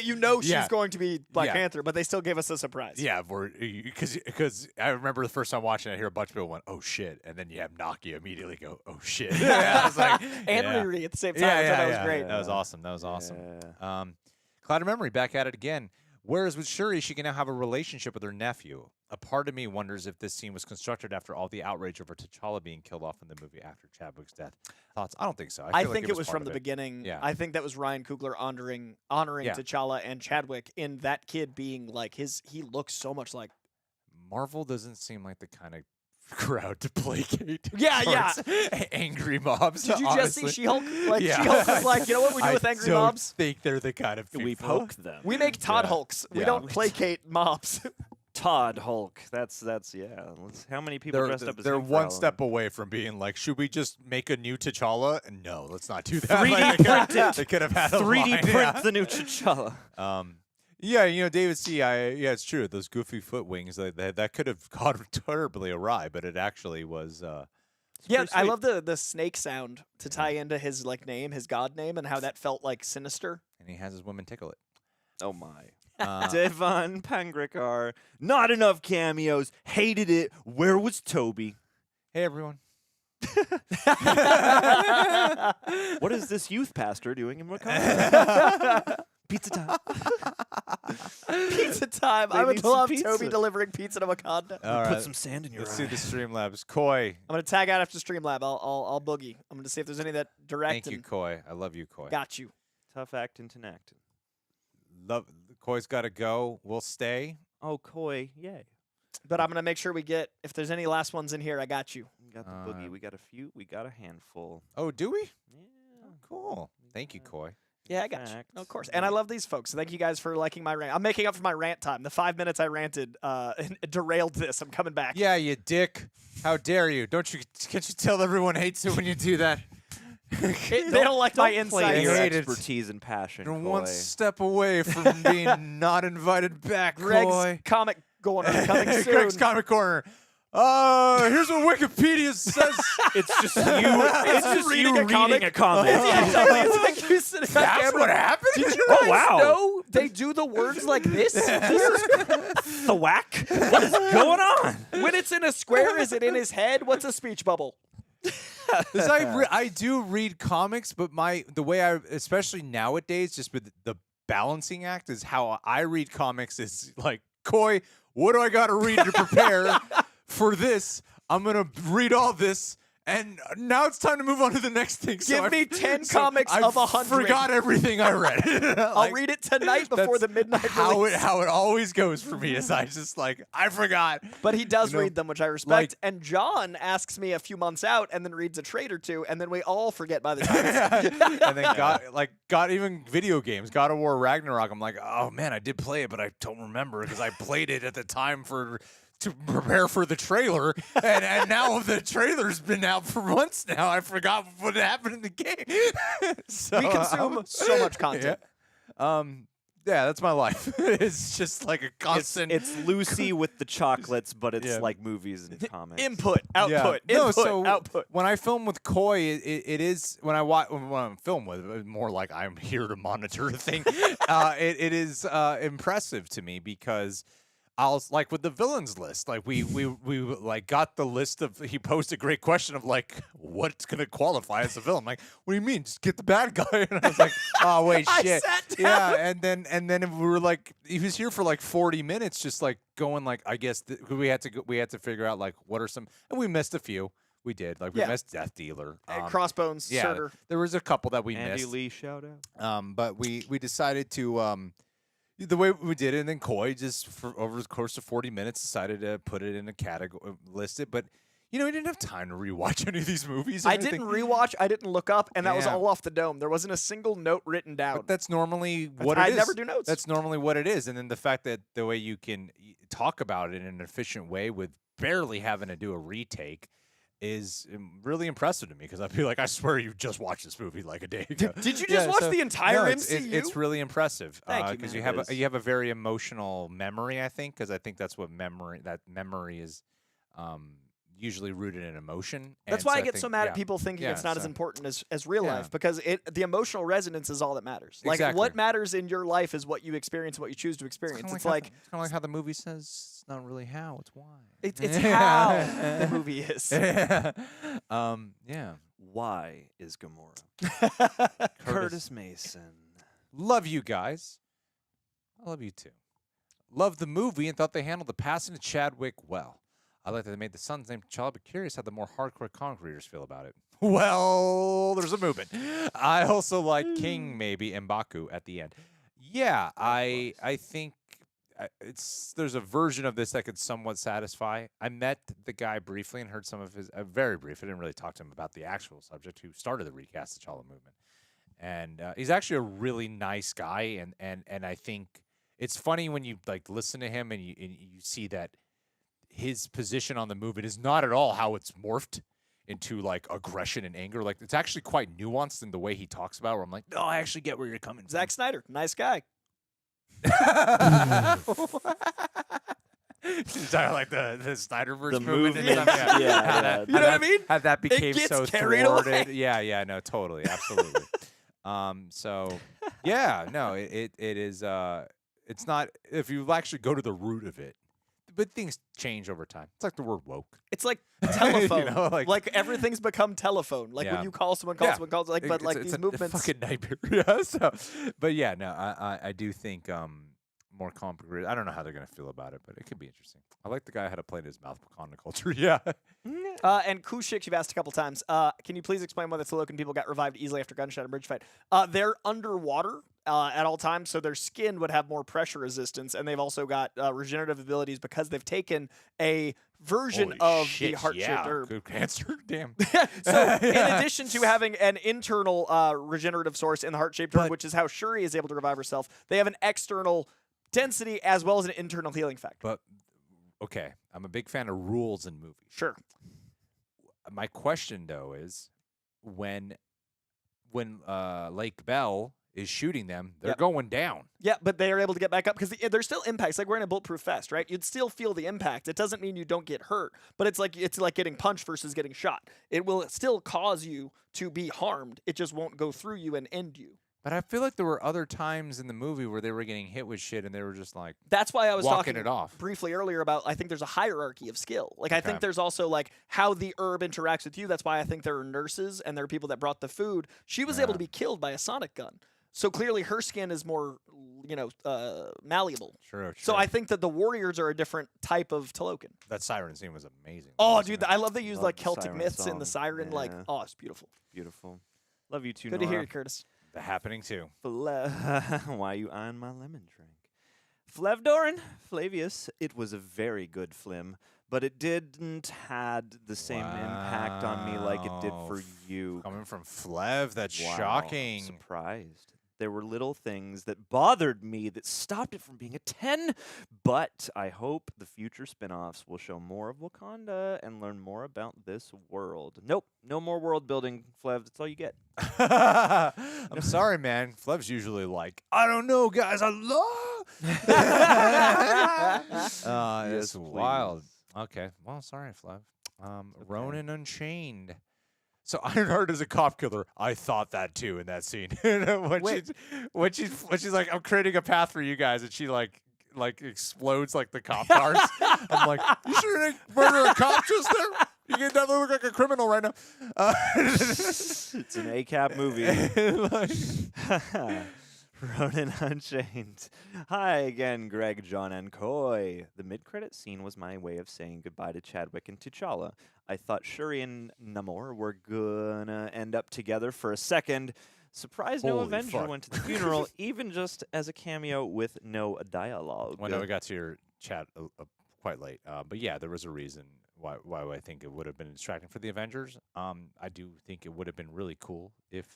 she's going to be Black Panther, but they still gave us a surprise. Yeah, because I remember the first time watching it, I hear a bunch of people went, "Oh shit," and then you have Nakia immediately go, "Oh shit." I was like, and Riri at the same time. That was great. That was awesome. Cloud of Memory back at it again. Whereas with Shuri, she can now have a relationship with her nephew. A part of me wonders if this scene was constructed after all the outrage over T'Challa being killed off in the movie after Chadwick's death. Thoughts? I don't think so. I think it was from the beginning. Yeah. I think that was Ryan Coogler honoring T'Challa and Chadwick in that kid being like he looks so much like. Marvel doesn't seem like the kind of crowd to placate. Angry mobs. Did you just see She-Hulk? She-Hulk was like, you know what we do with angry mobs? I think they're the kind of people. We poke them. We make Todd Hulks. We don't placate mobs. Todd Hulk. That's how many people dressed up as they're him for one Halloween? step away from being like, should we just make a new T'Challa? And no, let's not do that. 3D print it. They could have had a 3D line, print the new T'Challa. David C. It's true. Those goofy foot wings that could have gone terribly awry, but it actually was. I love the snake sound to tie into his name, his god name, and how that felt like sinister. And he has his women tickle it. Oh my. Devon Pangrikar. Not enough cameos. Hated it. Where was Toby? Hey everyone. What is this youth pastor doing in Wakanda? Pizza time. Pizza time. They I would need some love pizza. Toby delivering pizza to Wakanda. All Put right. some sand in your Let's eye. do the Streamlabs. Coy. I'm gonna tag out after Streamlab. I'll boogie. I'm gonna see if there's any that direct. Thank you, and Coy. I love you, Coy. Got you. Tough acting to acting. Love. Coy's got to go. We'll stay. Oh, Coy, yay. But I'm gonna make sure we get. If there's any last ones in here, I got you. We got the boogie. We got a few. We got a handful. Oh, do we? Yeah. Cool. Thank you, Coy. Yeah, I got you. Fact. Of course. And I love these folks. So thank you guys for liking my rant. I'm making up for my rant time. The 5 minutes I ranted derailed this. I'm coming back. Yeah, you dick. How dare you? Can't you tell everyone hates it when you do that? They don't like my Play insights. your hate it. expertise and passion, You're Coy. one step away from being not invited back, Greg's Coy. comic going on coming soon. Greg's Comic Corner. Here's what Wikipedia says. It's just you. It's just reading you a comic. reading a comic. Yeah, totally. It's like you sitting back That's there. what happened? Did you Oh, guys wow. know they do the words like this? The whack? What is going on? When it's in a square, is it in his head? What's a speech bubble? I do read comics, but the way I, especially nowadays, just with the balancing act, is how I read comics is like, Coy, what do I got to read to prepare for this? I'm going to read all this. And now it's time to move on to the next thing. Give me 10 comics of 100. I forgot everything I read. I'll read it tonight before the midnight release. How it always goes for me is I just I forgot. But he does You know, read them, which I respect. like- And John asks me a few months out and then reads a trade or two, and then we all forget by the time. And then got even video games, God of War Ragnarok. I'm like, oh man, I did play it, but I don't remember because I played it at the time to prepare for the trailer, and now the trailer's been out for months now. I forgot what happened in the game. So, We consume so much content. Yeah, that's my life. It's just like a constant. It's Lucy with the chocolates, but it's Yeah. like movies and comics. Input, output, No, input, so output. when I film with Coy, it is when I'm film with it, more like I'm here to monitor the thing. It is impressive to me because I'll like with the villains list, like we like got the list of. He posed a great question of like, what's gonna qualify as a villain? I'm like, what do you mean? Just get the bad guy. And I was like, oh wait, I shit. sat Yeah, and then we were like, he was here for like 40 minutes, just like going like, I guess we had to figure out like what are some, and we missed a few. We did like we Yeah. missed Death Dealer, Crossbones, yeah. Surtur. There was a couple that we Andy missed. Lee shout out. But we decided to the way we did it, and then Coy just over the course of 40 minutes decided to put it in a category, list it. But you know, he didn't have time to rewatch any of these movies. or I anything. didn't rewatch. I didn't look up, and that was Yeah. all off the dome. There wasn't a single note written down. But that's normally what I it is. never do notes. That's normally what it is. And then the fact that the way you can talk about it in an efficient way with barely having to do a retake is really impressive to me because I'd be like, I swear you just watched this movie like a day ago. Did you just watch the entire no, MCU? It's really impressive. Thank you, because man. you have It is. you have a very emotional memory, I think, because I think that's what memory is usually rooted in emotion. That's And why so I get think- so mad yeah. at people thinking Yeah, it's not as so- important as real Yeah. life because the emotional resonance is all that matters. Like Exactly. what matters in your life is what you experience, what you choose to experience. It's like it's kind of like how the movie says it's not really how, it's why. it's how the movie is. Yeah. Why is Gamora? Curtis Mason. Love you guys. I love you too. Loved the movie and thought they handled the passing of Chadwick well. I like that they made the son's name T'Challa, but curious how the more hardcore comic readers feel about it. Well, there's a movement. I also like King, maybe, and M'Baku at the end. Yeah, I think there's a version of this that could somewhat satisfy. I met the guy briefly and heard some of his, very brief. I didn't really talk to him about the actual subject, who started the recast T'Challa movement. And he's actually a really nice guy, and I think it's funny when you like listen to him and you see that his position on the movement is not at all how it's morphed into like aggression and anger. Like it's actually quite nuanced in the way he talks about it, where I'm like, no, I actually get where you're coming Zack Snyder, nice guy. from. Is that like the Snyderverse The movement? and movement, stuff? yeah, How yeah. that- You know how what I that- mean? How that became gets so carried thwarted. away. Yeah, no, totally, absolutely. So yeah, no, it is. It's not. If you actually go to the root of it, but things change over time. It's like the word woke. It's like telephone. You know, like everything's become telephone. Like when Yeah. you call someone, call Yeah. someone, call like, but like it's these a movements. fucking nightmare. Yeah. So, but yeah, no, I do think more complicated. I don't know how they're gonna feel about it, but it could be interesting. I like the guy had a play in his mouth Wakanda culture. Yeah. And Kushik, you've asked a couple times. Can you please explain why the Tolokan people got revived easily after gunshot and bridge fight? They're underwater at all times, so their skin would have more pressure resistance, and they've also got regenerative abilities because they've taken a version Holy of shit, the heart-shaped yeah. herb. Good cancer. Damn. So, in addition to having an internal regenerative source in the heart-shaped herb, But- which is how Shuri is able to revive herself, they have an external density as well as an internal healing factor. But okay, I'm a big fan of rules in movies. Sure. My question though is when Lake Bell is shooting them, they're Yep. going down. Yeah, but they are able to get back up because there's still impacts. Like wearing a bulletproof vest, right? You'd still feel the impact. It doesn't mean you don't get hurt, but it's like getting punched versus getting shot. It will still cause you to be harmed. It just won't go through you and end you. But I feel like there were other times in the movie where they were getting hit with shit and they were just like That's why I was walking talking it off. briefly earlier about I think there's a hierarchy of skill. Like I Okay. think there's also like how the herb interacts with you. That's why I think there are nurses and there are people that brought the food. She was able Yeah. to be killed by a sonic gun. So clearly her skin is more, malleable. True. So I think that the warriors are a different type of Tolokan. that siren scene was amazing. Oh, Wasn't dude, it? I love they use Love like the Celtic siren myths in the song. siren. Like, Yeah. oh, it's beautiful. Beautiful. Love you too, Good Nora. to hear you, Curtis. The Happening too. Why you eyeing my lemon drink? Flevdoran, Flavius, it was a very good flim, but it didn't had the same impact on me like it did for Wow. you. Coming from Flev, that's Wow, shocking. Surprised. There were little things that bothered me that stopped it from being a 10, but I hope the future spin-offs will show more of Wakanda and learn more about this world. Nope, no more world building, Flev. That's all you get. I'm sorry, man. Flev's usually like, I don't know, guys. I love. Yes, It's wild. please. Okay. Well, sorry, Flev. Ronin Unchained. So Ironheart is a cop killer. I thought that too in that scene. when she's like, I'm creating a path for you guys, and she like explodes like the cop cars. I'm like, you sure didn't murder a cop just there? You can definitely look like a criminal right now. It's an ACAP movie. Ronin Unchained. Hi again, Greg, John, and Coy. The mid-credit scene was my way of saying goodbye to Chadwick and T'Challa. I thought Shuri and Namor were gonna end up together for a second. Surprised no Holy Avenger fuck. went to the funeral, even just as a cameo with no dialogue. Well, no, we got to your chat quite late. But yeah, there was a reason why I think it would have been distracting for the Avengers. I do think it would have been really cool if,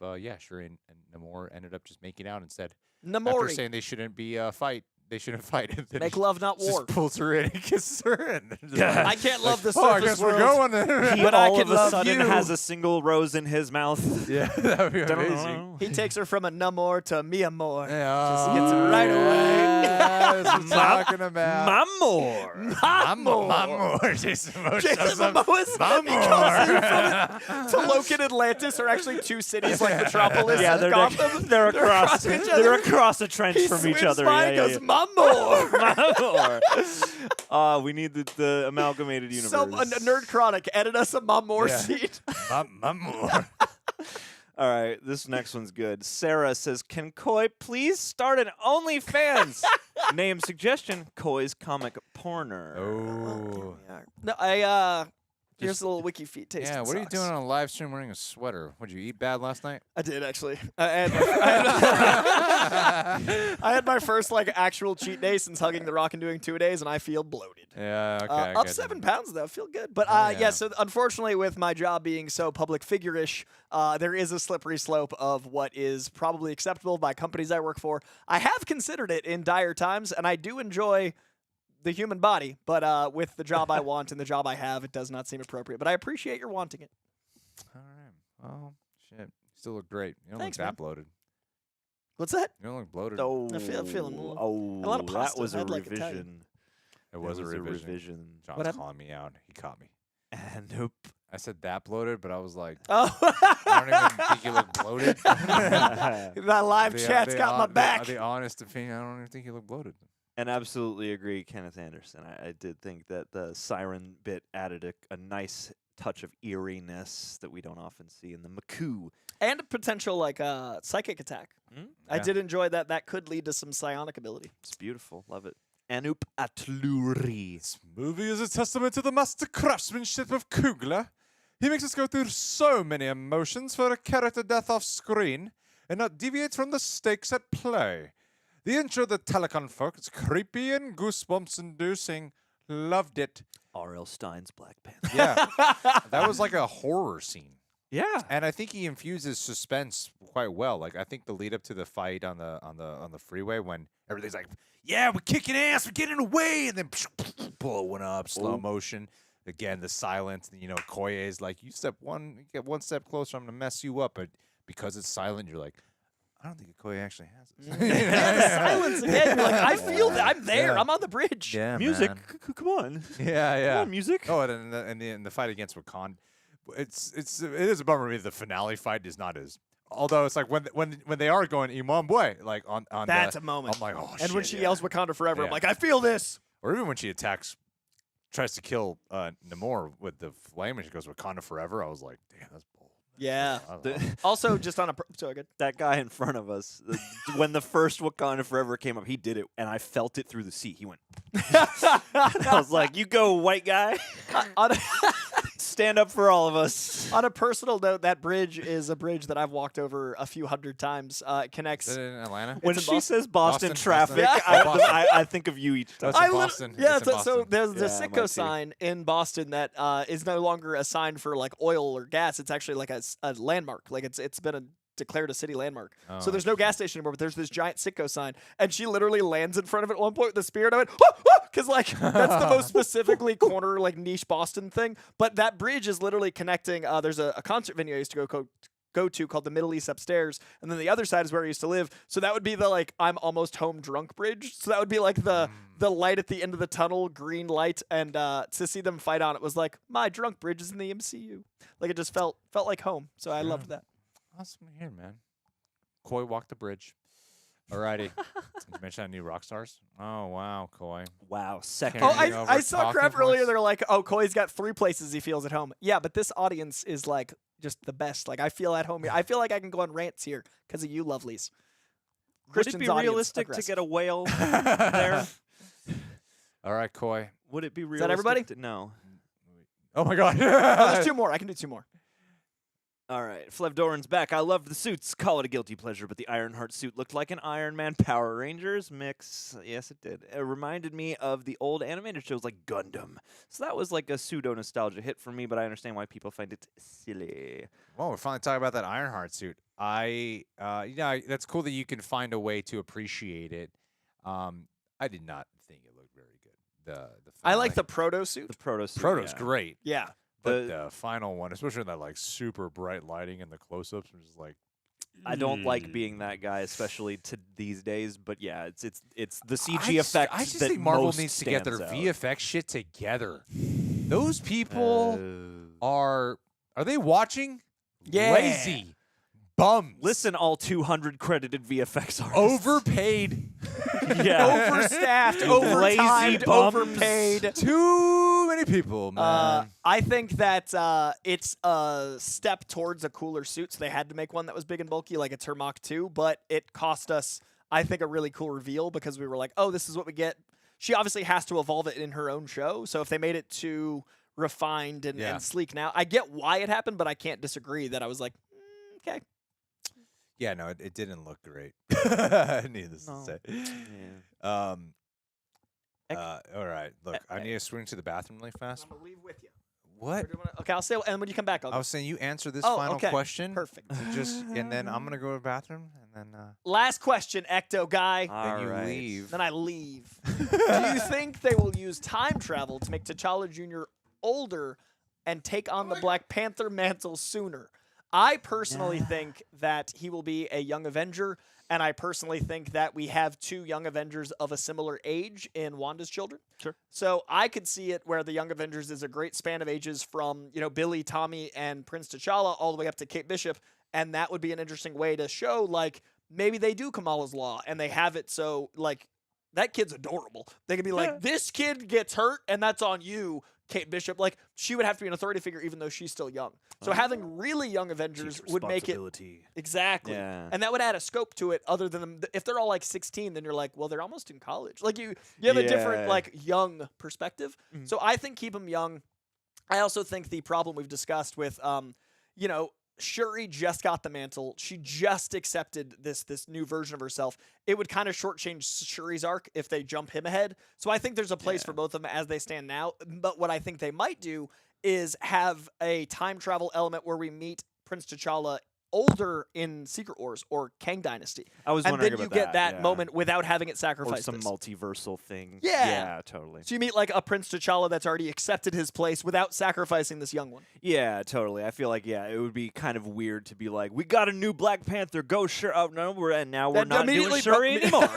Shuri and Namor ended up just making out instead. After Namori. saying they shouldn't be fight. They shouldn't fight. And then Make he love, not just war. pulls her in and kisses her. And I can't love the oh, I surface guess we're world. going then. He But I all can of a love sudden you. has a single rose in his mouth. Yeah, that would be amazing. He takes her from a Namor to mi amor. Yeah, gets it right away. That's what I'm talking about. Mamor. Mamor. Jason Momoa Jason shows up. Momoa's Tolokan and Atlantis are actually two cities like Metropolis Yeah, and they're, Gotham. they're across. each They're other. across a trench He from each swims other. by Yeah, and yeah, goes, Mamor. Mamor. We need the amalgamated universe. Some a Nerd Chronic, edit us a Mamor Yeah. scene. Mamor. All right, this next one's good. Sarah says, "Can Coy please start an OnlyFans?" Name suggestion: Coy's Comic Porner. Oh. No, here's a little wiki feet taste. Yeah, what are you doing on a live stream wearing a sweater? Would you eat bad last night? I did actually. I had my first like actual cheat day since hugging the rock and doing 2 days, and I feel bloated. Yeah, okay. I Up get 7 pounds though, feel good. But Oh, yeah. so unfortunately, with my job being so public figure-ish, there is a slippery slope of what is probably acceptable by companies I work for. I have considered it in dire times, and I do enjoy the human body, but with the job I want and the job I have, it does not seem appropriate. But I appreciate your wanting it. All right. Well, shit. You still look great. You don't Thanks, look man. that bloated. What's that? You don't look bloated. Oh, feeling a little- oh, a lot of that pasta. was a I'd like Italian. revision. It was a That revision. John's What happened? calling me out. He caught me. Nope. I said that bloated, but I was like, Oh, I don't even think you look bloated. that live chat's got my back. The honest opinion, I don't even think you look bloated. And absolutely agree, Kenneth Anderson. I did think that the siren bit added a nice touch of eeriness that we don't often see in the Maku. And a potential like psychic attack. I Yeah. did enjoy that. That could lead to some psionic ability. It's beautiful. Love it. Anup Atluri. This movie is a testament to the master craftsmanship of Coogler. He makes us go through so many emotions for a character death off screen and not deviate from the stakes at play. The intro of the Telecon folk is creepy and goosebumps inducing. Loved it. R.L. Stein's Black Panther. Yeah. That was like a horror scene. Yeah. And I think he infuses suspense quite well. Like I think the lead up to the fight on the freeway when everything's like, yeah, we're kicking ass, we're getting away, and then blowing up, slow motion. Again, the silence. You know, Koye is like, you get one step closer, I'm gonna mess you up. But because it's silent, you're like, I don't think Koye actually has this. Yeah, the silence again. You're like, I feel that. I'm there. Yeah. I'm on the bridge. Yeah, Music. man. Come on. Yeah, yeah. Come on, music. Oh, and the fight against Wakanda, it is a bummer to me. The finale fight is not as. Although it's like when they are going Imam Boy, like on That's the, a moment. I'm like, oh shit. And when she yeah. yells Wakanda Forever, I'm Yeah. like, I feel this. Or even when she tries to kill Namor with the flame, and she goes Wakanda Forever. I was like, damn, that's bold. Yeah. The- Also, just on a so good. that guy in front of us, when the first Wakanda Forever came up, he did it, and I felt it through the seat. He went. I was like, "You go, white guy. on, a, Stand up for all of us." on a personal note, that bridge is a bridge that I've walked over a few hundred times. It connects. Is it in Atlanta? When in she Boston. says Boston, Boston, traffic, Boston. Yeah. Boston. I think of you each time. That's in lit- Boston. Yeah, It's in so Boston. there's the Yeah, mine Sitco too. sign in Boston that is no longer a sign for like oil or gas. It's actually like a landmark. Like it's been declared a city landmark. Oh, So there's no gas station anymore, but there's this giant Sitco sign, and she literally lands in front of it at one point with the spear, and I went, because like that's the most specifically corner like niche Boston thing. But that bridge is literally connecting. There's a concert venue I used to go to called the Middle East Upstairs, and then the other side is where I used to live. So that would be the like I'm almost home drunk bridge. So that would be like the light at the end of the tunnel, green light, and to see them fight on it was like my drunk bridge is in the MCU. Like it just felt like home. So I loved that. Awesome to hear, man. Coy walked the bridge. Alrighty. Did you mention that new rock stars? Oh wow, Coy. Wow, second. Oh, Carrying over I saw talking crap earlier. points. They're like, oh, Coy's got 3 places he feels at home. Yeah, but this audience is like just the best. Like I feel at home here. I feel like I can go on rants here because of you lovelies. Would it Christian's be audience realistic to aggressive. get a whale there? All right, Coy. Would it be realistic? that everybody? No. Oh my God. Oh, there's 2 more. I can do 2 more. All right, Flev Doran's back. I love the suits. Call it a guilty pleasure, but the Ironheart suit looked like an Iron Man Power Rangers mix. Yes, it did. It reminded me of the old animated shows like Gundam. So that was like a pseudo nostalgia hit for me, but I understand why people find it silly. Well, we're finally talking about that Ironheart suit. That's cool that you can find a way to appreciate it. I did not think it looked very good. The I like the finale. proto suit. The proto suit. Proto's yeah. great, Yeah. but the final one, especially in that like super bright lighting and the close-ups, was just like. I don't like being that guy, especially to these days. But yeah, it's the CG I effect. I just that think Marvel most needs to get their stands out. VFX shit together. Those people are they watching? Yeah. Lazy bums. Listen, all 200 credited VFX artists. Overpaid. yeah. Overstaffed, Lazy overtimed, bums. overpaid. Too many people, man. I think that it's a step towards a cooler suit, so they had to make one that was big and bulky, like a Termach 2, but it cost us, I think, a really cool reveal because we were like, oh, this is what we get. She obviously has to evolve it in her own show, so if they made it too refined and sleek now, I get why it happened, but I can't disagree that I was like, okay. Yeah, no, it didn't look great. Needless to say. Yeah. All right, look, I need to swing to the bathroom really fast. I'm gonna leave with you. What? Okay, I'll say, and when you come back, I'll I was saying you answer this Oh, final okay. question. Perfect. And then I'm gonna go to the bathroom, and then Last question, Ecto guy. All you right. leave. Then I leave. Do you think they will use time travel to make T'Challa Jr. older and take on the Black Panther mantle sooner? I personally think that he will be a young Avenger, and I personally think that we have 2 young Avengers of a similar age in Wanda's children. Sure. So I could see it where the young Avengers is a great span of ages from, Billy, Tommy, and Prince T'Challa all the way up to Kate Bishop, and that would be an interesting way to show, like, maybe they do Kamala's Law, and they have it so, like, that kid's adorable. They could be like, this kid gets hurt, and that's on you, Kate Bishop. Like, she would have to be an authority figure even though she's still young. So having really young Avengers would make it exactly, and that would add a scope to it. Other than them, if they're all like 16, then you're like, well, they're almost in college. Like you have a different like young perspective. So I think keep them young. I also think the problem we've discussed with, you know, Shuri just got the mantle. She just accepted this new version of herself. It would kind of shortchange Shuri's arc if they jump him ahead. So I think there's a place for both of them as they stand now. But what I think they might do is have a time travel element where we meet Prince T'Challa older in Secret Wars or Kang Dynasty. I was and wondering then you about get that yeah. moment without having it Or sacrificed. some multiversal thing. Yeah. Totally. So you meet like a Prince T'Challa that's already accepted his place without sacrificing this young one. Yeah, totally. I feel like it would be kind of weird to be like, we got a new Black Panther. Go Shuri. Oh no, we're not doing Shuri anymore.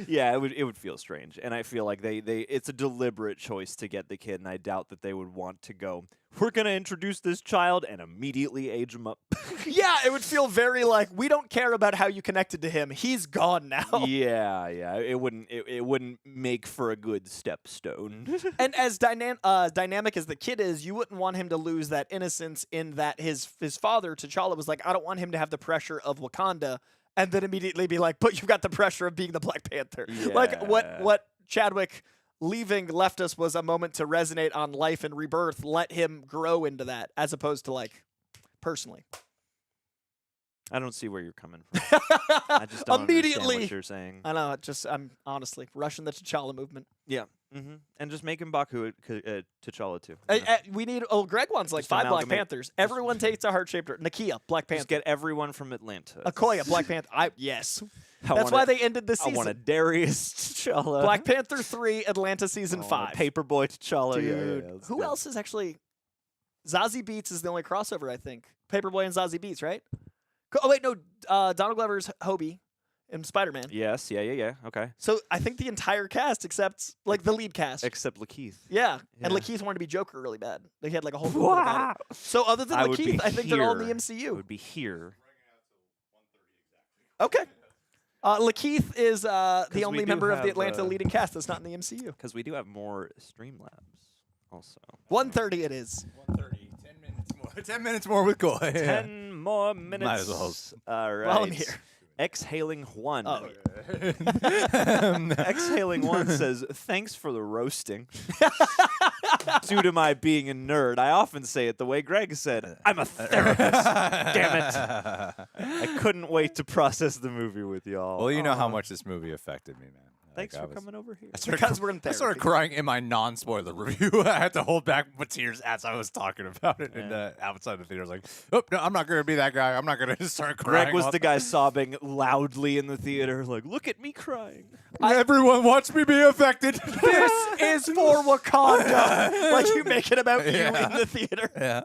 Yeah, it would feel strange, and I feel like they it's a deliberate choice to get the kid, and I doubt that they would want to go, we're gonna introduce this child and immediately age him up. Yeah, it would feel very like, we don't care about how you connected to him. He's gone now. Yeah. It wouldn't make for a good stepstone. And as dynamic as the kid is, you wouldn't want him to lose that innocence in that his father, T'Challa, was like, I don't want him to have the pressure of Wakanda and then immediately be like, but you've got the pressure of being the Black Panther. Yeah. Like what Chadwick leaving left us was a moment to resonate on life and rebirth. Let him grow into that as opposed to like personally. I don't see where you're coming from. I just don't Immediately. understand what you're saying. I know, I'm honestly rushing the T'Challa movement. Yeah. And just make him Baku T'Challa too. We need. Oh, Greg wants like Just 5 Black amalgamate. Panthers. Everyone takes a heart-shaped. Nakia, Black Panther. Just get everyone from Atlanta. Akoya, Black Panther. Yes. I That's want why a- they ended the I season. want a Darius T'Challa. Black Panther 3, Atlanta season I want 5. a Paperboy T'Challa. Dude, Yeah, let's who go. else is actually? Zazie Beetz is the only crossover, I think. Paperboy and Zazie Beetz, right? Oh wait, no. Donald Glover's Hobie in Spider-Man. Yes. Yeah. Okay. So I think the entire cast, except like the lead cast. Except Lakeith. Yeah, and Yeah. Lakeith wanted to be Joker really bad. They had like a whole movie about it. So other than I would be Lakeith, I think they're all in the here. MCU. It would be here. Okay. Lakeith is the 'Cause we only do member of the have, Atlanta leading cast that's not in the MCU. Because we do have more Streamlabs also. 1:30 it is. 1:30, 10 minutes more. 10 minutes more with Coy. 10 more minutes. Might as well. All right. While I'm here. Exhaling one. Oh. Exhaling one says, thanks for the roasting. Due to my being a nerd, I often say it the way Greg said, I'm a therapist. Damn it. I couldn't wait to process the movie with y'all. Well, you know how much this movie affected me, man. Thanks Like, for coming over here. Because we're in I therapy. started crying in my non-spoiler review. I had to hold back my tears as I was talking about it in outside the theater. I was like, oh, no, I'm not going to be that guy. I'm not going to start crying. Greg was the guy sobbing loudly in the theater, like, look at me crying. Everyone watch me be affected. This is for Wakanda. Like you make it about you in the theater. Yeah.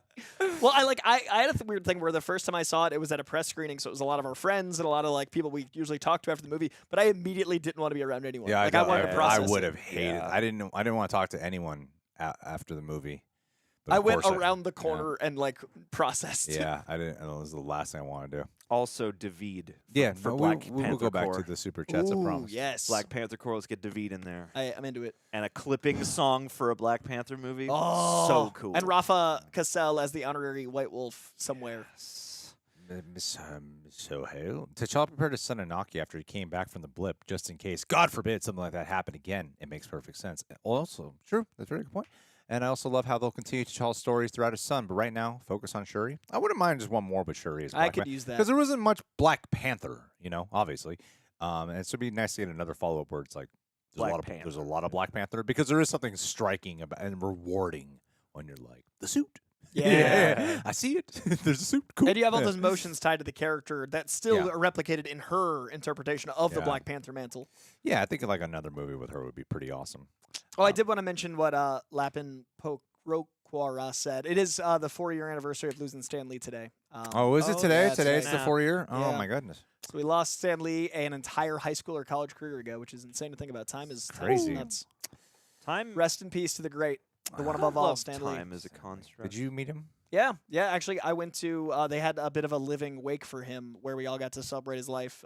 Well, I had a weird thing where the first time I saw it, it was at a press screening, so it was a lot of our friends and a lot of like people we usually talk to after the movie. But I immediately didn't want to be around anyone. Yeah, like I wanted to I process. would it. have hated. Yeah. I didn't want to talk to anyone after the movie. But I of went course around the corner and like processed. Yeah, I didn't. It was the last thing I wanted to do. Also, David. For Black we'll Panther go back Corps. to the super chats. I Ooh, promise. yes. Black Panther Corps, let's get David in there. I'm into it. And a clipping song for a Black Panther movie. Oh, So cool. And Rafa Cassell as the honorary White Wolf somewhere. So hail. T'Challa prepared his son Anaki after he came back from the blip, just in case, God forbid, something like that happened again. It makes perfect sense. Also, true. That's a very good point. And I also love how they'll continue T'Challa's stories throughout his son. But right now, focus on Shuri. I wouldn't mind just one more, but Shuri is. I could use that. because there wasn't much Black Panther, obviously. And it would be nice to get another follow-up where it's like Black there's a Panther. lot of Black Panther because there is something striking about and rewarding when you're like the suit. Yeah. I see it. There's a suit. Cool. And you have all Yeah. those emotions tied to the character that still Yeah. are replicated in her interpretation of the Yeah. Black Panther mantle. Yeah, I think like another movie with her would be pretty awesome. Oh, I did want to mention what Lapin Pokroquara said. It is the 4-year anniversary of losing Stan Lee today. Oh, is it today? yeah, Today it's today. the 4-year? Oh, Yeah. my goodness. So we lost Stan Lee an entire high school or college career ago, which is insane to think about. Time is Crazy. nuts. Time. Rest in peace to the great, the one I above all, love Stan Lee. time as a construct. Did you meet him? Yeah. Actually, I went to. They had a bit of a living wake for him, where we all got to celebrate his life.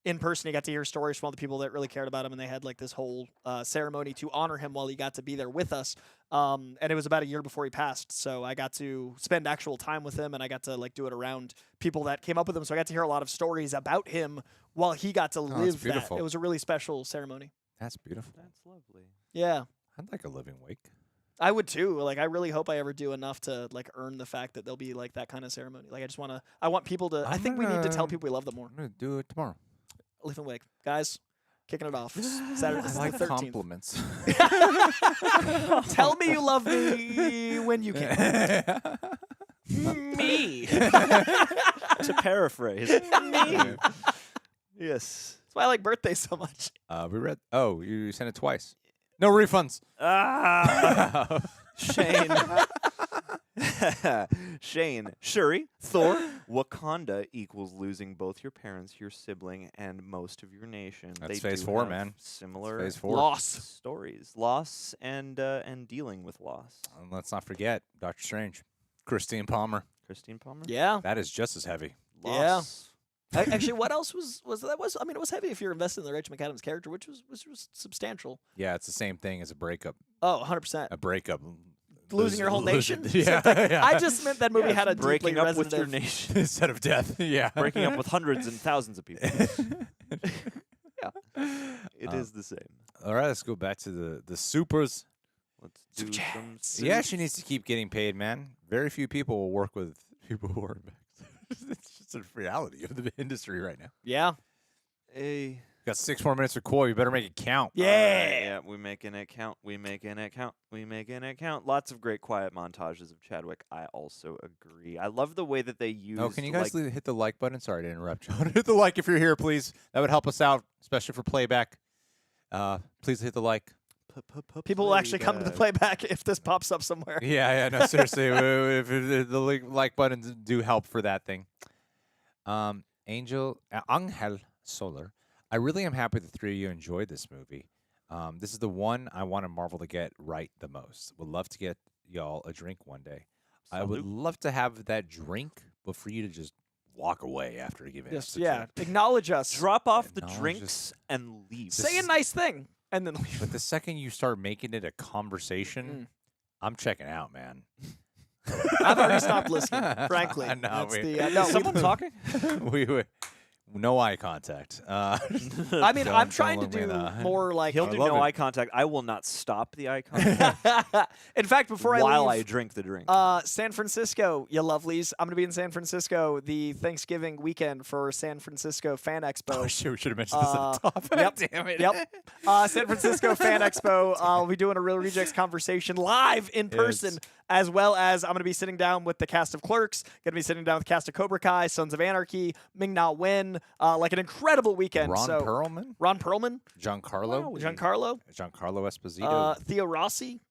in person. He got to hear stories from all the people that really cared about him, and they had like this whole ceremony to honor him while he got to be there with us. And it was about a year before he passed, so I got to spend actual time with him, and I got to like do it around people that came up with him. So I got to hear a lot of stories about him while he got to live that. beautiful. It was a really special ceremony. That's beautiful. That's lovely. Yeah. I'd like a living wake. I would too. Like, I really hope I ever do enough to like earn the fact that there'll be like that kind of ceremony. Like, I want people to. I think we need to tell people we love them more. I'm gonna do it tomorrow. Live and wake, guys. Kicking it off. Saturday, I the like 13th. compliments. Tell me you love me when you can. Me. To paraphrase. Me. Yes. That's why I like birthdays so much. We read. Oh, you sent it twice. No refunds. Ah. Shane. Shane. Shuri. Thor. Wakanda equals losing both your parents, your sibling, and most of your nation. That's they phase do 4, have man. Similar Phase 4. Loss. stories. Loss and dealing with loss. And let's not forget Doctor Strange, Christine Palmer. Christine Palmer. Yeah. That is just as heavy. Loss. Actually, what else was that? I mean, it was heavy if you're invested in the Rachel McAdams character, which was substantial. Yeah, it's the same thing as a breakup. Oh, 100%. A breakup. Losing your whole nation? Yeah. yeah. I just meant that movie had a breaking deeply up with your resonative. nation. Instead of death. Yeah. Breaking up with hundreds and thousands of people. It is the same. All right, let's go back to the supers. Let's do some. Yeah, she needs to keep getting paid, man. Very few people will work with people who are it's just a reality of the industry right now. Yeah. Hey. Got 6 more minutes for Coy. You better make it count. Yeah. Yeah, we making it count. We making it count. We making it count. Lots of great quiet montages of Chadwick. I also agree. I love the way that they use. Oh, can you guys hit the like button? Sorry to interrupt, John. Hit the like if you're here, please. That would help us out, especially for playback. Please hit the like. People will actually come to the playback if this pops up somewhere. Yeah, no, seriously. if the like buttons do help for that thing. Angel Solar. I really am happy the 3 of you enjoyed this movie. This is the one I wanted Marvel to get right the most. Would love to get y'all a drink one day. I would love to have that drink, but for you to just walk away after giving us the drink. Acknowledge us. Drop off the Acknowledge drinks and leave. Say a nice thing and then leave. But the second you start making it a conversation, I'm checking out, man. I've already stopped listening, frankly. No, Is someone talking? we no eye contact. I mean, I'm trying to do more like. He'll do love no it. eye contact. I will not stop the eye contact In fact, before while I I leave, drink the drink. San Francisco, you lovelies. I'm going to be in San Francisco the Thanksgiving weekend for San Francisco Fan Expo. Oh, shit, we should have mentioned this at the top. Yep. Damn it. Yep. San Francisco Fan Expo. We'll be doing a Real Rejects conversation live in person, as well as I'm going to be sitting down with the cast of Clerks, going to be sitting down with the cast of Cobra Kai, Sons of Anarchy, Ming Na Wen, like an incredible weekend. Ron so, Perlman? Ron Perlman? Giancarlo? Giancarlo? Giancarlo Esposito. Theo Rossi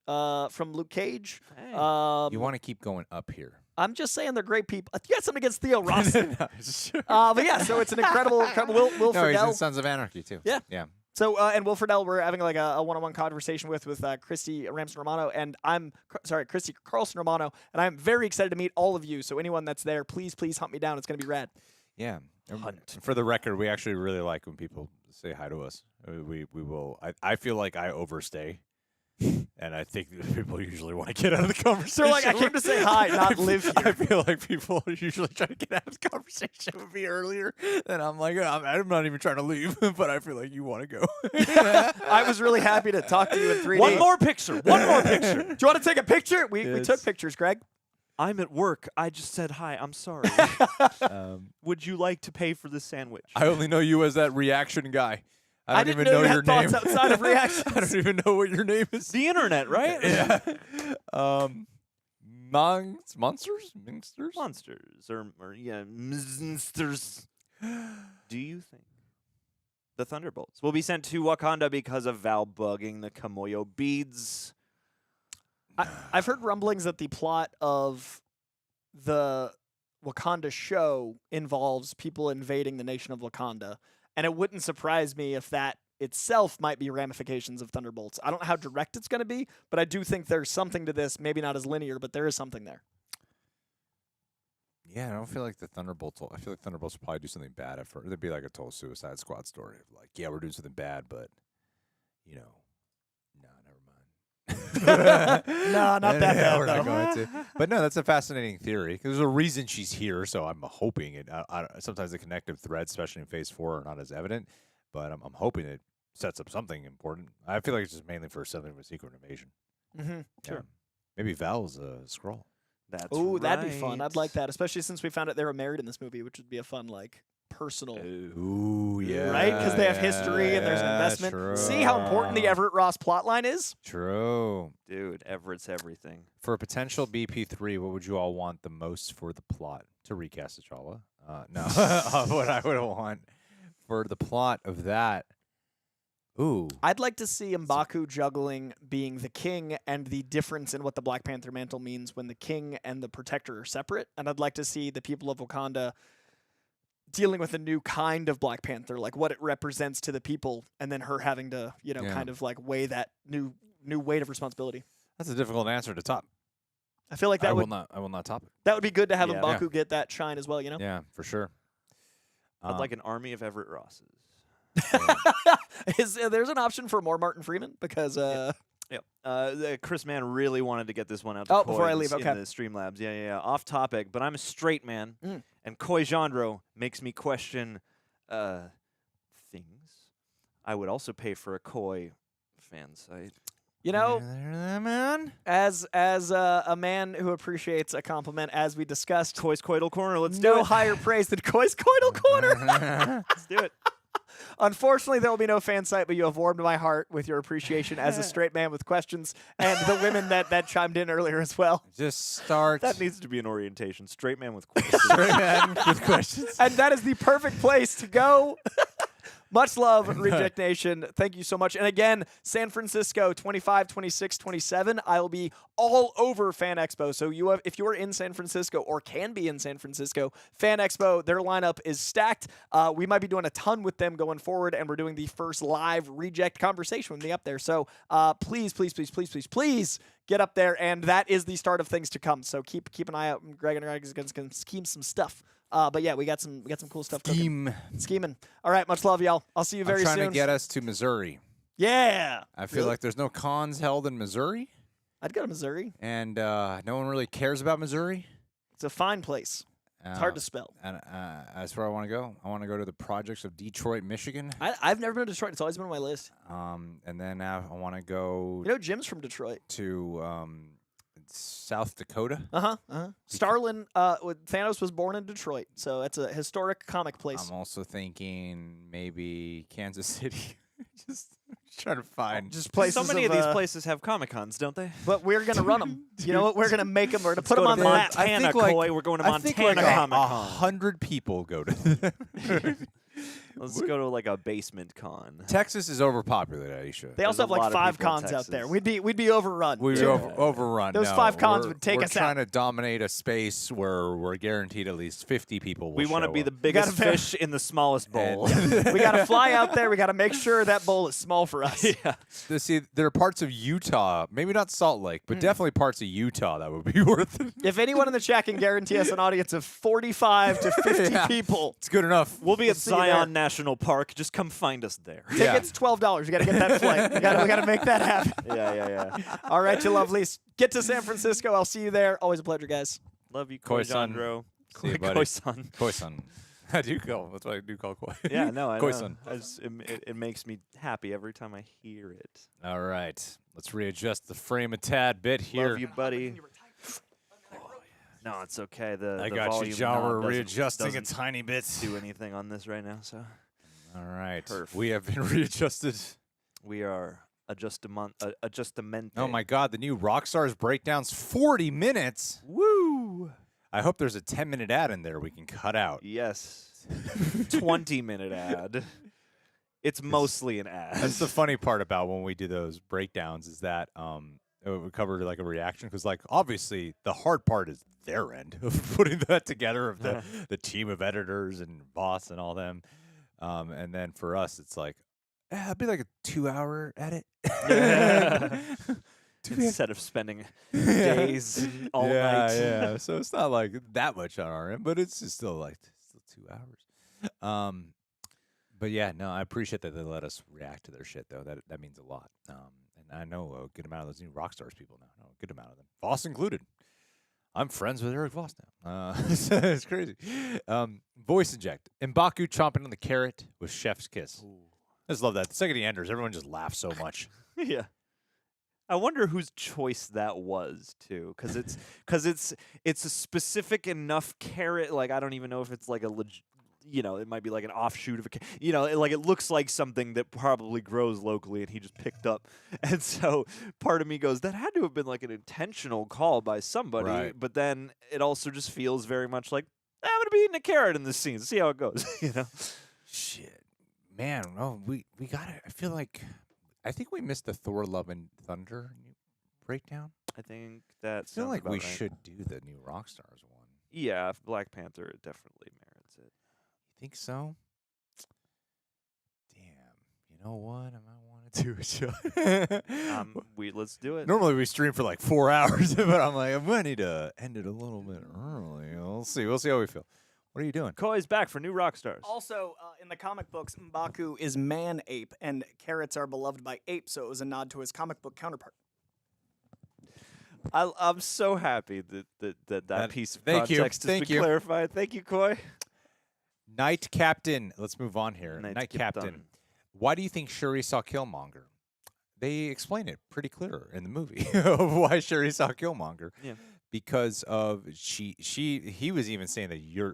from Luke Cage. Hey. You want to keep going up here. I'm just saying they're great people. You got something against Theo Rossi. No, sure. But yeah, so it's an incredible Will No, he's in Friedle. Sons of Anarchy, too. Yeah. Yeah. So, and Will Friedle, we're having like a one-on-one conversation with Christy Ramsden Romano, and Christy Carlson Romano, and I'm very excited to meet all of you. So anyone that's there, please hunt me down. It's going to be rad. Yeah. For the record, we actually really like when people say hi to us. We will. I feel like I overstay. And I think that people usually want to get out of the conversation. They're like, I came to say hi, not live here. I feel like people usually try to get out of the conversation with me earlier. And I'm like, I'm not even trying to leave, but I feel like you want to go. I was really happy to talk to you in 3D. One more picture. One more picture. Do you want to take a picture? We took pictures, Greg. I'm at work. I just said hi. I'm sorry. Would you like to pay for the sandwich? I only know you as that reaction guy. I don't didn't even know you your had thoughts name. outside of reactions. I don't even know what your name is. The internet, right? Yeah. Monsters? Minsters? Monsters or yeah, monsters. Do you think the Thunderbolts will be sent to Wakanda because of Val bugging the Kamoyo beads? I've heard rumblings that the plot of the Wakanda show involves people invading the nation of Wakanda. And it wouldn't surprise me if that itself might be ramifications of Thunderbolts. I don't know how direct it's going to be, but I do think there's something to this. Maybe not as linear, but there is something there. Yeah, I don't feel like the Thunderbolts. I feel like Thunderbolts will probably do something bad at first. It'd be like a total Suicide Squad story. Of like, yeah, we're doing something bad, but no, never mind. No, not that bad, We're not though. going to. But no, that's a fascinating theory. 'Cause there's a reason she's here, so I'm hoping it. Sometimes the connective threads, especially in Phase 4, are not as evident, but I'm hoping it sets up something important. I feel like it's just mainly for something of a secret invasion. Mm-hmm. Sure. Maybe Val's a Skrull. That's Oh, that'd be fun. right. I'd like that, especially since we found out they were married in this movie, which would be a fun, like, personal. Ooh, yeah. Right? Because they have history and there's an investment. True. See how important the Everett Ross plotline is? True. Dude, Everett's everything. For a potential BP3, what would you all want the most for the plot? To recast T'Challa? No. What I would want for the plot of that. Ooh. I'd like to see M'Baku juggling being the king and the difference in what the Black Panther mantle means when the king and the protector are separate. And I'd like to see the people of Wakanda dealing with a new kind of Black Panther, like what it represents to the people, and then her having to, Yeah. kind of like weigh that new weight of responsibility. That's a difficult answer to top. I feel like I that will not top it. that would be good to have Yeah. M'Baku get that shine as well, Yeah, for sure. I'd like an army of Everett Rosses. There's an option for more Martin Freeman because Yep. Chris Mann really wanted to get this one out to Oh, Coy before I in leave, the- okay. in the Streamlabs. Yeah. Off topic, but I'm a straight man, Mm. and Coy Jandreau makes me question things. I would also pay for a Coy fan site. Man. as a man who appreciates a compliment, as we discussed, Coy's Coital Corner. Let's do no it. higher praise than Coy's Coital Corner. Let's do it. Unfortunately, there will be no fan site, but you have warmed my heart with your appreciation as a straight man with questions, and the women that chimed in earlier as well. Just start. That needs to be an orientation. Straight man with questions. Straight man with questions. And that is the perfect place to go. Much love, Reject Nation. Thank you so much. And again, San Francisco, 25, 26, 27. I will be all over Fan Expo. So if you are in San Francisco or can be in San Francisco, Fan Expo, their lineup is stacked. We might be doing a ton with them going forward, and we're doing the first live Reject conversation with me up there. So please get up there, and that is the start of things to come. So keep an eye out. Greg and Greg is going to scheme some stuff. But yeah, we got some cool stuff cooking. Scheming. All right, much love, y'all. I'll see you very I'm trying soon. to get us to Missouri. Yeah. I feel like there's no cons held in Missouri, I'd go to Missouri. and no one really cares about Missouri. It's a fine place. It's hard to spell. And that's where I want to go. I want to go to the projects of Detroit, Michigan. I've never been to Detroit. It's always been on my list. And then I want to go Jim's from Detroit. to South Dakota. Starlin, Thanos was born in Detroit, so it's a historic comic place. I'm also thinking maybe Kansas City. just trying to find. Just places. So many of these places have Comic-Cons, don't they? But we're gonna run them. You know what? We're gonna make them. We're gonna put Go them to on the map. I Montana, think, like- Coy. We're going to I think Montana like Comic-Con. 100 people go to. Let's go to like a basement con. Texas is overpopulated, Aisha. They also There's have a like lot of 5 people in cons out there. Texas. We'd be overrun. We too. overrun. Those no, 5 cons we're- would take we're us trying out. to dominate a space where we're guaranteed at least 50 people will We want to show be up. the biggest gotta- fish in the smallest bowl. We gotta fly out there. We gotta make sure that bowl is small for us. yeah. See, there are parts of Utah, maybe not Salt Lake, but definitely parts of Utah that would be worth it. If anyone in the chat can guarantee us an audience of 45 to 50 Yeah. people, It's good enough. We'll be at see you there. Zion National Park. Just come find us there. Yeah. tickets $12. You gotta get that flight. We gotta make that happen. yeah. All right, you lovelies. Get to San Francisco. I'll see you there. Always a pleasure, guys. Love you, Koi Coy Sun. Jandreau. See you, buddy. Koi Sun. Koi-san. I do call. That's what I do call Koi. Yeah, no, I know. Koi-san. It makes me happy every time I hear it. All right. Let's readjust the frame a tad bit here. Love you, buddy. No, it's okay. I The got you, volume John. knob We're doesn't- readjusting a doesn't tiny bit. do anything on this right now, so All right. Perf. We have been readjusted. we are adjustamente. Oh my God, the new Rockstars breakdowns 40 minutes. Woo! I hope there's a 10-minute ad in there we can cut out. Yes. 20-minute ad. It's mostly an ad. That's the funny part about when we do those breakdowns is that we cover like a reaction because like obviously the hard part is their end of putting that together of the team of editors and boss and all them. And then for us, it's like, it'd be like a 2-hour edit. instead of spending days and all night. Yeah. So it's not like that much on our end, but it's just still like 2 hours. But yeah, no, I appreciate that they let us react to their shit though. That means a lot. And I know a good amount of those new Rockstars people now. I know a good amount of them, Voss included. I'm friends with Eric Voss now. It's crazy. Voice inject. M'Baku chomping on the carrot with chef's kiss. Ooh. I just love that. The second he enters, everyone just laughs so much. Yeah. I wonder whose choice that was too, because it's a specific enough carrot. Like I don't even know if it's like a it might be like an offshoot of it looks like something that probably grows locally, and he just picked up. And so part of me goes, that had to have been like an intentional call by somebody. Right. But then it also just feels very much like I'm gonna be eating a carrot in this scene. See how it goes. Shit, man. No, we got it. I think we missed the Thor: Love and Thunder breakdown. I think that I feel sounds like about we right. should do the new Rockstars one. Yeah, Black Panther definitely merits it. You think so? Damn. You know what? I might want to do a show. Let's do it. Normally we stream for like 4 hours, but I'm like, I'm gonna need to end it a little bit early. We'll see. We'll see how we feel. What are you doing? Koi's back for new Rockstars. Also, in the comic books, M'Baku is man-ape, and carrots are beloved by apes, so it was a nod to his comic book counterpart. I'm so happy that piece of Thank you. context has Thank been you. clarified. Thank you, Coy. Knight Captain. Let's move on here. Knight Knight Captain. Captain. Why do you think Shuri saw Killmonger? They explain it pretty clear in the movie of why Shuri saw Killmonger. Yeah. Because of he was even saying that you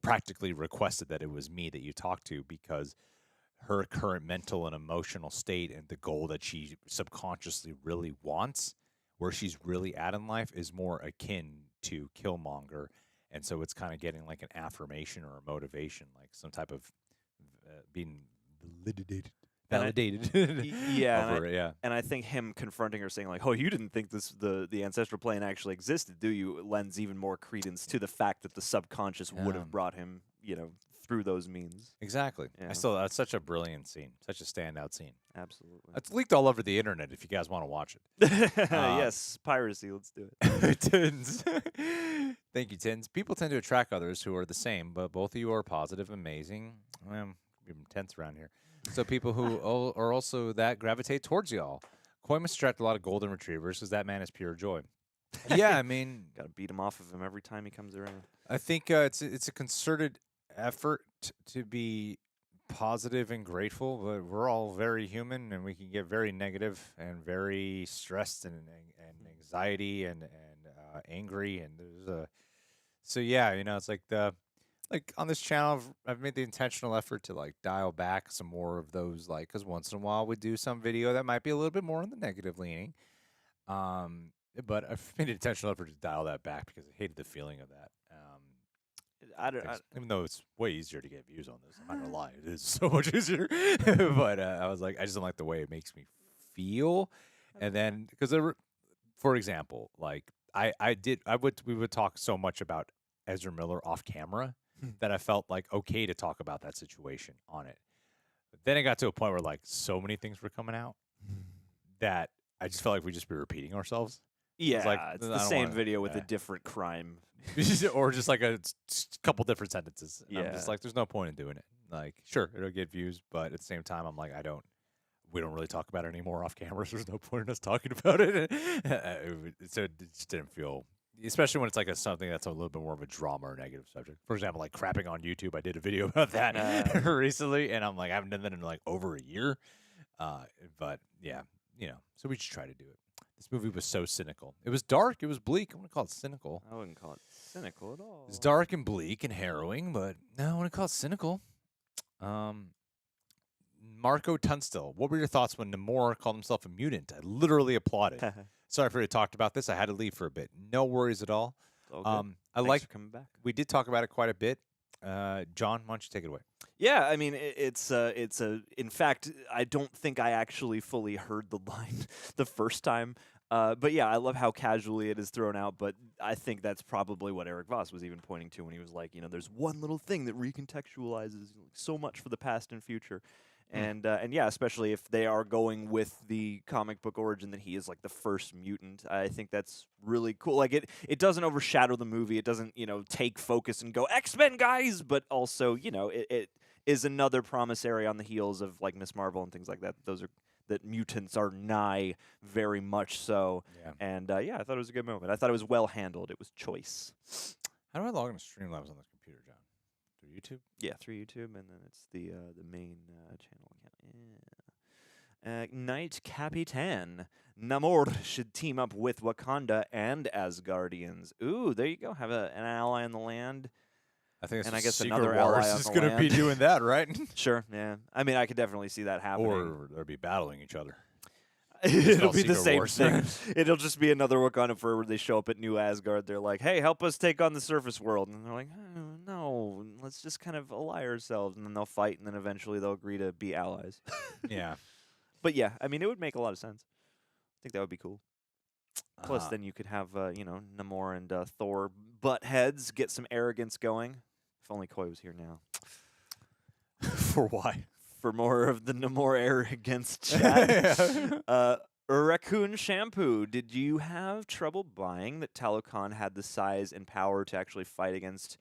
practically requested that it was me that you talked to, because her current mental and emotional state and the goal that she subconsciously really wants, where she's really at in life, is more akin to Killmonger. And so it's kind of getting like an affirmation or a motivation, like some type of being validated. Yeah, and I think him confronting her, saying like, "Oh, you didn't think the ancestral plane actually existed, do you?" lends even more credence to the fact that the subconscious would have brought him, through those means. Exactly. Yeah. That's such a brilliant scene, such a standout scene. Absolutely. It's leaked all over the internet if you guys want to watch it. Yes, piracy. Let's do it. Tins. Thank you, Tins. People tend to attract others who are the same, but both of you are positive, amazing. Give them tense around here. So people who are also that gravitate towards y'all. Coy must attract a lot of golden retrievers because that man is pure joy. Yeah, I mean, Got to beat him off of him every time he comes around. I think it's a concerted effort to be positive and grateful, but we're all very human, and we can get very negative and very stressed and anxiety and angry, and so yeah, it's like on this channel, I've made the intentional effort to like dial back some more of those, like, because once in a while we do some video that might be a little bit more on the negative leaning, but I've made an intentional effort to dial that back because I hated the feeling of that. Even though it's way easier to get views on this, I'm not gonna lie, it is so much easier. But I was like, I just don't like the way it makes me feel. And then because for example, like we would talk so much about Ezra Miller off camera that I felt like okay to talk about that situation on it. But then it got to a point where like so many things were coming out that I just felt like we'd just be repeating ourselves. Yeah, it's I the don't same wanna- video with yeah. a different crime. or just like a couple different sentences. And I'm Yeah. just like, there's no point in doing it. Like, sure, it'll get views, but at the same time, I'm like, we don't really talk about it anymore off camera, so there's no point in us talking about it. So it just didn't feel, especially when it's like something that's a little bit more of a drama or negative subject. For example, like crapping on YouTube. I did a video about that recently, and I'm like, I haven't done that in like over a year. But yeah, so we just try to do it. This movie was so cynical. It was dark. It was bleak. I wouldn't call it cynical. I wouldn't call it cynical at all. It's dark and bleak and harrowing, but no, I wouldn't call it cynical. Marco Tunstall, what were your thoughts when Namor called himself a mutant? I literally applauded. Sorry for you talked about this. I had to leave for a bit. No worries at all. All good. I Thanks like for coming back. we did talk about it quite a bit. John, why don't you take it away? Yeah, I mean, it's in fact, I don't think I actually fully heard the line the first time. But yeah, I love how casually it is thrown out, but I think that's probably what Eric Voss was even pointing to when he was like, there's one little thing that recontextualizes so much for the past and future. And yeah, especially if they are going with the comic book origin that he is like the first mutant. I think that's really cool. Like it doesn't overshadow the movie. It doesn't, take focus and go X-Men guys, but also, it is another promissory on the heels of like Miss Marvel and things like that. That mutants are nigh very much so. Yeah. And yeah, I thought it was a good moment. I thought it was well handled. It was choice. How do I log into Streamlabs on this computer, John? Through YouTube? Yeah, through YouTube, and then it's the main channel account. Yeah. Knight Capitan Namor should team up with Wakanda and Asgardians. Ooh, there you go. Have an ally in the land. I think it's And I what guess Secret another Wars ally on is the going to be land. doing that, right? Sure, yeah. I mean, I could definitely see that happening. Or they'll be battling each other. It'll called be the Secret same Wars. thing. It'll just be another Wakanda Forever where they show up at New Asgard. They're like, hey, help us take on the surface world. And they're like, oh, no, let's just kind of ally ourselves. And then they'll fight, and then eventually they'll agree to be allies. Yeah. But yeah, I mean, it would make a lot of sense. I think that would be cool. Plus, Uh, then you could have, Namor and Thor butt heads, get some arrogance going. If only Coy was here now. For why? For more of the Namor arrogance chat. Raccoon Shampoo, did you have trouble buying that Talokan had the size and power to actually fight against,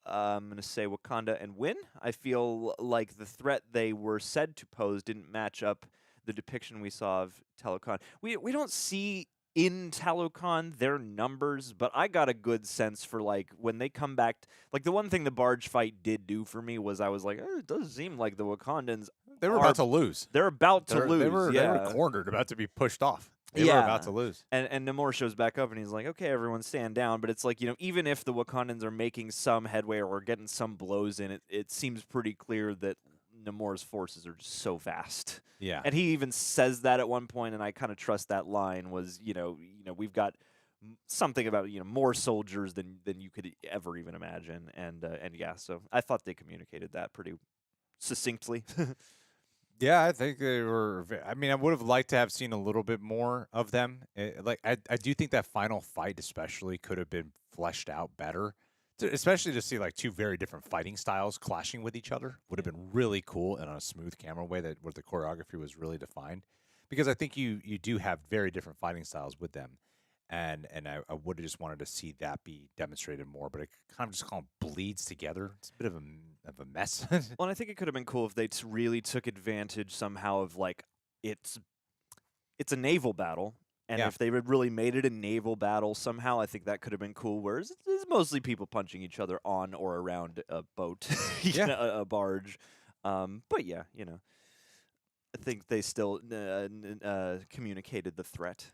I'm going to say Wakanda and win? I feel like the threat they were said to pose didn't match up the depiction we saw of Talokan. We don't see in Talokan their numbers, but I got a good sense for like when they come back. Like the one thing the barge fight did do for me was I was like, it does seem like the Wakandans They were about to lose. they're about to lose. They were yeah. cornered, about to be pushed off. They were about to lose. And Namor shows back up and he's like, okay, everyone stand down. But it's like, even if the Wakandans are making some headway or getting some blows in, it seems pretty clear that Namor's forces are just so vast. Yeah. And he even says that at one point, and I kind of trust that line was, we've got something about, more soldiers than you could ever even imagine. And yeah, so I thought they communicated that pretty succinctly. Yeah, I think they were. I mean, I would have liked to have seen a little bit more of them. I do think that final fight, especially, could have been fleshed out better. Especially to see like two very different fighting styles clashing with each other would have been really cool and on a smooth camera way where the choreography was really defined. Because I think you do have very different fighting styles with them, and I would have just wanted to see that be demonstrated more. But it kind of just bleeds together. It's a bit of a mess. Well, and I think it could have been cool if they really took advantage somehow of like it's a naval battle, and Yeah. if they had really made it a naval battle somehow, I think that could have been cool. Whereas it's mostly people punching each other on or around a boat, a barge. But yeah, I think they still communicated the threat.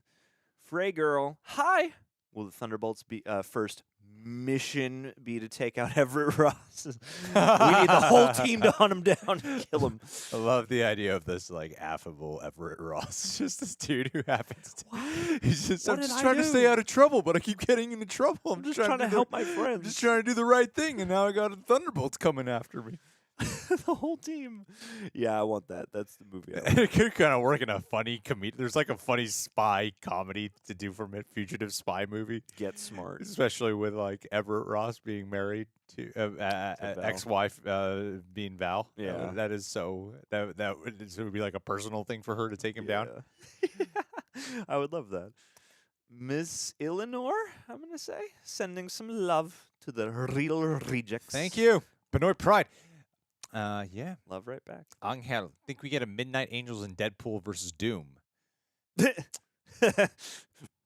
Frey girl, hi. Will the Thunderbolts be first mission be to take out Everett Ross? We need the whole team to hunt him down and kill him. I love the idea of this like affable Everett Ross. Just this dude who happens to. He's just. What I'm did just I trying to do? stay out of trouble, but I keep getting into trouble. I'm just trying to help my I'm friends. just trying to do the right thing, and now I got Thunderbolts coming after me. The whole team. Yeah, I want that. That's the movie. I want. And it could kind of work in a funny comedy. There's like a funny spy comedy to do from a fugitive spy movie, Get smart. especially with like Everett Ross being married to Val. ex-wife being Val. Yeah. that is so. That would be like a personal thing for her to take him down. Yeah. I would love that. Miss Eleanor, I'm going to say, sending some love to the real rejects. Thank you, Benoit Pride. Yeah. Love right back. Angel, think we get a Midnight Angels and Deadpool versus Doom.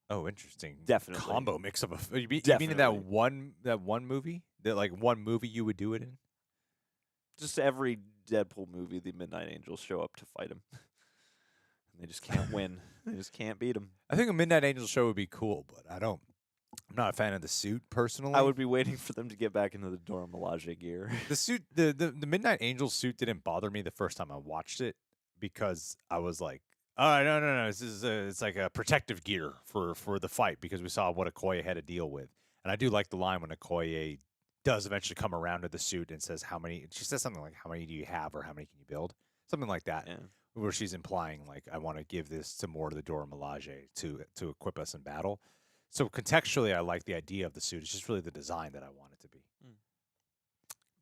Oh, interesting. Definitely. Combo mix up. You mean in Definitely. that one movie? That like one movie you would do it in? Just every Deadpool movie, the Midnight Angels show up to fight him. And they just can't win. They just can't beat him. I think a Midnight Angels show would be cool, but I'm not a fan of the suit personally. I would be waiting for them to get back into the Dora Milaje gear. The suit, the Midnight Angels suit didn't bother me the first time I watched it because I was like, oh no, this is it's like a protective gear for the fight because we saw what Okoye had to deal with, and I do like the line when Okoye does eventually come around to the suit and says how many. She says something like, "How many do you have?" or "How many can you build?" Something like that, Yeah. where she's implying like, "I want to give this to more of the Dora Milaje to equip us in battle." So contextually, I like the idea of the suit. It's just really the design that I want it to be.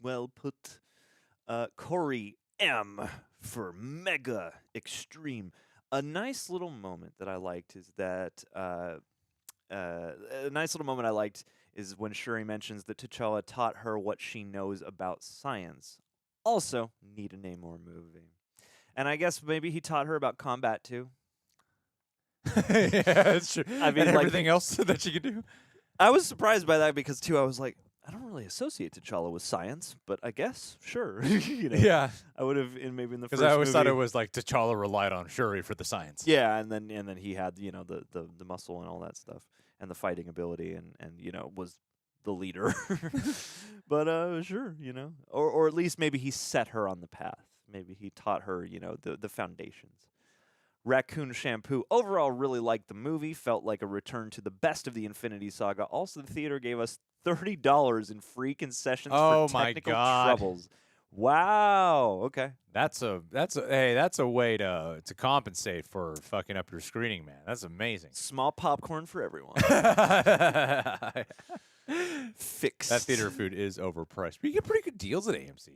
Well put. Corey M. for mega extreme. A nice little moment that I liked is that a nice little moment I liked is when Shuri mentions that T'Challa taught her what she knows about science. Also, need a Namor movie. And I guess maybe he taught her about combat too. Yeah, that's true. I mean, and like- everything else that she could do. I was surprised by that because too I was like, I don't really associate T'Challa with science, but I guess sure. Yeah, I would have maybe in the because first I always thought it movie- was like T'Challa relied on Shuri for the science. Yeah, and then he had the muscle and all that stuff and the fighting ability and was the leader. But sure, or at least maybe he set her on the path. Maybe he taught her the foundations. Raccoon Shampoo overall really liked the movie. Felt like a return to the best of the Infinity Saga. Also, the theater gave us $30 in free concessions Oh for my technical God. troubles. Wow. Okay. That's a way to compensate for fucking up your screening, man. That's amazing. Small popcorn for everyone. That Fixed. theater food is overpriced, but you get pretty good deals at AMC.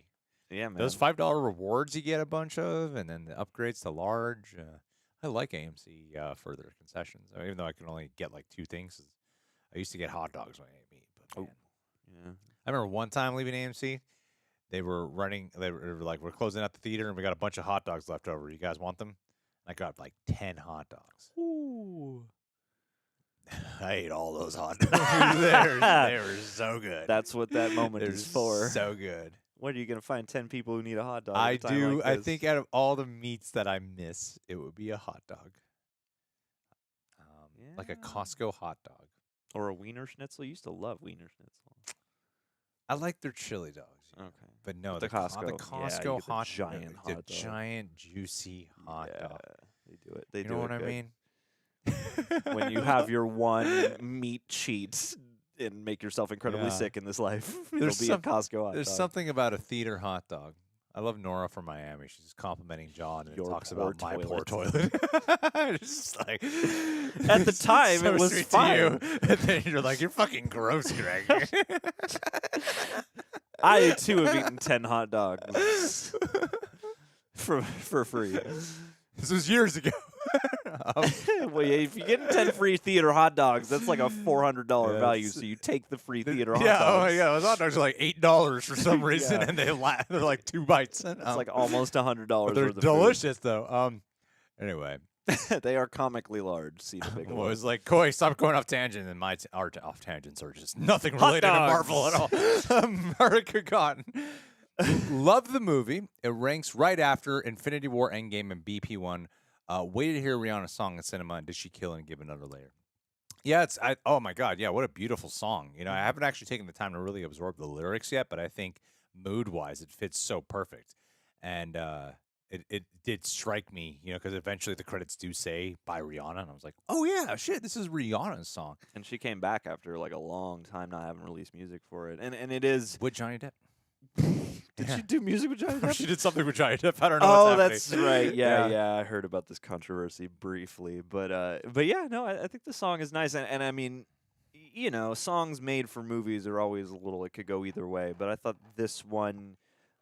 Yeah, man. Those $5 rewards you get a bunch of, and then the upgrades to large. I like AMC for their concessions, even though I can only get like 2 things. I used to get hot dogs when I ate meat, but man. Yeah. I remember one time leaving AMC, they were like, we're closing out the theater and we got a bunch of hot dogs left over. You guys want them? I got like 10 hot dogs. Ooh. I ate all those hot dogs. they were so good. That's what that moment They're is for. so good. What are you gonna find 10 people who need a hot dog? at I a time do. like I this? think out of all the meats that I miss, it would be a hot dog. Like a Yeah. Costco hot dog. Or a Wiener Schnitzel. You used to love Wiener Schnitzel. I like their chili dogs. Okay. But no, The the Costco. the Yeah, you Costco get the hot giant dog, hot the dog. giant juicy hot Yeah, dog. they do it. They You do know it what I good. mean? When you have your one meat cheat and make yourself incredibly Yeah. sick in this life, There's it'll be some- a Costco hot There's dog. something about a theater hot dog. I love Nora from Miami. She's complimenting John and Your talks poor about my poor toilet. toilet. It's just like At the it's time, so it was sweet fine. to you. And then you're like, you're fucking gross, Greg. I too have eaten 10 hot dogs for free. This was years ago. Well, yeah, if you're getting 10 free theater hot dogs, that's like a $400 Yeah, value. it's- So you take the free theater hot Yeah, dogs. oh yeah, those hot dogs are like $8 for some reason, Yeah. and they're like 2 bites. It's like almost $100 but they're worth of delicious though. Anyway, food. They are comically large. See the big well, it one. was like, Coy, stop going off tangent, and our off tangents are just nothing Hot related to dogs. Marvel at all. America Cotton. Love the movie. It ranks right after Infinity War, Endgame, and BP1. Waited to hear Rihanna's song in cinema, and did she kill and give another layer? Yeah, oh my God, yeah, what a beautiful song. I haven't actually taken the time to really absorb the lyrics yet, but I think mood-wise, it fits so perfect. And it did strike me, because eventually the credits do say by Rihanna, and I was like, oh yeah, shit, this is Rihanna's song. And she came back after like a long time not having released music for it. And it is. With Johnny Depp. Did Yeah. she do music with Johnny Depp? She did something with Johnny Depp. I don't know Oh, what's that's happening. right. Yeah. I heard about this controversy briefly, but yeah, no, I think the song is nice, and I mean, songs made for movies are always a little. It could go either way, but I thought this one,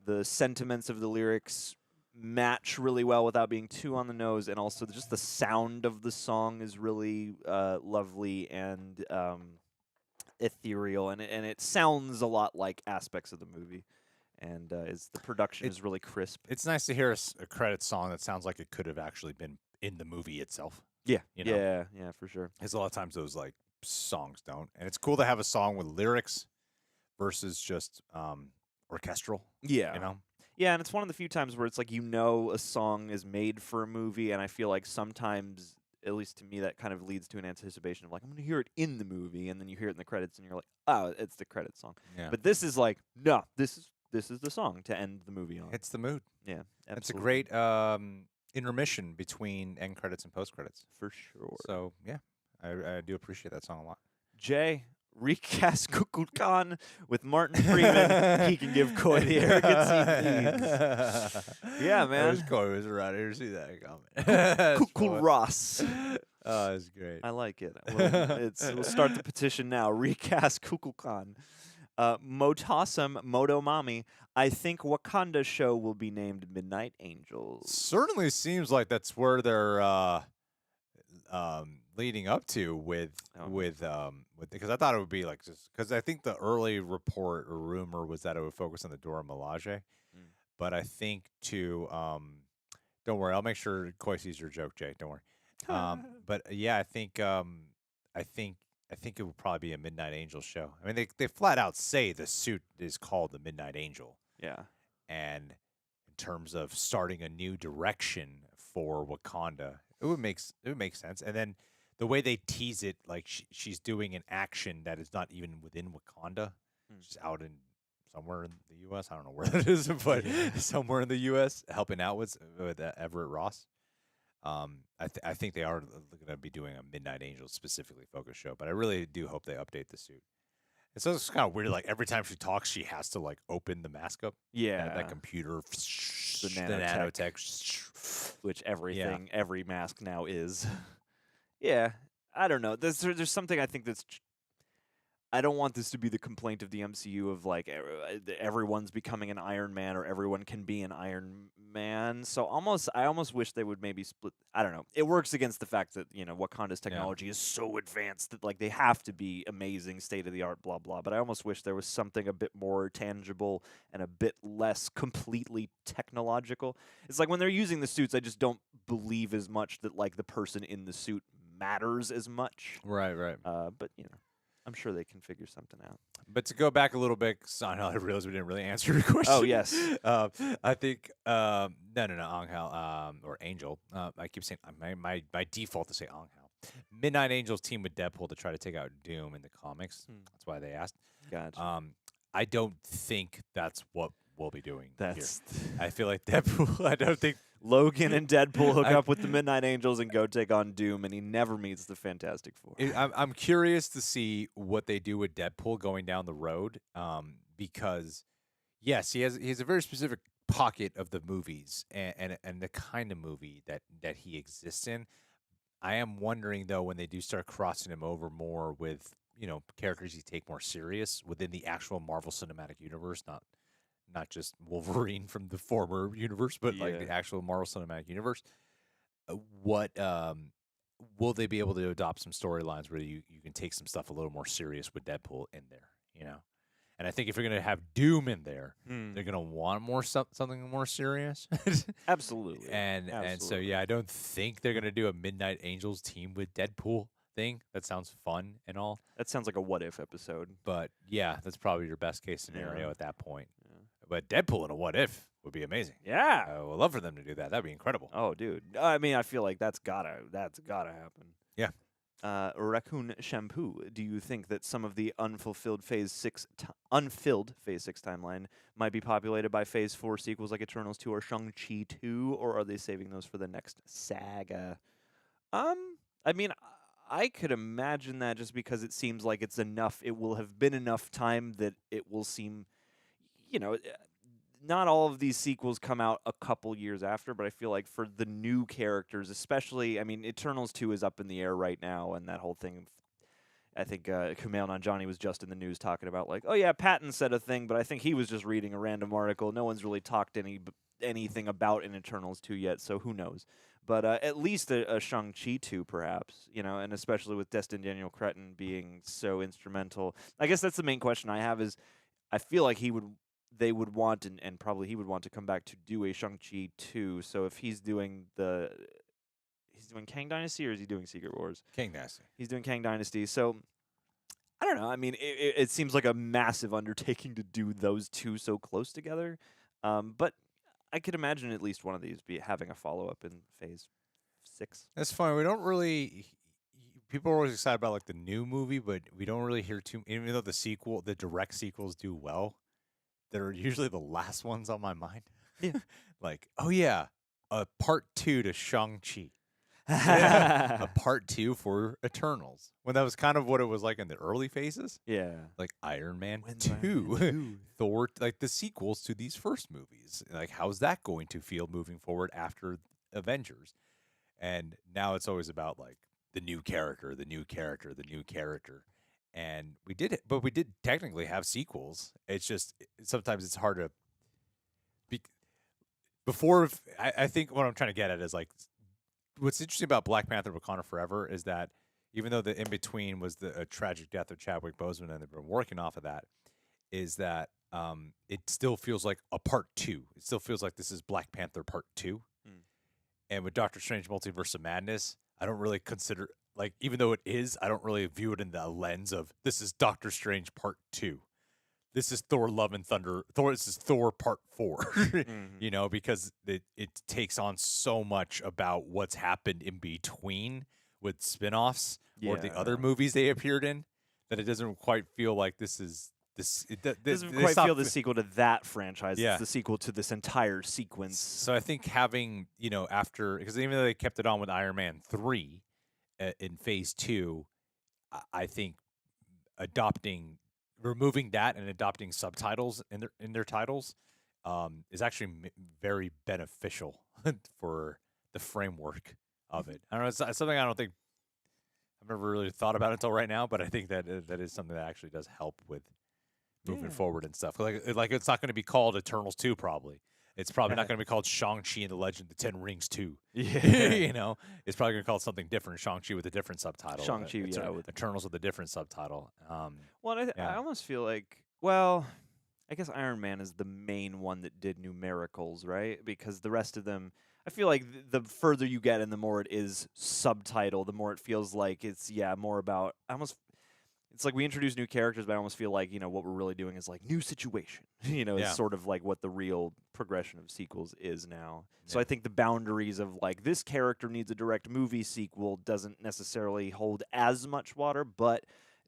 the sentiments of the lyrics match really well without being too on the nose, and also just the sound of the song is really lovely and ethereal, and it sounds a lot like aspects of the movie. And the production is really crisp. It's nice to hear a credit song that sounds like it could have actually been in the movie itself. Yeah, you know? yeah, for sure. Because a lot of times those like songs don't, and it's cool to have a song with lyrics versus just orchestral. Yeah, yeah, and it's one of the few times where it's like a song is made for a movie, and I feel like sometimes, at least to me, that kind of leads to an anticipation of like I'm going to hear it in the movie, and then you hear it in the credits, and you're like, oh, it's the credit song. Yeah, But this is like, no, this is the song to end the movie on. it's the mood. Yeah, It's a absolutely. great intermission between end credits and post credits. for sure. So yeah, I do appreciate that song a lot. Jay, recast Kukulkan with Martin Freeman. He can give Coy the arrogance he needs. Yeah, man. Coy was around here to see that comment. Kukul Ross. Oh, that's great. I like it. We'll start the petition now. Recast Kukulkan. Motasum Motomami. I think Wakanda show will be named Midnight Angels. Certainly seems like that's where they're leading up to with because I thought it would be like just because I think the early report or rumor was that it would focus on the Dora Milaje, but I think don't worry, I'll make sure Coy sees your joke, Jay. Don't worry. But yeah, I think it will probably be a Midnight Angel show. I mean, they flat out say the suit is called the Midnight Angel, Yeah. and in terms of starting a new direction for Wakanda, it would make sense. And then the way they tease it, like she's doing an action that is not even within Wakanda, she's out in somewhere in the U.S. I don't know where that is, but somewhere in the U.S. helping out with Everett Ross. I think they are going to be doing a Midnight Angel specifically focused show, but I really do hope they update the suit. And so it's kind of weird. Like every time she talks, she has to like open the mask up. Yeah. That computer, The nanotech, which every mask now is. Yeah. I don't know. There's something I think that's. I don't want this to be the complaint of the MCU of like everyone's becoming an Iron Man or everyone can be an Iron Man. So I almost wish they would maybe split. I don't know. It works against the fact that Wakanda's technology is so advanced that like they have to be amazing, state of the art, blah blah. But I almost wish there was something a bit more tangible and a bit less completely technological. It's like when they're using the suits, I just don't believe as much that like the person in the suit matters as much. Right. But I'm sure they can figure something out. But to go back a little bit, because I realized we didn't really answer your question. Oh, yes. I think, no, Angel, or Angel. I keep saying, my default to say Angel. Midnight Angels team with Deadpool to try to take out Doom in the comics. That's why they asked. Gotcha. I don't think that's what we'll be doing here. That's I feel like Deadpool, I don't think. Logan and Deadpool hook up with the Midnight Angels and go take on Doom, and he never meets the Fantastic Four. I'm curious to see what they do with Deadpool going down the road, because yes, he has a very specific pocket of the movies and the kind of movie that he exists in. I am wondering though when they do start crossing him over more with characters he take more serious within the actual Marvel Cinematic Universe, not just Wolverine from the former universe, but like the actual Marvel Cinematic Universe. What will they be able to adopt some storylines where you can take some stuff a little more serious with Deadpool in there, And I think if you're going to have Doom in there, they're going to want something more serious. Absolutely. And so yeah, I don't think they're going to do a Midnight Angels team with Deadpool thing. That sounds fun and all. That sounds like a what if episode. But yeah, that's probably your best case scenario at that point. But Deadpool in a what if would be amazing. Yeah. I would love for them to do that. That'd be incredible. Oh, dude. I mean, I feel like that's gotta happen. Yeah. Raccoon Shampoo. Do you think that some of the unfilled Phase 6 timeline might be populated by Phase 4 sequels like Eternals 2 or Shang-Chi 2, or are they saving those for the next saga? I mean, I could imagine that just because it seems like it's enough. It will have been enough time that it will seem. Not all of these sequels come out a couple years after, but I feel like for the new characters, especially, I mean, Eternals 2 is up in the air right now, and that whole thing, I think Kumail Nanjiani was just in the news talking about, like, oh yeah, Patton said a thing, but I think he was just reading a random article. No one's really talked anything about in Eternals 2 yet, so who knows. But at least a Shang-Chi 2, perhaps, and especially with Destin Daniel Cretton being so instrumental. I guess that's the main question I have is, I feel like they would want, and probably he would want to come back to do a Shang-Chi 2. So if he's doing Kang Dynasty or is he doing Secret Wars? Kang Dynasty. He's doing Kang Dynasty. So I don't know. I mean, it seems like a massive undertaking to do those two so close together. But I could imagine at least one of these having a follow-up in Phase 6. That's fine. We don't really. People are always excited about like the new movie, but we don't really hear too. Even though the direct sequels do well, they're usually the last ones on my mind. Yeah. Like, oh yeah, a part 2 to Shang-Chi. A part 2 for Eternals. When that was kind of what it was like in the early phases. Yeah. Like Iron Man 2, Thor, like the sequels to these first movies. Like, how's that going to feel moving forward after Avengers? And now it's always about like the new character. And we did it, but we did technically have sequels. It's just sometimes it's hard to. I think what I'm trying to get at is like, what's interesting about Black Panther: Wakanda Forever is that even though the in between was a tragic death of Chadwick Boseman, and they've been working off of that, is that it still feels like a part two. It still feels like this is Black Panther Part 2. And with Doctor Strange Multiverse of Madness, I don't really consider, like, even though it is, I don't really view it in the lens of this is Doctor Strange Part 2. This is Thor Love and Thunder. This is Thor Part 4, you know, because it takes on so much about what's happened in between with spin-offs or the other movies they appeared in, that it doesn't quite feel like this is it doesn't quite feel the sequel to that franchise. Yeah. It's the sequel to this entire sequence. So I think having, you know, after, because even though they kept it on with Iron Man 3 in Phase 2, I think removing that and adopting subtitles in their titles is actually very beneficial for the framework of it. I don't know, it's something I don't think I've never really thought about until right now, but I think that is something that actually does help with moving forward and stuff. Like it's not going to be called Eternals 2 probably. It's probably not going to be called Shang-Chi and the Legend of the Ten Rings 2. Yeah. You know, it's probably going to call it something different. Shang-Chi with a different subtitle. Shang-Chi, with Eternals with a different subtitle. Well, I almost feel like, well, I guess Iron Man is the main one that did numericals, right? Because the rest of them, I feel like the further you get and the more it is subtitle, the more it feels like it's, more about, it's like we introduce new characters, but I almost feel like, you know, what we're really doing is like new situation. You know, it's sort of like what the real progression of sequels is now. So I think the boundaries of like this character needs a direct movie sequel doesn't necessarily hold as much water, but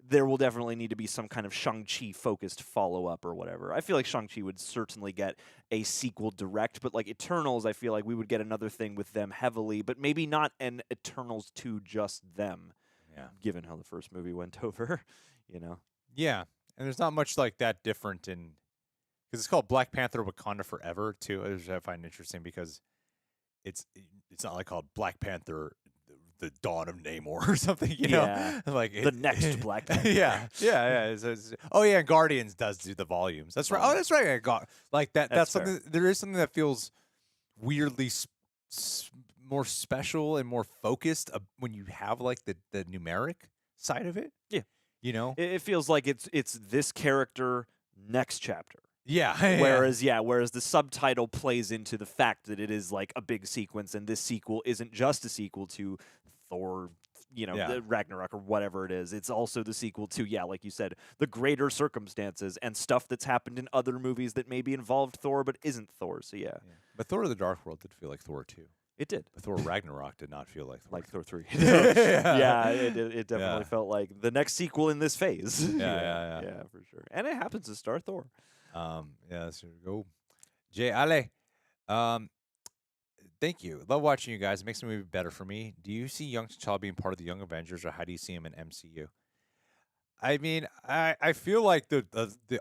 there will definitely need to be some kind of Shang-Chi focused follow-up or whatever. I feel like Shang-Chi would certainly get a sequel direct, but like Eternals, I feel like we would get another thing with them heavily, but maybe not an Eternals 2 just them. Yeah. Given how the first movie went over, you know. Yeah, and there's not much like that different in, because it's called Black Panther Wakanda Forever too, which I find interesting because it's not like called Black Panther the Dawn of Namor or something, you know, like the next Black Panther. And Guardians does do the volumes. That's right. Oh, that's right. I got like that. That's something. There is something that feels weirdly more special and more focused when you have like the numeric side of it. Yeah, you know, it feels like it's this character next chapter. Yeah. Whereas the subtitle plays into the fact that it is like a big sequence, and this sequel isn't just a sequel to Thor, you know, the Ragnarok or whatever it is. It's also the sequel to, like you said, the greater circumstances and stuff that's happened in other movies that maybe involved Thor but isn't Thor. So But Thor: The Dark World did feel like Thor 2. It did. But Thor Ragnarok did not feel like Thor 3. It definitely felt like the next sequel in this phase. Yeah, for sure. And it happens to star Thor. So go. Jay Ale. Thank you. Love watching you guys. It makes the movie better for me. Do you see young T'Challa being part of the Young Avengers, or how do you see him in MCU? I mean, I feel like the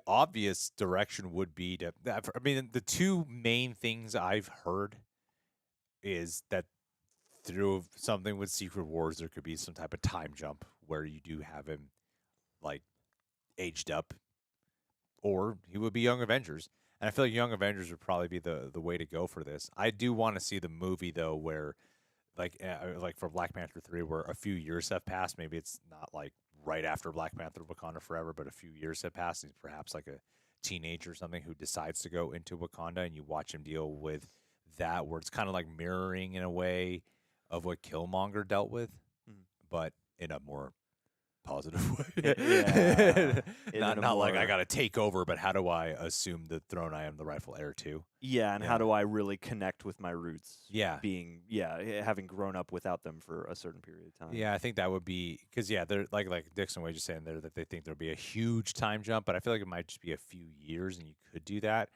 obvious direction would be to. I mean, the two main things I've heard is that through something with Secret Wars, there could be some type of time jump where you do have him like aged up, or he would be Young Avengers. And I feel like Young Avengers would probably be the way to go for this. I do want to see the movie though, where like for Black Panther 3, where a few years have passed. Maybe it's not like right after Black Panther Wakanda Forever, but a few years have passed. He's perhaps like a teenager or something who decides to go into Wakanda, and you watch him deal with that, where it's kind of like mirroring in a way of what Killmonger dealt with, but in a more positive way. Not like I got to take over, but how do I assume the throne I am the rightful heir to? Yeah, and how do I really connect with my roots? Yeah. Having grown up without them for a certain period of time. Yeah, I think that would be, because they're like Dixon was just saying there that they think there'll be a huge time jump, but I feel like it might just be a few years, and you could do that.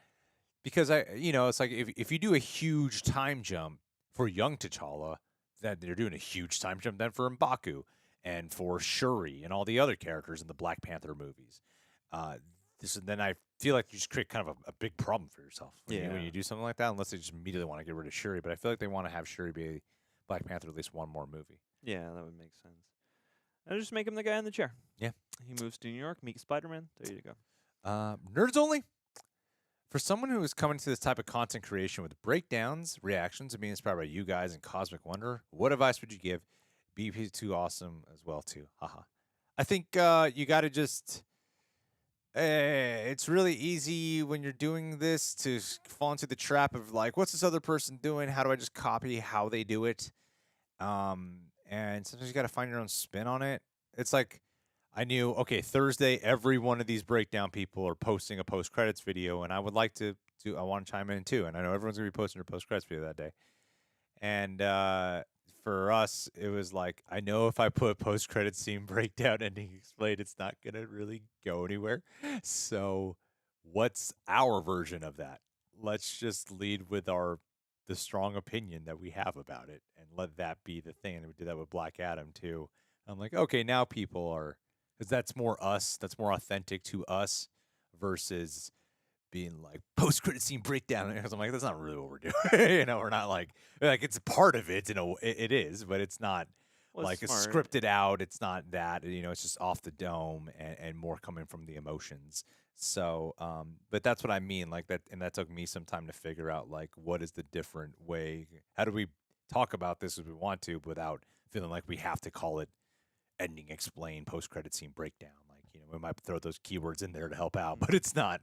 Because it's like if you do a huge time jump for young T'Challa, then they're doing a huge time jump then for M'Baku and for Shuri and all the other characters in the Black Panther movies. Then I feel like you just create kind of a big problem for yourself when you do something like that, unless they just immediately want to get rid of Shuri. But I feel like they want to have Shuri be Black Panther at least one more movie. Yeah, that would make sense. And just make him the guy in the chair. Yeah. He moves to New York, meet Spider-Man. There you go. Nerds only. For someone who is coming to this type of content creation with breakdowns, reactions, and being inspired by you guys and Cosmic Wonder, what advice would you give? BP2 awesome as well, too. Haha. I think you got to just... it's really easy when you're doing this to fall into the trap of, like, what's this other person doing? How do I just copy how they do it? And sometimes you got to find your own spin on it. It's like... I knew, okay, Thursday, every one of these breakdown people are posting a post-credits video, and I would like to I want to chime in too, and I know everyone's going to be posting their post-credits video that day. And for us, it was like, I know if I put post-credits scene breakdown ending explained, it's not going to really go anywhere. So what's our version of that? Let's just lead with the strong opinion that we have about it, and let that be the thing. And we did that with Black Adam too. I'm like, okay, now people are... Because that's more us. That's more authentic to us versus being like post-credit scene breakdown. Because I'm like, that's not really what we're doing. We're not like it's a part of it. It is, but it's not it's scripted out. It's not that. It's just off the dome and more coming from the emotions. So, but that's what I mean. Like that, and that took me some time to figure out like what is the different way. How do we talk about this as we want to without feeling like we have to call it ending explain post-credit scene breakdown. Like, we might throw those keywords in there to help out, but it's not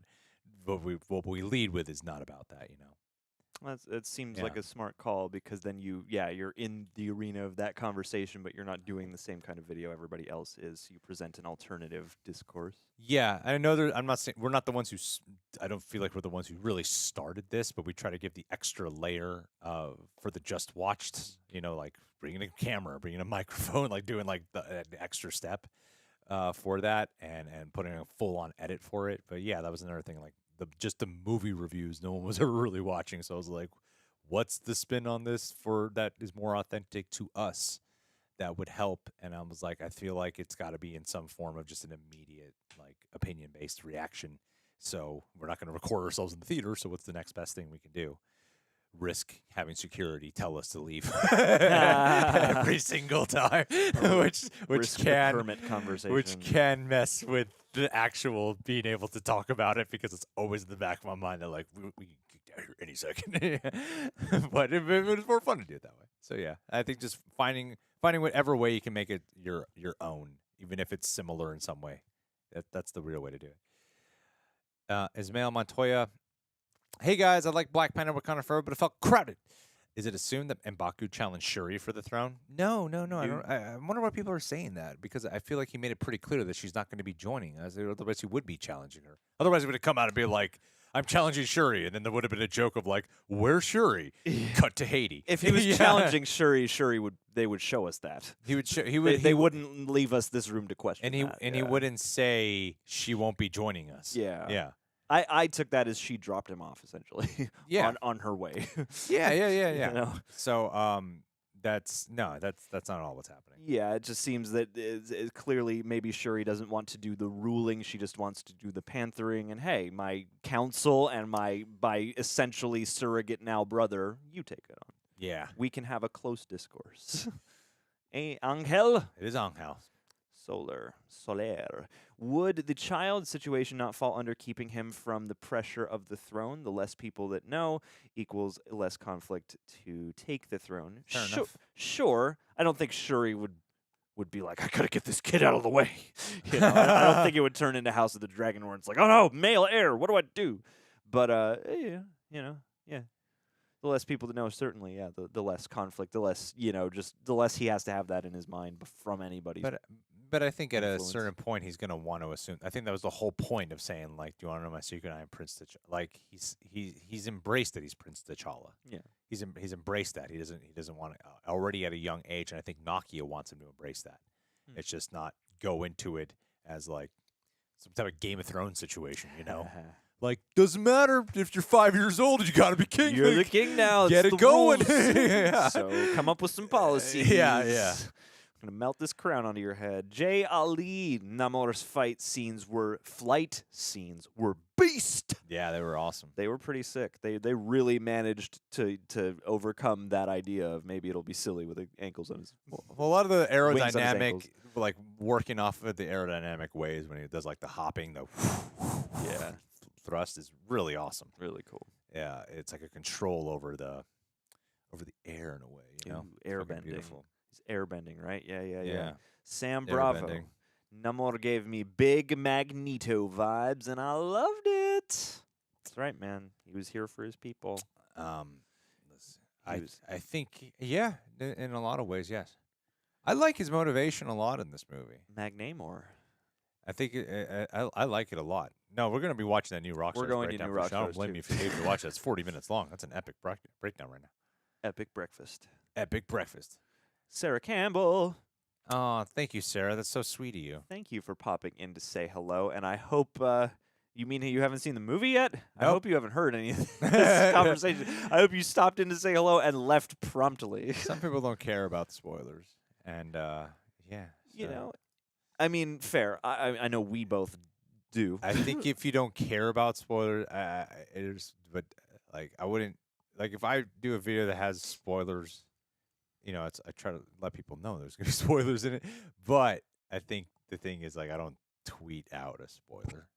what we lead with is not about that, It seems like a smart call, because then you're in the arena of that conversation, but you're not doing the same kind of video everybody else is. You present an alternative discourse. Yeah, I know I'm not saying we're not the ones who I don't feel like we're the ones who really started this, but we try to give the extra layer for the just watched, like bringing a camera, bringing a microphone, like doing like the extra step for that and putting a full-on edit for it. But yeah, that was another thing, like just the movie reviews no one was ever really watching. So I was like, what's the spin on this for that is more authentic to us that would help? And I was like, I feel like it's got to be in some form of just an immediate like opinion-based reaction. So we're not going to record ourselves in the theater. So what's the next best thing we can do? Risk having security tell us to leave every single time, which Risk can the permit conversation. which can mess with the actual being able to talk about it, because it's always in the back of my mind that like we can kick out here any second. But it's more fun to do it that way. So yeah, I think just finding whatever way you can make it your own, even if it's similar in some way. That's the real way to do it. Ismail Montoya. Hey guys, I like Black Panther Wakanda Forever, but it felt crowded. Is it assumed that M'Baku challenged Shuri for the throne? No. I wonder why people are saying that, because I feel like he made it pretty clear that she's not going to be joining us. Otherwise, he would be challenging her. Otherwise, he would have come out and be like, I'm challenging Shuri, and then there would have been a joke of like, where's Shuri? Cut to Haiti. If he was challenging Shuri, they would show us that. They wouldn't leave us this room to question. And he wouldn't say she won't be joining us. Yeah. I took that as she dropped him off, essentially. Yeah. on her way. Yeah. So that's not all what's happening. Yeah, it just seems that clearly maybe Shuri doesn't want to do the ruling. She just wants to do the panthering. And hey, my counsel and my essentially surrogate now brother, you take it on. Yeah. We can have a close discourse. Angel? It is Angel. Soler. Would the child situation not fall under keeping him from the pressure of the throne? The less people that know equals less conflict to take the throne. Fair enough. Sure. I don't think Shuri would be like, I gotta get this kid out of the way. I don't think it would turn into House of the Dragon where it's like, oh no, male heir, what do I do? But yeah. The less people to know, certainly, yeah. The less conflict, the less, just the less he has to have that in his mind from anybody. But I think at influence. a certain point he's going to want to assume. I think that was the whole point of saying, like, do you want to know my secret? I am Prince T'Challa. Like he's embraced that he's Prince T'Challa. Yeah, he's embraced that. He doesn't want to already at a young age, and I think Nakia wants him to embrace that. It's just not go into it as like some type of Game of Thrones situation, Like, doesn't matter if you're 5 years old, you got to be king. You're the king now. Get it's it going. Yeah. So come up with some policies. Yeah. gonna melt this crown onto your head. Jay Ali, Namor's fight scenes were beast. Yeah, they were awesome. They were pretty sick. They really managed to overcome that idea of maybe it'll be silly with the ankles on his. Well, a lot of the Wings on his aerodynamic, ankles. like working off of the aerodynamic ways when he does like the hopping, the Yeah, thrust is really awesome. really cool. Yeah, it's like a control over the air in a way, you know. Ooh, It's fucking airbending. beautiful. It's airbending, right? Yeah. Yeah. Sam Bravo. Airbending. Namor gave me big Magneto vibes, and I loved it. That's right, man. He was here for his people. Let's He see. was- I think in a lot of ways, yes. I like his motivation a lot in this movie. Magnamor. I think I like it a lot. No, we're gonna be watching that new Rockstars. We're going to breakdown new for sure. I don't Rockstars, blame too. you if you hate to watch that. It's 40 minutes long. That's an epic breakdown right now. Epic breakfast. Epic breakfast. Sarah Campbell. Oh, thank you, Sarah. That's so sweet of you. Thank you for popping in to say hello, and I hope you mean you haven't seen the movie yet? I Nope. hope you haven't heard any of this conversation. I hope you stopped in to say hello and left promptly. Some people don't care about spoilers, and yeah, You so know, I mean, fair. I know we both do. I think if you don't care about spoilers, but like I wouldn't like if I do a video that has spoilers. You know, I try to let people know there's gonna be spoilers in it, but I think the thing is like I don't tweet out a spoiler.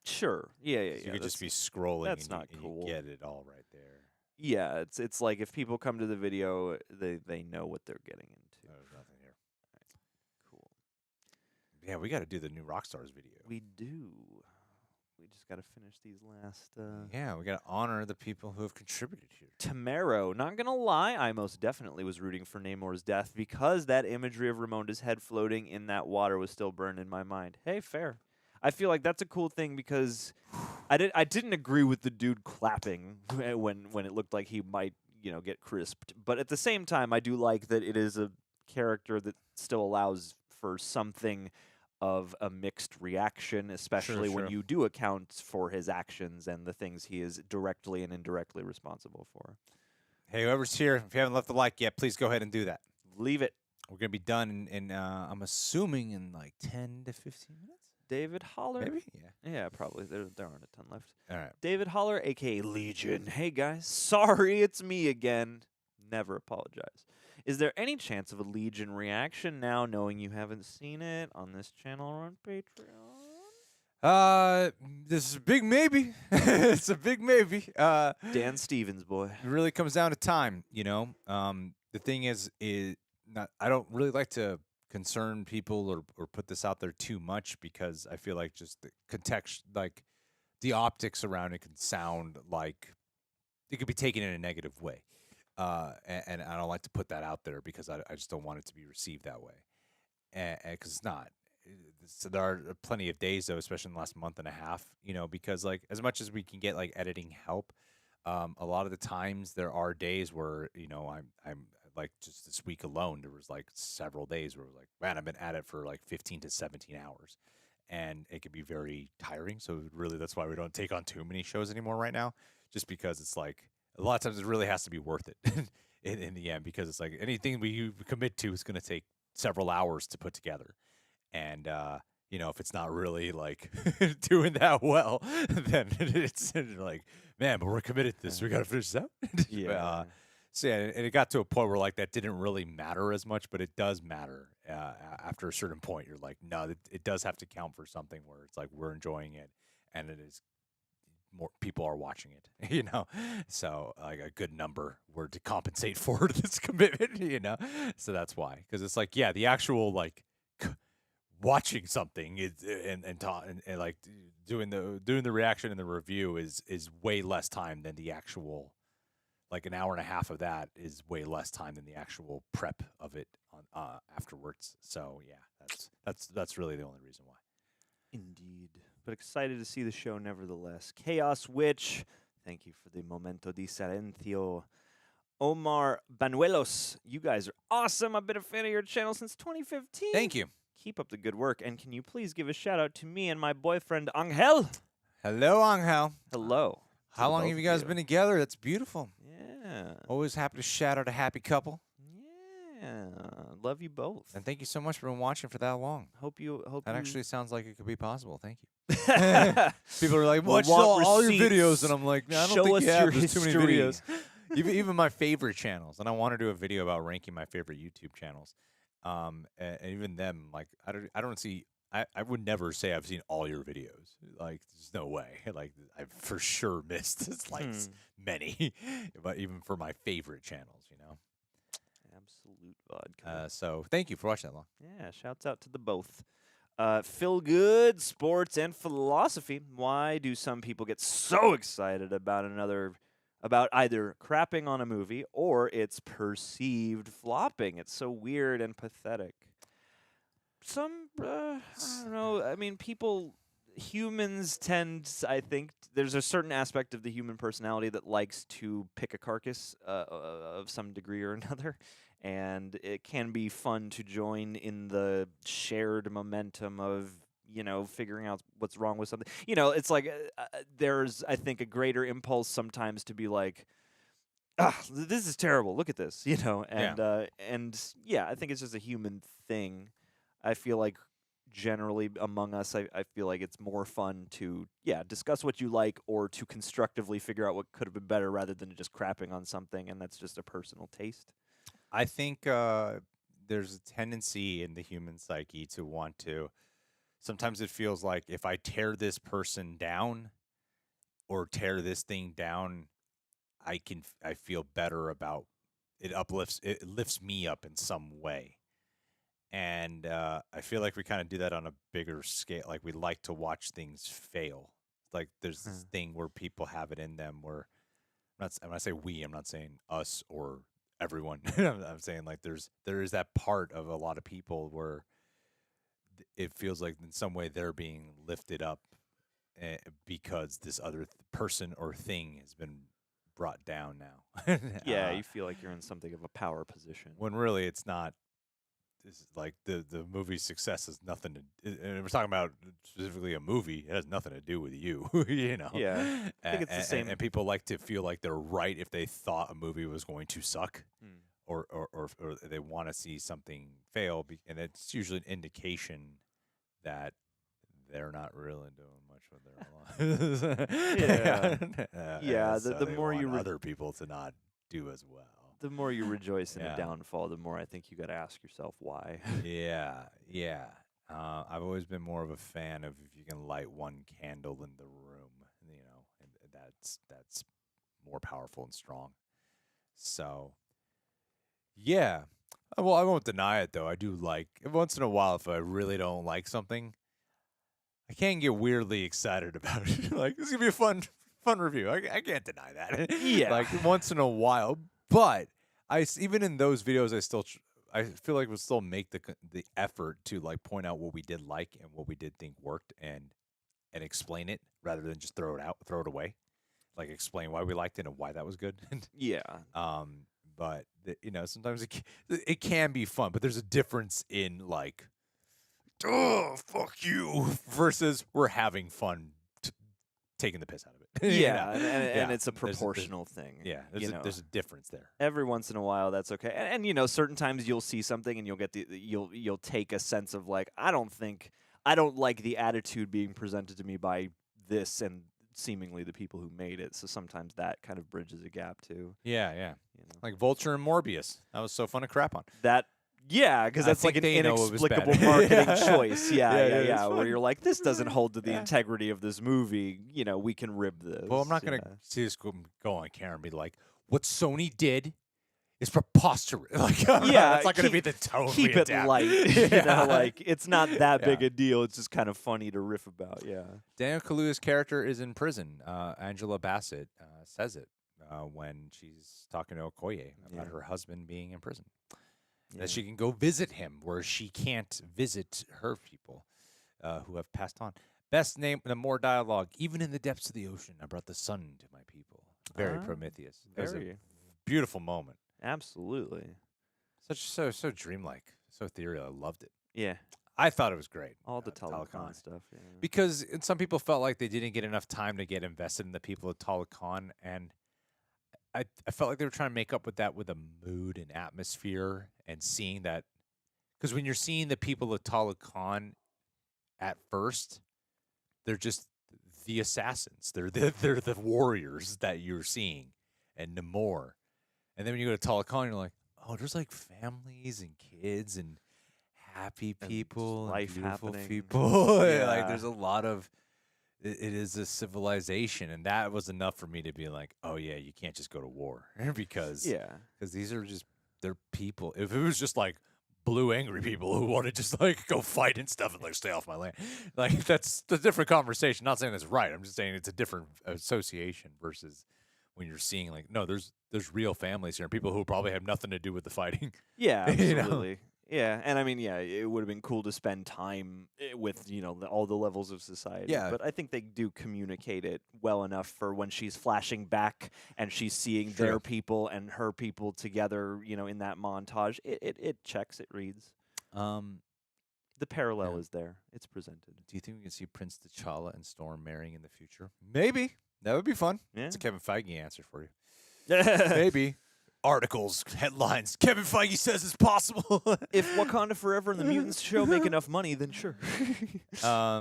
Sure. Yeah. So you could just be scrolling. that's and not you cool. get it all right there. Yeah, it's like if people come to the video, they know what they're getting into. There's nothing here. Cool. Yeah, we got to do the new Rockstars video. We do. We just got to finish these last. Yeah, we got to honor the people who have contributed here. Tamaro, not gonna lie, I most definitely was rooting for Namor's death because that imagery of Ramonda's head floating in that water was still burned in my mind. Hey, fair. I feel like that's a cool thing because I didn't agree with the dude clapping when it looked like he might get crisped, but at the same time, I do like that it is a character that still allows for something of a mixed reaction, especially when sure. you do account for his actions and the things he is directly and indirectly responsible for. Hey, whoever's here, if you haven't left a like yet, please go ahead and do that. Leave it. We're going to be done in I'm assuming, in like 10 to 15 minutes? David Holler. Maybe? Yeah. Yeah, probably. There aren't a ton left. All right. David Holler, a.k.a. Legion. Hey, guys. Sorry, it's me again. Never apologize. Is there any chance of a Legion reaction now, knowing you haven't seen it on this channel or on Patreon? This is a big maybe. It's a big maybe. Dan Stevens, boy. It really comes down to time, you know. The thing is not. I don't really like to concern people or put this out there too much because I feel like just the context, like the optics around it, can sound like it could be taken in a negative way. And I don't like to put that out there because I just don't want it to be received that way. Because it's not. So there are plenty of days, though, especially in the last month and a half, you know, because like as much as we can get like editing help, a lot of the times there are days where, you know, I'm like just this week alone, there was like several days where it was like, man, I've been at it for like 15 to 17 hours. And it can be very tiring. So really, that's why we don't take on too many shows anymore right now, just because it's like, a lot of times it really has to be worth it in the end, because it's like anything we commit to is going to take several hours to put together. And, you know, if it's not really like doing that well, then it's like, man, but we're committed to this. We got to finish this out. Yeah. So, yeah, and it got to a point where like that didn't really matter as much, but it does matter after a certain point. You're like, no, it does have to count for something where it's like we're enjoying it and it is more people are watching it, you know, so like a good number were to compensate for this commitment, you know, so that's why, because it's like, yeah, the actual like watching something is and like doing the reaction and the review is way less time than the actual, like an hour and a half of that is way less time than the actual prep of it on afterwards. So yeah, that's really the only reason why. Indeed. But excited to see the show nevertheless. Chaos Witch, thank you for the momento di silencio. Omar Banuelos, you guys are awesome. I've been a fan of your channel since 2015. Thank you. Keep up the good work. And can you please give a shout out to me and my boyfriend, Angel? Hello, Angel. Hello. How long have you guys been together? That's beautiful. Yeah. Always happy to shout out a happy couple. Yeah, love you both. And thank you so much for watching for that long. Hope you. That actually sounds like it could be possible. Thank you. actually. People are like, We'll watch want all your videos, receipts. and I'm like, no, I don't Show think us you have. your There's too many history. videos. even my favorite channels, and I want to do a video about ranking my favorite YouTube channels. And even them, like, I don't see. I would never say I've seen all your videos. Like, there's no way. Like, I've for sure missed many, but even for my favorite channels, you know. Absolute vodka. So thank you for watching that long. Yeah, shouts out to the both. Feel good, sports, and philosophy. Why do some people get so excited about either crapping on a movie or its perceived flopping? It's so weird and pathetic. I don't know. I mean, humans tend, I think, there's a certain aspect of the human personality that likes to pick a carcass of some degree or another. And it can be fun to join in the shared momentum of, figuring out what's wrong with something. It's like there's, I think, a greater impulse sometimes to be like, this is terrible. Look at this, and yeah, I think it's just a human thing. I feel like generally among us, I feel like it's more fun to, discuss what you like or to constructively figure out what could have been better rather than just crapping on something, and that's just a personal taste. I think there's a tendency in the human psyche to want to. Sometimes it feels like if I tear this person down or tear this thing down, I feel better about it. It lifts me up in some way. And I feel like we kind of do that on a bigger scale. Like, we like to watch things fail. Like, there's this thing where people have it in them where, when I say we, I'm not saying us or everyone. I'm saying, like, there is that part of a lot of people where it feels like in some way they're being lifted up because this other person or thing has been brought down now. Yeah, you feel like you're in something of a power position. When really it's not. This is like the movie's success has nothing to. And we're talking about specifically a movie. It has nothing to do with you, you know. Yeah, I think it's the same. And people like to feel like they're right if they thought a movie was going to suck, or they want to see something fail, and it's usually an indication that they're not really doing much with their lives. Yeah. So The they more want you other people to not do as well. the more you rejoice in a Yeah. downfall, the more I think you got to ask yourself why. Yeah. I've always been more of a fan of if you can light one candle in the room, and that's more powerful and strong. So, yeah. Well, I won't deny it though. I do like once in a while if I really don't like something, I can get weirdly excited about it. Like, this is gonna be a fun review. I can't deny that. Yeah. Like once in a while, but even in those videos, I feel like we'll still make the effort to like point out what we did like and what we did think worked and explain it rather than just throw it away. Like, explain why we liked it and why that was good. Yeah. But sometimes it can be fun, but there's a difference in like, oh, fuck you, versus we're having fun taking the piss out of it. Yeah, and it's a proportional thing. Yeah, there's a difference there. Every once in a while, that's okay. And certain times you'll see something and you'll get you'll take a sense of like, I don't like the attitude being presented to me by this and seemingly the people who made it. So sometimes that kind of bridges a gap too. Yeah. Like Vulture and Morbius. That was so fun to crap on. Yeah, because that's like an they know it was bad. inexplicable marketing choice. Yeah. it's Where fun. you're like, this doesn't hold to the integrity of this movie. We can rib this. Well, I'm not going to see this go on camera and be like, what Sony did is preposterous. Like, Yeah, it's not going to be the tone. Keep we it adapt. light. Like, it's not that big Yeah. a deal. It's just kind of funny to riff about. Yeah. Daniel Kaluuya's character is in prison. Angela Bassett says it when she's talking to Okoye about her husband being in prison. That she can go visit him where she can't visit her people who have passed on. Best name, the more dialogue. Even in the depths of the ocean, I brought the sun to my people. Very Prometheus. It was a beautiful moment. Absolutely. So dreamlike, so ethereal. I loved it. Yeah. I thought it was great. All the Telecon stuff. Yeah. Because some people felt like they didn't get enough time to get invested in the people of Telecon, and I felt like they were trying to make up with that with a mood and atmosphere and seeing that because when you're seeing the people of Talokan at first, they're just the assassins. They're the warriors that you're seeing, and Namor. And then when you go to Talokan, you're like, oh, there's like families and kids and happy And people, and life beautiful happening. people. Yeah. Like there's a lot of. It is a civilization, and that was enough for me to be like, oh yeah, you can't just go to war because these are just they're people. If it was just like blue angry people who want to just like go fight and stuff and like stay off my land, like that's a different conversation. Not saying that's right. I'm just saying it's a different association versus when you're seeing like no, there's real families here and people who probably have nothing to do with the fighting. Yeah, You know? absolutely. Yeah, and I mean, yeah, it would have been cool to spend time with all the levels of society. Yeah. But I think they do communicate it well enough for when she's flashing back and she's seeing Sure. their people and her people together. In that montage, it checks, it reads. The parallel Yeah. is there. It's presented. Do you think we can see Prince T'Challa and Storm marrying in the future? Maybe that would be fun. Yeah. It's a Kevin Feige answer for you. Maybe. Articles, headlines. Kevin Feige says it's possible. If Wakanda Forever and the Mutants show make enough money, then sure.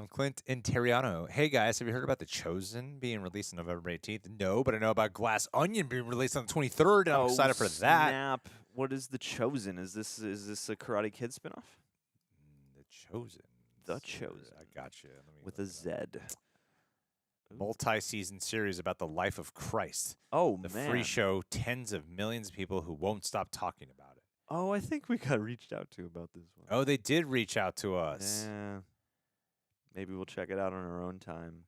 Clint Interiano. Hey guys, have you heard about The Chosen being released on November 18th? No, but I know about Glass Onion being released on the 23rd, and I'm excited for that. Snap. What is The Chosen? Is this a Karate Kid spinoff? The Chosen. The Chosen. I got you. With a Z. Multi-season series about the life of Christ. Oh, The man. free show, tens of millions of people who won't stop talking about it. Oh, I think we got reached out to about this one. Oh, they did reach out to us. Yeah. Maybe we'll check it out on our own time.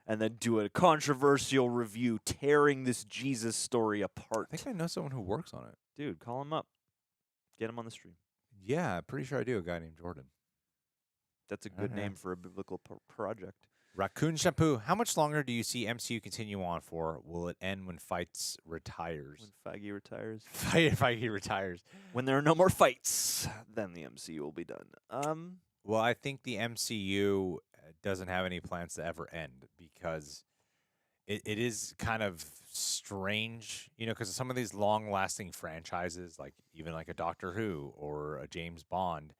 And then do a controversial review tearing this Jesus story apart. I think I know someone who works on it. Dude, call him up. Get him on the stream. Yeah, pretty sure I do. A guy named Jordan. That's a good Okay. name for a biblical project. Raccoon Shampoo. How much longer do you see MCU continue on for? Will it end when Fights retires? When Feige retires. Feige retires. When there are no more fights, then the MCU will be done. Well, I think the MCU doesn't have any plans to ever end because it is kind of strange, because some of these long-lasting franchises, like even like a Doctor Who or a James Bond,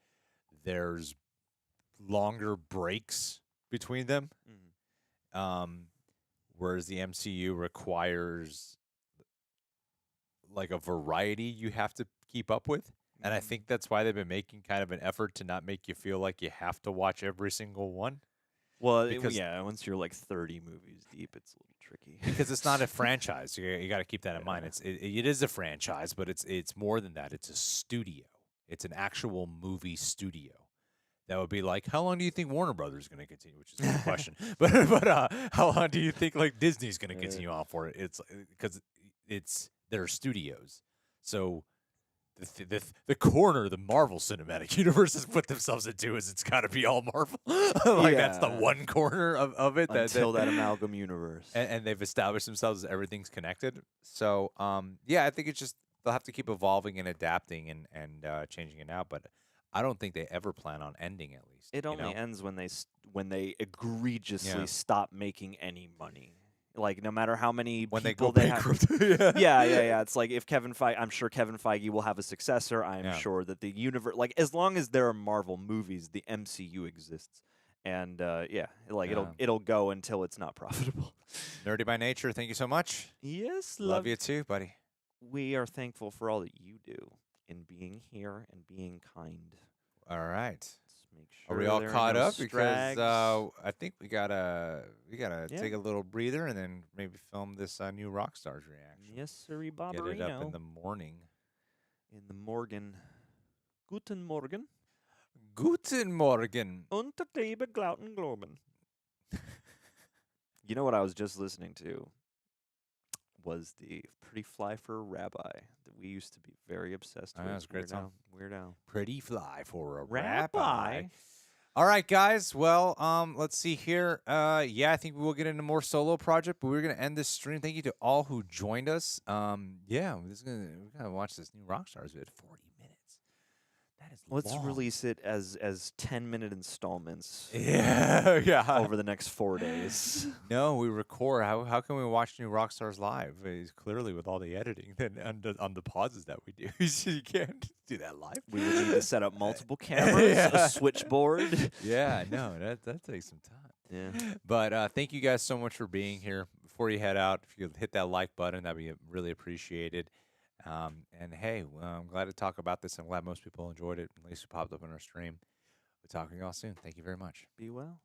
there's longer breaks between them. Whereas the MCU requires like a variety you have to keep up with. And I think that's why they've been making kind of an effort to not make you feel like you have to watch every single one. Well, Because- yeah, once you're like 30 movies deep, it's a little tricky. Because it's not a franchise. You got to keep that in mind. It is a franchise, but it's more than that. It's a studio. It's an actual movie studio. That would be like, how long do you think Warner Brothers is going to continue? Which is a good question. But how long do you think like Disney's going to continue on for it? It's because it's their studios. So the corner the Marvel Cinematic Universe has put themselves into is it's got to be all Marvel. That's the Yeah. one corner of it Until that amalgam universe. and they've established themselves as everything's connected. So yeah, I think it's just they'll have to keep evolving and adapting and changing it out. But I don't think they ever plan on ending at least. It only ends when they egregiously stop making any money. Like no matter how many when they people go they have. bankrupt. Yeah. It's like if I'm sure Kevin Feige will have a successor. I'm Yeah. sure that the universe, like as long as there are Marvel movies, the MCU exists. And it'll go until it's not profitable. Nerdy by nature. Thank you so much. Yes, Love you too, buddy. We are thankful for all that you do in being here and being kind. All right. Let's make sure Are we all there caught no up? Because strags. I think we gotta Yeah. take a little breather and then maybe film this new Rockstars reaction. Yes, sirree, Get it up in Barbarino. the morning. In the Morgen. Guten Morgen. Guten Morgen. Unter Liebe Glauten Globen. You know what I was just listening to was the Pretty Fly for a Rabbi that we used to be very obsessed Oh, with. yeah, it's a great song. Weird Al. Pretty fly for a Rabbi. rabbi. All right, guys. Well, let's see here. Yeah, I think we will get into more solo project, but we're gonna end this stream. Thank you to all who joined us. Yeah, we're gonna watch this new Rockstars vid. 40 minutes. That is Let's long. release it as 10-minute installments Yeah, yeah. over the next 4 days. No, we record. How can we watch new Rockstars live? It's clearly with all the editing then on the pauses that we do. You can't do that live. We would need to set up multiple cameras, Yeah. a switchboard. Yeah, no, that takes some time. Yeah. But thank you guys so much for being here. Before you head out, if you could hit that like button, that'd be really appreciated. And hey, I'm glad to talk about this. I'm glad most people enjoyed it. At least it popped up on our stream. We'll talk to you all soon. Thank you very much. Be well.